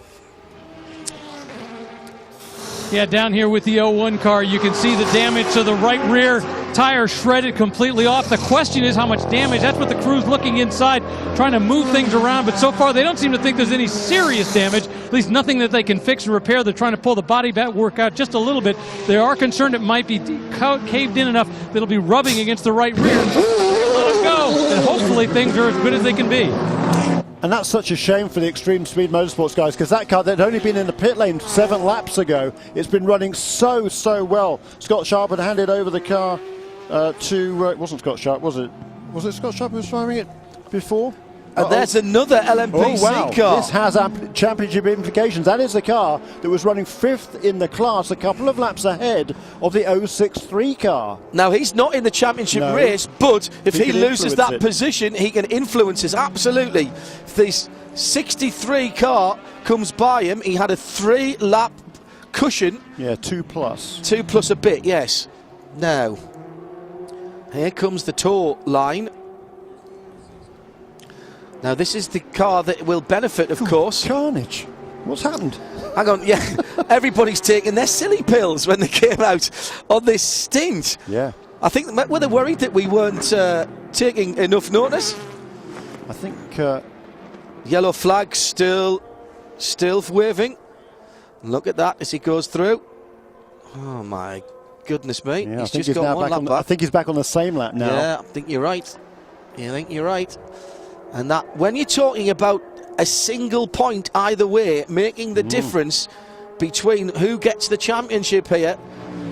Yeah, down here with the 01 car, you can see the damage to the right rear tire shredded completely off. The question is how much damage. That's what the crew's looking inside, trying to move things around. But so far, they don't seem to think there's any serious damage, at least nothing that they can fix and repair. They're trying to pull the body back, work out just a little bit. They are concerned it might be caved in enough that it'll be rubbing against the right rear. Let it go, and hopefully things are as good as they can be. And that's such a shame for the Extreme Speed Motorsports guys, because that car that had only been in the pit lane 7 laps ago, it's been running so well. Scott Sharp had handed over the car to, it wasn't Scott Sharp, was it? Was it Scott Sharp who was driving it before? And there's another LMPC car. This has championship implications. That is the car that was running 5th in the class, a couple of laps ahead of the 063 car. Now, he's not in the championship race, but if he loses that position, he can influence us, absolutely. If this 63 car comes by him, he had a 3-lap cushion. Yeah, 2+. 2+ a bit, yes. Now, here comes the tow line. Now, this is the car that will benefit, of course. Carnage. What's happened? Hang on, yeah. Everybody's taking their silly pills when they came out on this stint. Yeah. I think, were they worried that we weren't taking enough notice? I think... Yellow flag still waving. Look at that as he goes through. Oh my goodness me. Yeah, He's just got one lap back. I think he's back on the same lap now. Yeah, I think you're right. I think you're right. And that, when you're talking about a single point either way making the difference between who gets the championship here,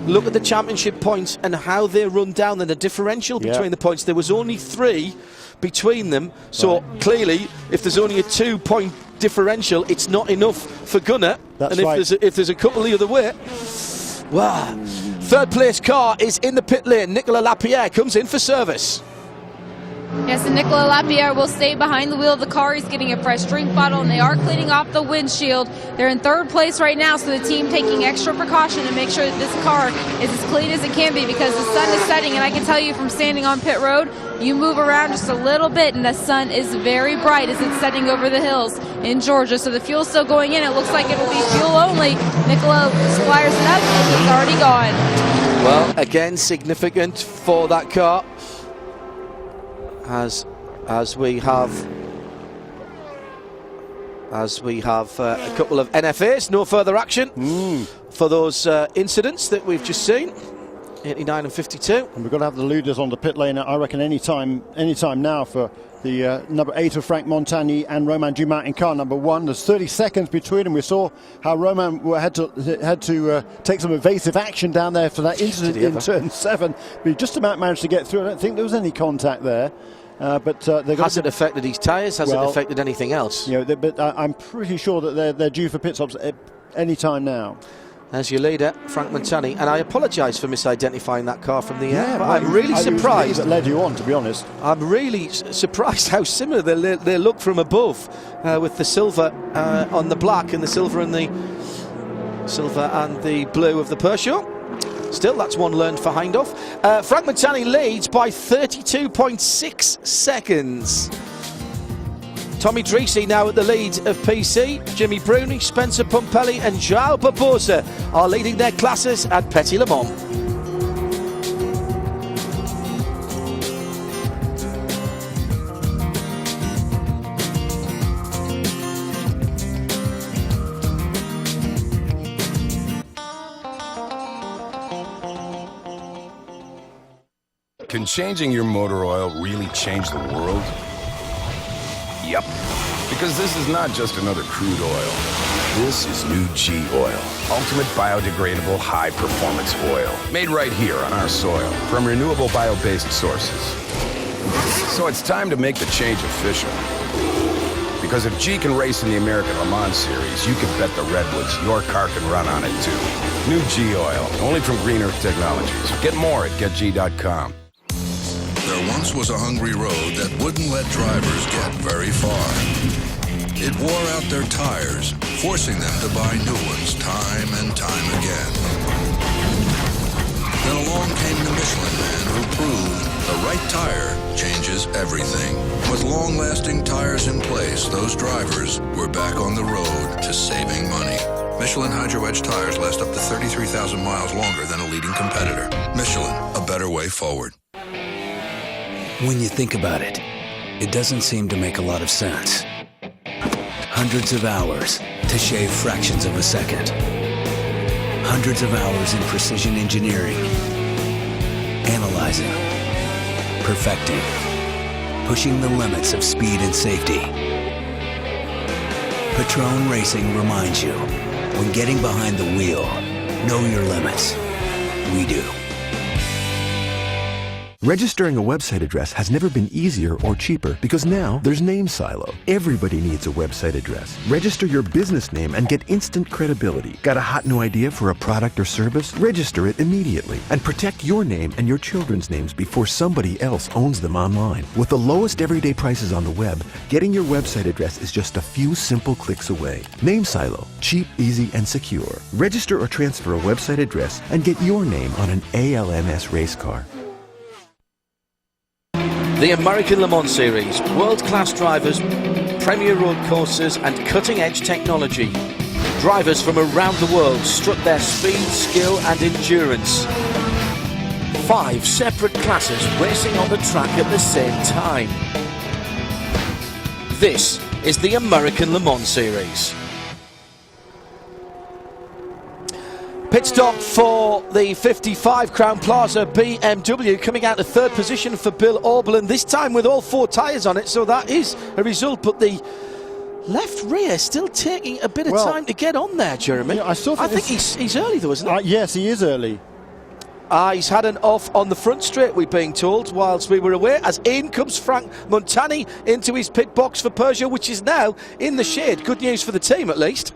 look at the championship points and how they run down and the differential between the points. There was only 3 between them, so clearly if there's only a 2-point differential, it's not enough for Gunnar. That's and if there's a couple the other way, wow. Third place car is in the pit lane. Nicolas Lapierre comes in for service. Yes, and Nicolas Lapierre will stay behind the wheel of the car. He's getting a fresh drink bottle, and they are cleaning off the windshield. They're in 3rd place right now, so the team taking extra precaution to make sure that this car is as clean as it can be, because the sun is setting, and I can tell you from standing on pit road, you move around just a little bit, and the sun is very bright as it's setting over the hills in Georgia. So the fuel's still going in. It looks like it will be fuel only. Nicolas fires it up, and it's already gone. Well, again, significant for that car. As we have a couple of NFAs, no further action for those incidents that we've just seen. 89 and 52. And we've got to have the leaders on the pit lane, I reckon, any time now for the number 8 of Frank Montagny and Romain Dumas in car number 1. There's 30 seconds between them. We saw how Romain had to take some evasive action down there for that incident in turn 7. But he just about managed to get through. I don't think there was any contact there. But has it affected his tyres? Has it affected anything else? You know, but I'm pretty sure that they're due for pit stops any time now. As your leader, Frank Montagny, and I apologise for misidentifying that car from the air. Yeah, but I'm really surprised. That led you on, to be honest. I'm really surprised how similar they look from above, with the silver on the black and the silver and the blue of the Peugeot. Still, that's one learned for Hindhoff. Frank Montagny leads by 32.6 seconds. Tommy Dreesy now at the lead of PC. Jimmy Bruni, Spencer Pumpelly and João Barbosa are leading their classes at Petit Le Mans. Can changing your motor oil really change the world? Yep. Because this is not just another crude oil. This is new G Oil. Ultimate biodegradable high-performance oil. Made right here on our soil from renewable bio-based sources. So it's time to make the change official. Because if G can race in the American Le Mans Series, you can bet the Redwoods your car can run on it too. New G Oil, only from Green Earth Technologies. Get more at getg.com. There once was a hungry road that wouldn't let drivers get very far. It wore out their tires, forcing them to buy new ones time and time again. Then along came the Michelin man who proved the right tire changes everything. With long-lasting tires in place, those drivers were back on the road to saving money. Michelin Hydro Edge tires last up to 33,000 miles longer than a leading competitor. Michelin, a better way forward. When you think about it, it doesn't seem to make a lot of sense. Hundreds of hours to shave fractions of a second. Hundreds of hours in precision engineering. Analyzing. Perfecting. Pushing the limits of speed and safety. Patron Racing reminds you, when getting behind the wheel, know your limits. We do. Registering a website address has never been easier or cheaper because now there's Name Silo. Everybody needs a website address. Register your business name and get instant credibility. Got a hot new idea for a product or service? Register it immediately and protect your name and your children's names before somebody else owns them online. With the lowest everyday prices on the web, getting your website address is just a few simple clicks away. Name Silo. Cheap, easy, and secure. Register or transfer a website address and get your name on an ALMS race car. The American Le Mans Series, world-class drivers, premier road courses and cutting-edge technology. Drivers from around the world strut their speed, skill and endurance. 5 separate classes racing on the track at the same time. This is the American Le Mans Series. Pit stop for the 55 Crowne Plaza BMW, coming out to third position for Bill Auberland, this time with all 4 tyres on it, so that is a result, but the left rear still taking a bit of time to get on there, Jeremy. Yeah, I think he's early though, isn't he? Yes, he is early. He's had an off on the front straight, we're being told, whilst we were away, as in comes Frank Montani into his pit box for Peugeot, which is now in the shade. Good news for the team, at least.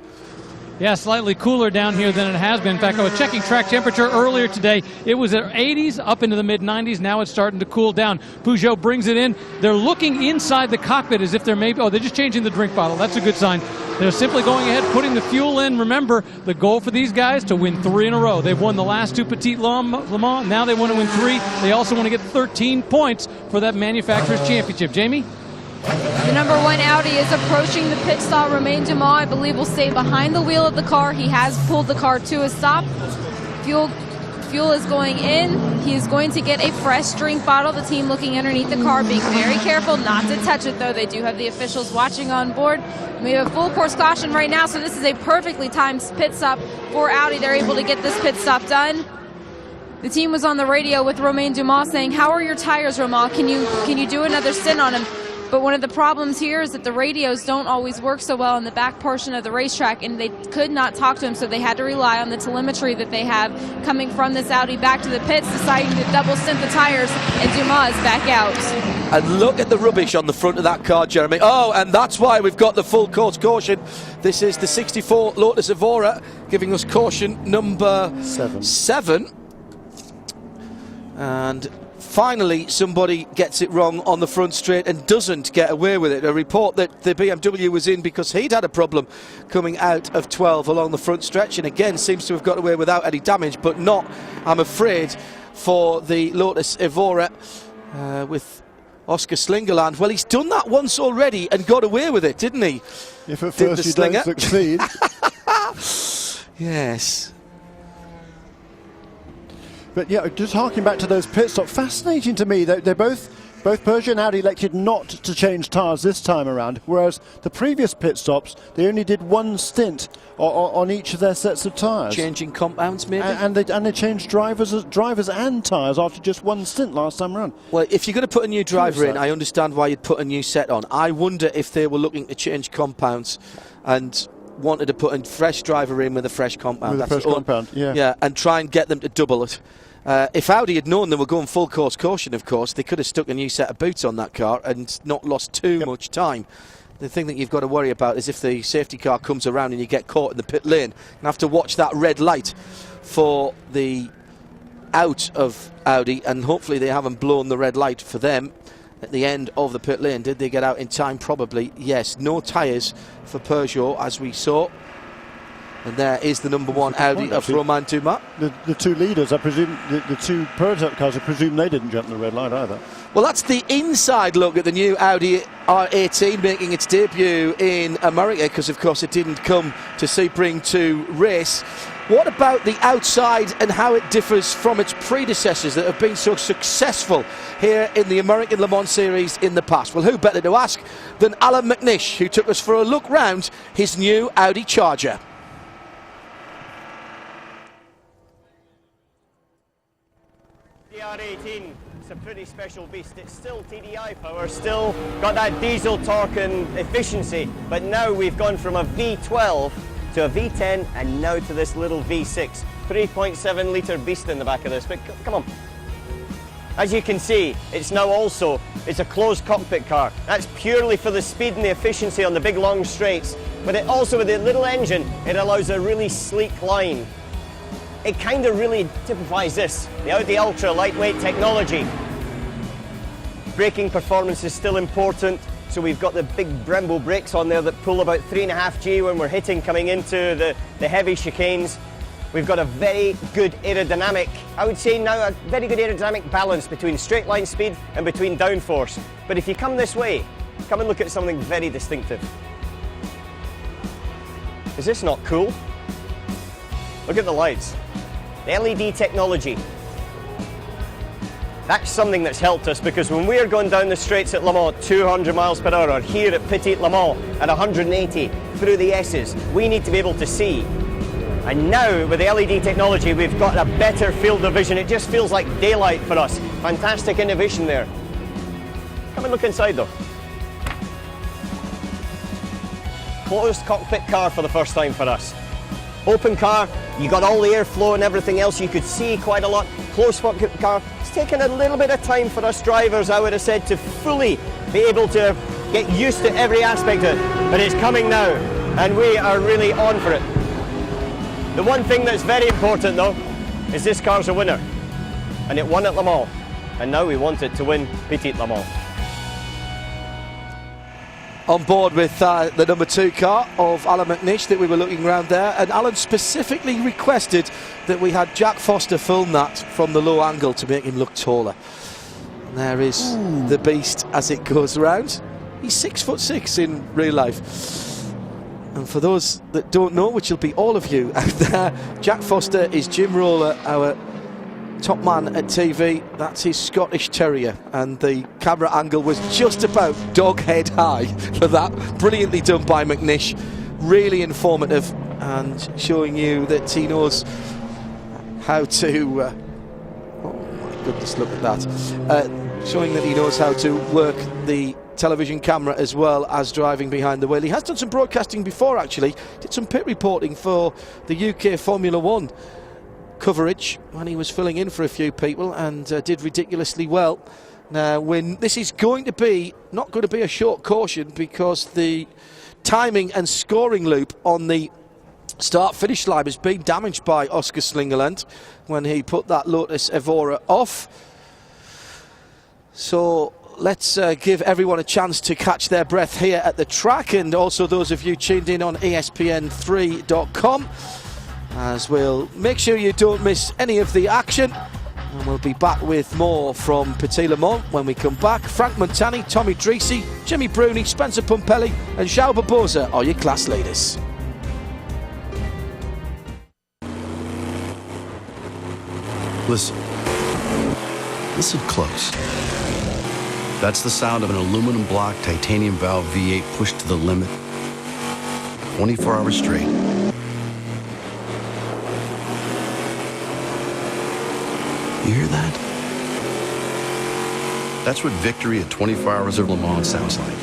Yeah, slightly cooler down here than it has been. In fact, I was checking track temperature earlier today. It was at 80s, up into the mid-90s. Now it's starting to cool down. Peugeot brings it in. They're looking inside the cockpit as if they're they're just changing the drink bottle. That's a good sign. They're simply going ahead, putting the fuel in. Remember, the goal for these guys to win 3 in a row. They've won the last 2 Petit Le Mans. Now they want to win 3. They also want to get 13 points for that manufacturer's championship. Jamie? The number 1 Audi is approaching the pit stop. Romain Dumas, I believe, will stay behind the wheel of the car. He has pulled the car to a stop. Fuel is going in. He is going to get a fresh drink bottle. The team looking underneath the car, being very careful not to touch it, though. They do have the officials watching on board. We have a full course caution right now, so this is a perfectly timed pit stop for Audi. They're able to get this pit stop done. The team was on the radio with Romain Dumas saying, "How are your tires, Romain? Can you do another stint on him?" But one of the problems here is that the radios don't always work so well in the back portion of the racetrack, and they could not talk to him, so they had to rely on the telemetry that they have coming from this Audi back to the pits, deciding to double stint the tires, and Dumas is back out. And look at the rubbish on the front of that car, Jeremy. Oh, and that's why we've got the full course caution. This is the 64 Lotus Evora giving us caution number 7. And finally, somebody gets it wrong on the front straight and doesn't get away with it. A report that the BMW was in because he'd had a problem coming out of 12 along the front stretch, and again seems to have got away without any damage, but not, I'm afraid, for the Lotus Evora with Oscar Slingerland. Well, he's done that once already and got away with it, didn't he? If at first you don't succeed. Yes. But yeah, just harking back to those pit stops, fascinating to me. They're both Peugeot and Audi elected not to change tyres this time around, whereas the previous pit stops, they only did 1 stint on each of their sets of tyres. Changing compounds, maybe? And they changed drivers and tyres after just 1 stint last time around. Well, if you're going to put a new driver in, I understand why you'd put a new set on. I wonder if they were looking to change compounds and wanted to put a fresh driver in with a fresh compound. With a fresh compound, yeah. Yeah, and try and get them to double it. If Audi had known they were going full course caution, of course, they could have stuck a new set of boots on that car and not lost too much time. The thing that you've got to worry about is if the safety car comes around and you get caught in the pit lane, you have to watch that red light for the out of Audi, and hopefully they haven't blown the red light for them at the end of the pit lane. Did they get out in time? Probably, yes. No tyres for Peugeot, as we saw. And there is the number 1 Audi of Romain Dumas. The 2 leaders, I presume, the 2 prototype cars, I presume they didn't jump the red light either. Well, that's the inside look at the new Audi R18 making its debut in America, because, of course, it didn't come to Sebring to race. What about the outside and how it differs from its predecessors that have been so successful here in the American Le Mans Series in the past? Well, who better to ask than Alan McNish, who took us for a look round his new Audi Charger. The R18, it's a pretty special beast. It's still TDI power, still got that diesel torque and efficiency, but now we've gone from a V12 to a V10 and now to this little V6. 3.7 litre beast in the back of this, but come on. As you can see, it's a closed cockpit car. That's purely for the speed and the efficiency on the big long straights, but it also, with the little engine, it allows a really sleek line. It kind of really typifies this, the Audi Ultra lightweight technology. Braking performance is still important, so we've got the big Brembo brakes on there that pull about 3.5G when we're hitting coming into the heavy chicanes. We've got a very good aerodynamic, I would say now a very good aerodynamic balance between straight line speed and between downforce. But if you come this way, come and look at something very distinctive. Is this not cool? Look at the lights. The LED technology. That's something that's helped us, because when we're going down the straights at Le Mans at 200 miles per hour, or here at Petit Le Mans at 180 through the S's, we need to be able to see And now, with the LED technology, we've got a better field of vision. It just feels like daylight for us. Fantastic innovation there. Come and look inside, though. Closed cockpit car for the first time for us. Open car, you got all the airflow and everything else. You could see quite a lot. Closed cockpit car. It's taken a little bit of time for us drivers, I would have said, to fully be able to get used to every aspect of it. But it's coming now, and we are really on for it. The one thing that's very important, though, is this car's a winner. And it won at Le Mans. And now we want it to win Petit Le Mans. On board with the number 2 car of Alan McNish that we were looking around there, and Alan specifically requested that we had Jack Foster film that from the low angle to make him look taller. And there is the beast as it goes round. He's 6'6" in real life. And for those that don't know, which will be all of you out there, Jack Foster is Jim Roller, our top man at TV. That's his Scottish Terrier, and the camera angle was just about dog head high for that. Brilliantly done by McNish, really informative, and showing you that he knows how to oh my goodness, look at that, showing that he knows how to work the television camera as well as driving behind the wheel. He has done some broadcasting before, actually. Did some pit reporting for the UK Formula 1 coverage when he was filling in for a few people, and did ridiculously well. Now, when this is going to be not going to be a short caution, because the timing and scoring loop on the start-finish line has been damaged by Oscar Slingerland when he put that Lotus Evora off. So let's give everyone a chance to catch their breath here at the track, and also those of you tuned in on ESPN3.com, as we'll make sure you don't miss any of the action. And we'll be back with more from Petit Le Mans when we come back. Frank Montani, Tommy Dreesy, Jimmy Bruni, Spencer Pumpelly and João Barbosa are your class leaders. Listen. Listen close. That's the sound of an aluminum block titanium valve V8 pushed to the limit. 24 hours straight. You hear that? That's what victory at 24 Hours of Le Mans sounds like.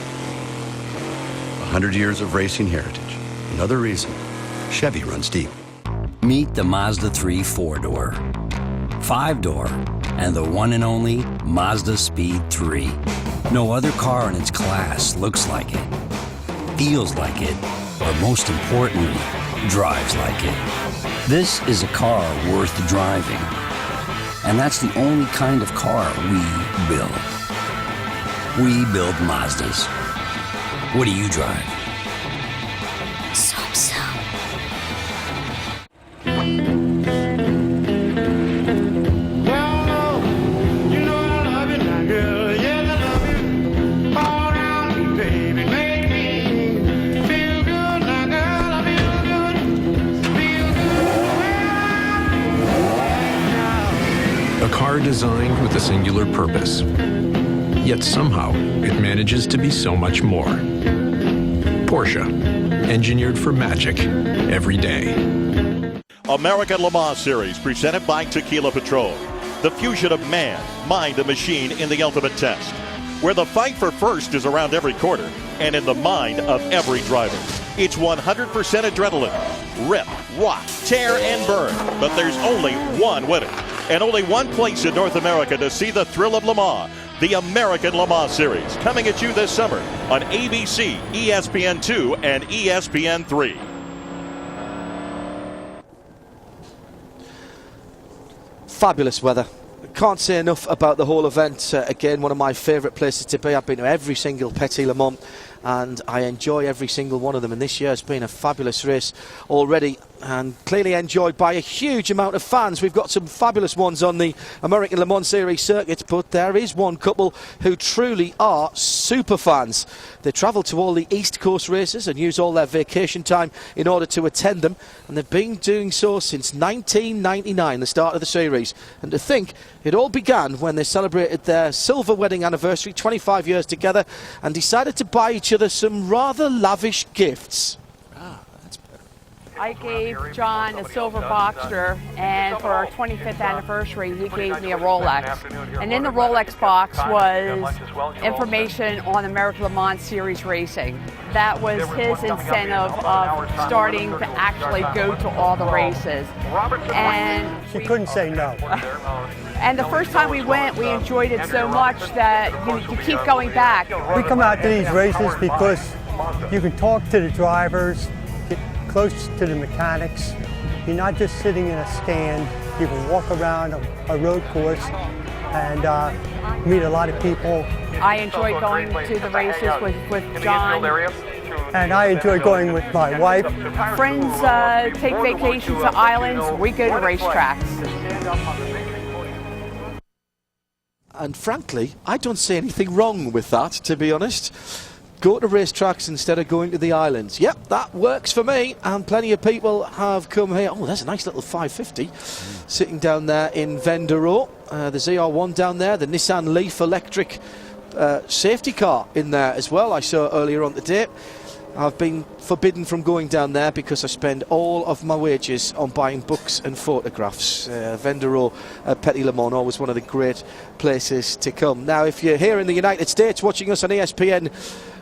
100 years of racing heritage. Another reason Chevy runs deep. Meet the Mazda 3 4-door, 5-door, and the one and only Mazda Speed 3. No other car in its class looks like it, feels like it, or most importantly, drives like it. This is a car worth driving. And that's the only kind of car we build. We build Mazdas. What do you drive? So. A car designed with a singular purpose. Yet somehow, it manages to be so much more. Porsche, engineered for magic every day. American Le Mans Series, presented by Tequila Patrol. The fusion of man, mind, and machine in the ultimate test, where the fight for first is around every corner and in the mind of every driver. It's 100% adrenaline. Rip, rock, tear, and burn. But there's only one winner, and only one place in North America to see the thrill of Le Mans. The American Le Mans Series, coming at you this summer on ABC, ESPN2, and ESPN3. Fabulous weather. Can't say enough about the whole event. Again, one of my favourite places to be. I've been to every single Petit Le Mans, and I enjoy every single one of them. And this year has been a fabulous race already, and clearly enjoyed by a huge amount of fans. We've got some fabulous ones on the American Le Mans Series circuit, but there is one couple who truly are super fans. They travel to all the East Coast races and use all their vacation time in order to attend them, and they've been doing so since 1999, the start of the series. And to think it all began when they celebrated their silver wedding anniversary, 25 years together, and decided to buy each other some rather lavish gifts. Ah, that's better. I gave John a silver Boxster, and for our 25th anniversary, he gave me a Rolex. And in the Rolex box was information on American Le Mans Series racing. That was his incentive of starting to actually go to all the races. And she couldn't say no. And the first time we went, we enjoyed it so much that you keep going back. We come out to these races because you can talk to the drivers, get close to the mechanics. You're not just sitting in a stand. You can walk around a road course and meet a lot of people. I enjoy going to the races with John. And I enjoy going with my wife. Friends take vacations to islands. We go to racetracks. And frankly, I don't see anything wrong with that, to be honest. Go to racetracks instead of going to the islands. Yep, that works for me. And plenty of people have come here. Oh, there's a nice little 550 sitting down there in Vendero. The ZR1 down there, the Nissan Leaf electric safety car in there as well, I saw earlier on today. I've been forbidden from going down there because I spend all of my wages on buying books and photographs. Vendero, Petit Le Mans, always one of the great places to come. Now, if you're here in the United States watching us on ESPN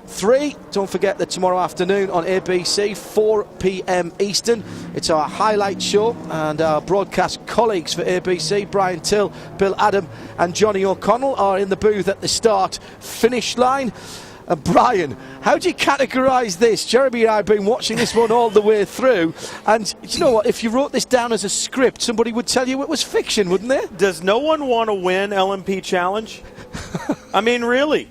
3, don't forget that tomorrow afternoon on ABC, 4 p.m. Eastern, it's our highlight show, and our broadcast colleagues for ABC, Brian Till, Bill Adam and Johnny O'Connell, are in the booth at the start-finish line. Brian, how do you categorise this? Jeremy and I have been watching this one all the way through, and you know what, if you wrote this down as a script, somebody would tell you it was fiction, wouldn't they? Does no one want to win LMP Challenge? I mean, really.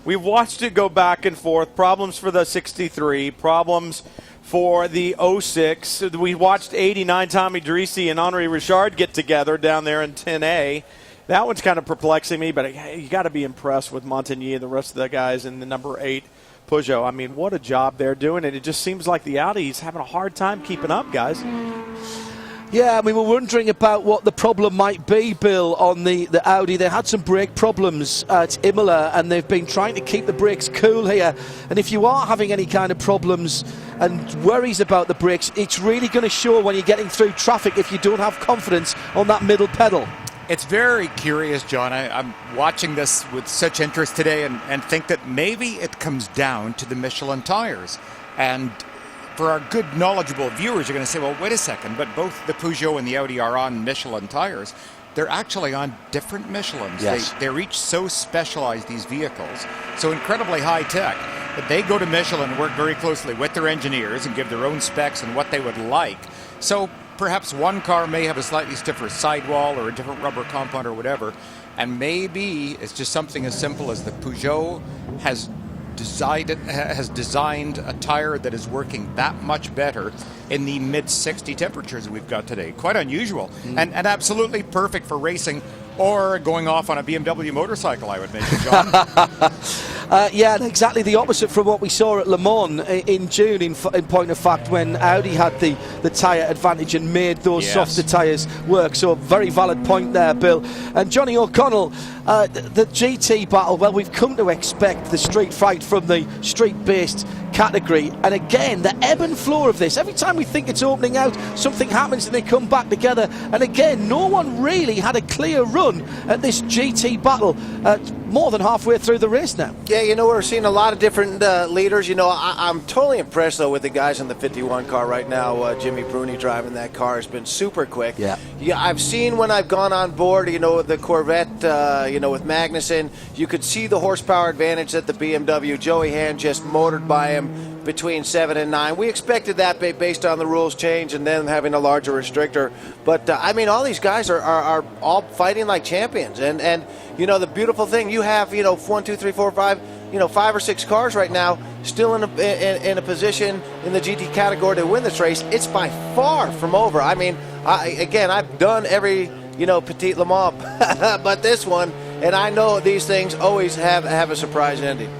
We've watched it go back and forth. Problems for the 63, problems for the 06. We watched 89 Tommy Dreese and Henri Richard get together down there in 10A. That one's kind of perplexing me, but you got to be impressed with Montagny and the rest of the guys in the number 8 Peugeot. I mean, what a job they're doing, and it just seems like the Audi's having a hard time keeping up, guys. Yeah, I mean, we're wondering about what the problem might be, Bill, on the Audi. They had some brake problems at Imola, and they've been trying to keep the brakes cool here. And if you are having any kind of problems and worries about the brakes, it's really going to show when you're getting through traffic if you don't have confidence on that middle pedal. It's very curious, John. I'm watching this with such interest today and think that maybe it comes down to the Michelin tires. And for our good, knowledgeable viewers, you're going to say, well, wait a second, but both the Peugeot and the Audi are on Michelin tires. They're actually on different Michelins. Yes. They're each so specialized, these vehicles, so incredibly high-tech, that they go to Michelin and work very closely with their engineers and give their own specs and what they would like. So perhaps one car may have a slightly stiffer sidewall or a different rubber compound or whatever, and maybe it's just something as simple as the Peugeot has designed a tire that is working that much better in the mid-60 temperatures we've got today. Quite unusual, and absolutely perfect for racing or going off on a BMW motorcycle, I would mention, John. Yeah, and exactly the opposite from what we saw at Le Mans in June, in point of fact, when Audi had the tyre advantage and made those softer tyres work. So very valid point there, Bill. And Johnny O'Connell, the GT battle, well, we've come to expect the street fight from the street-based category. And again, the ebb and flow of this, every time we think it's opening out, something happens and they come back together. And again, no one really had a clear run at this GT battle more than halfway through the race now. Yeah, you know, we're seeing a lot of different leaders. You know, I'm totally impressed, though, with the guys in the 51 car right now. Jimmy Bruni driving that car has been super quick. Yeah, I've seen when I've gone on board, you know, the Corvette, you know, with Magnussen, you could see the horsepower advantage that the BMW. Joey Hand just motored by him between 7 and 9. We expected that based on the rules change and then having a larger restrictor. But, I mean, all these guys are all fighting like champions. And you know, the beautiful thing, you have, you know, 1, 2, 3, 4, 5, you know, 5 or 6 cars right now still in a position in the GT category to win this race. It's by far from over. I mean, again, I've done every, you know, Petit Le Mans, but this one, and I know these things always have a surprise ending.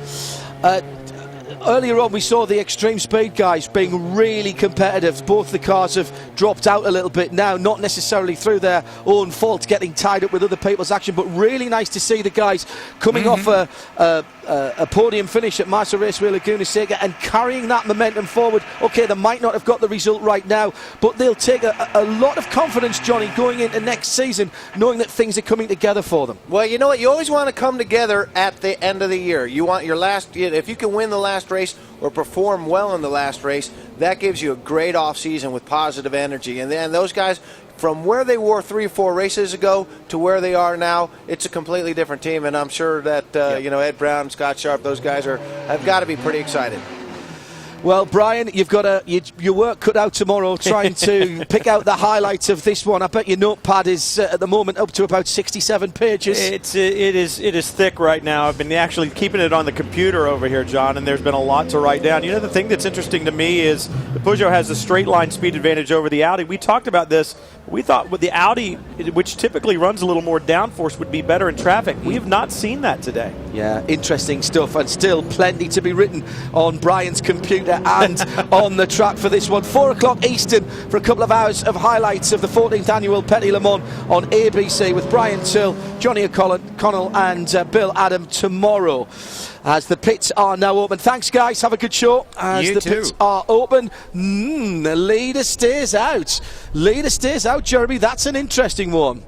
earlier on we saw the extreme speed guys being really competitive. Both the cars have dropped out a little bit now, not necessarily through their own fault, getting tied up with other people's action, but really nice to see the guys coming off a podium finish at Mazda Raceway Laguna Seca and carrying that momentum forward. Okay, they might not have got the result right now, but they'll take a lot of confidence, Johnny, going into next season, knowing that things are coming together for them. Well, you know what? You always want to come together at the end of the year. You want your last, if you can win the last race or perform well in the last race, that gives you a great off-season with positive energy. And then those guys, from where they were 3 or 4 races ago to where they are now, it's a completely different team. And I'm sure that Ed Brown, Scott Sharp, those guys have got to be pretty excited. Well, Brian, you've got your work cut out tomorrow trying to pick out the highlights of this one. I bet your notepad is at the moment up to about 67 pages. It is thick right now. I've been actually keeping it on the computer over here, John, and there's been a lot to write down. You know, the thing that's interesting to me is the Peugeot has a straight line speed advantage over the Audi. We talked about this. We thought with the Audi, which typically runs a little more downforce, would be better in traffic. We have not seen that today. Yeah, interesting stuff, and still plenty to be written on Brian's computer and on the track for this one. 4 o'clock Eastern for a couple of hours of highlights of the 14th annual Petit Le Mans on ABC with Brian Till, Johnny O'Connell and Bill Adam tomorrow, as the pits are now open. Thanks, guys. Have a good show. As You the too. pits are open, the leader stays out. Leader stays out, Jeremy. That's an interesting one.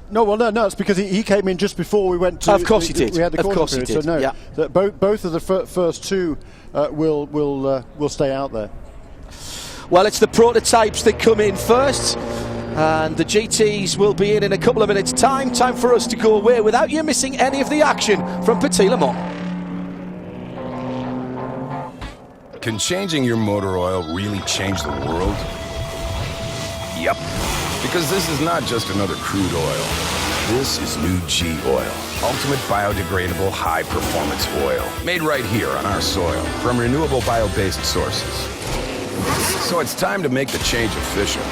No, well, no, it's because he came in just before we went to. Of course he did. We had the Of course caution he period, did. so no, Yeah. that both of the first two will stay out there. Well, it's the prototypes that come in first, and the GTs will be in a couple of minutes' time. Time for us to go away without you missing any of the action from Petit Le Mans. Can changing your motor oil really change the world? Yep. Because this is not just another crude oil. This is new G Oil. Ultimate biodegradable high-performance oil. Made right here on our soil from renewable bio-based sources. So it's time to make the change official.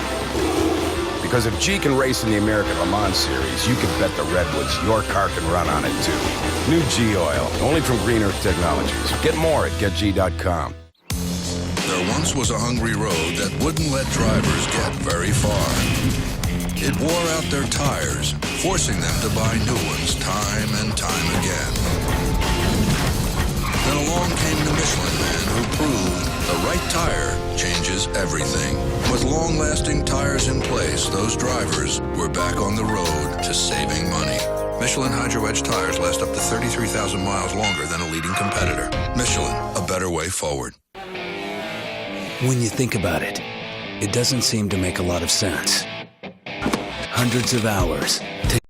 Because if G can race in the American Le Mans Series, you can bet the Redwoods your car can run on it too. New G Oil, only from Green Earth Technologies. Get more at getg.com. There once was a hungry road that wouldn't let drivers get very far. It wore out their tires, forcing them to buy new ones time and time again. Then along came the Michelin Man who proved the right tire changes everything. With long-lasting tires in place, those drivers were back on the road to saving money. Michelin Hydro Edge tires last up to 33,000 miles longer than a leading competitor. Michelin, a better way forward. When you think about it, it doesn't seem to make a lot of sense. Hundreds of hours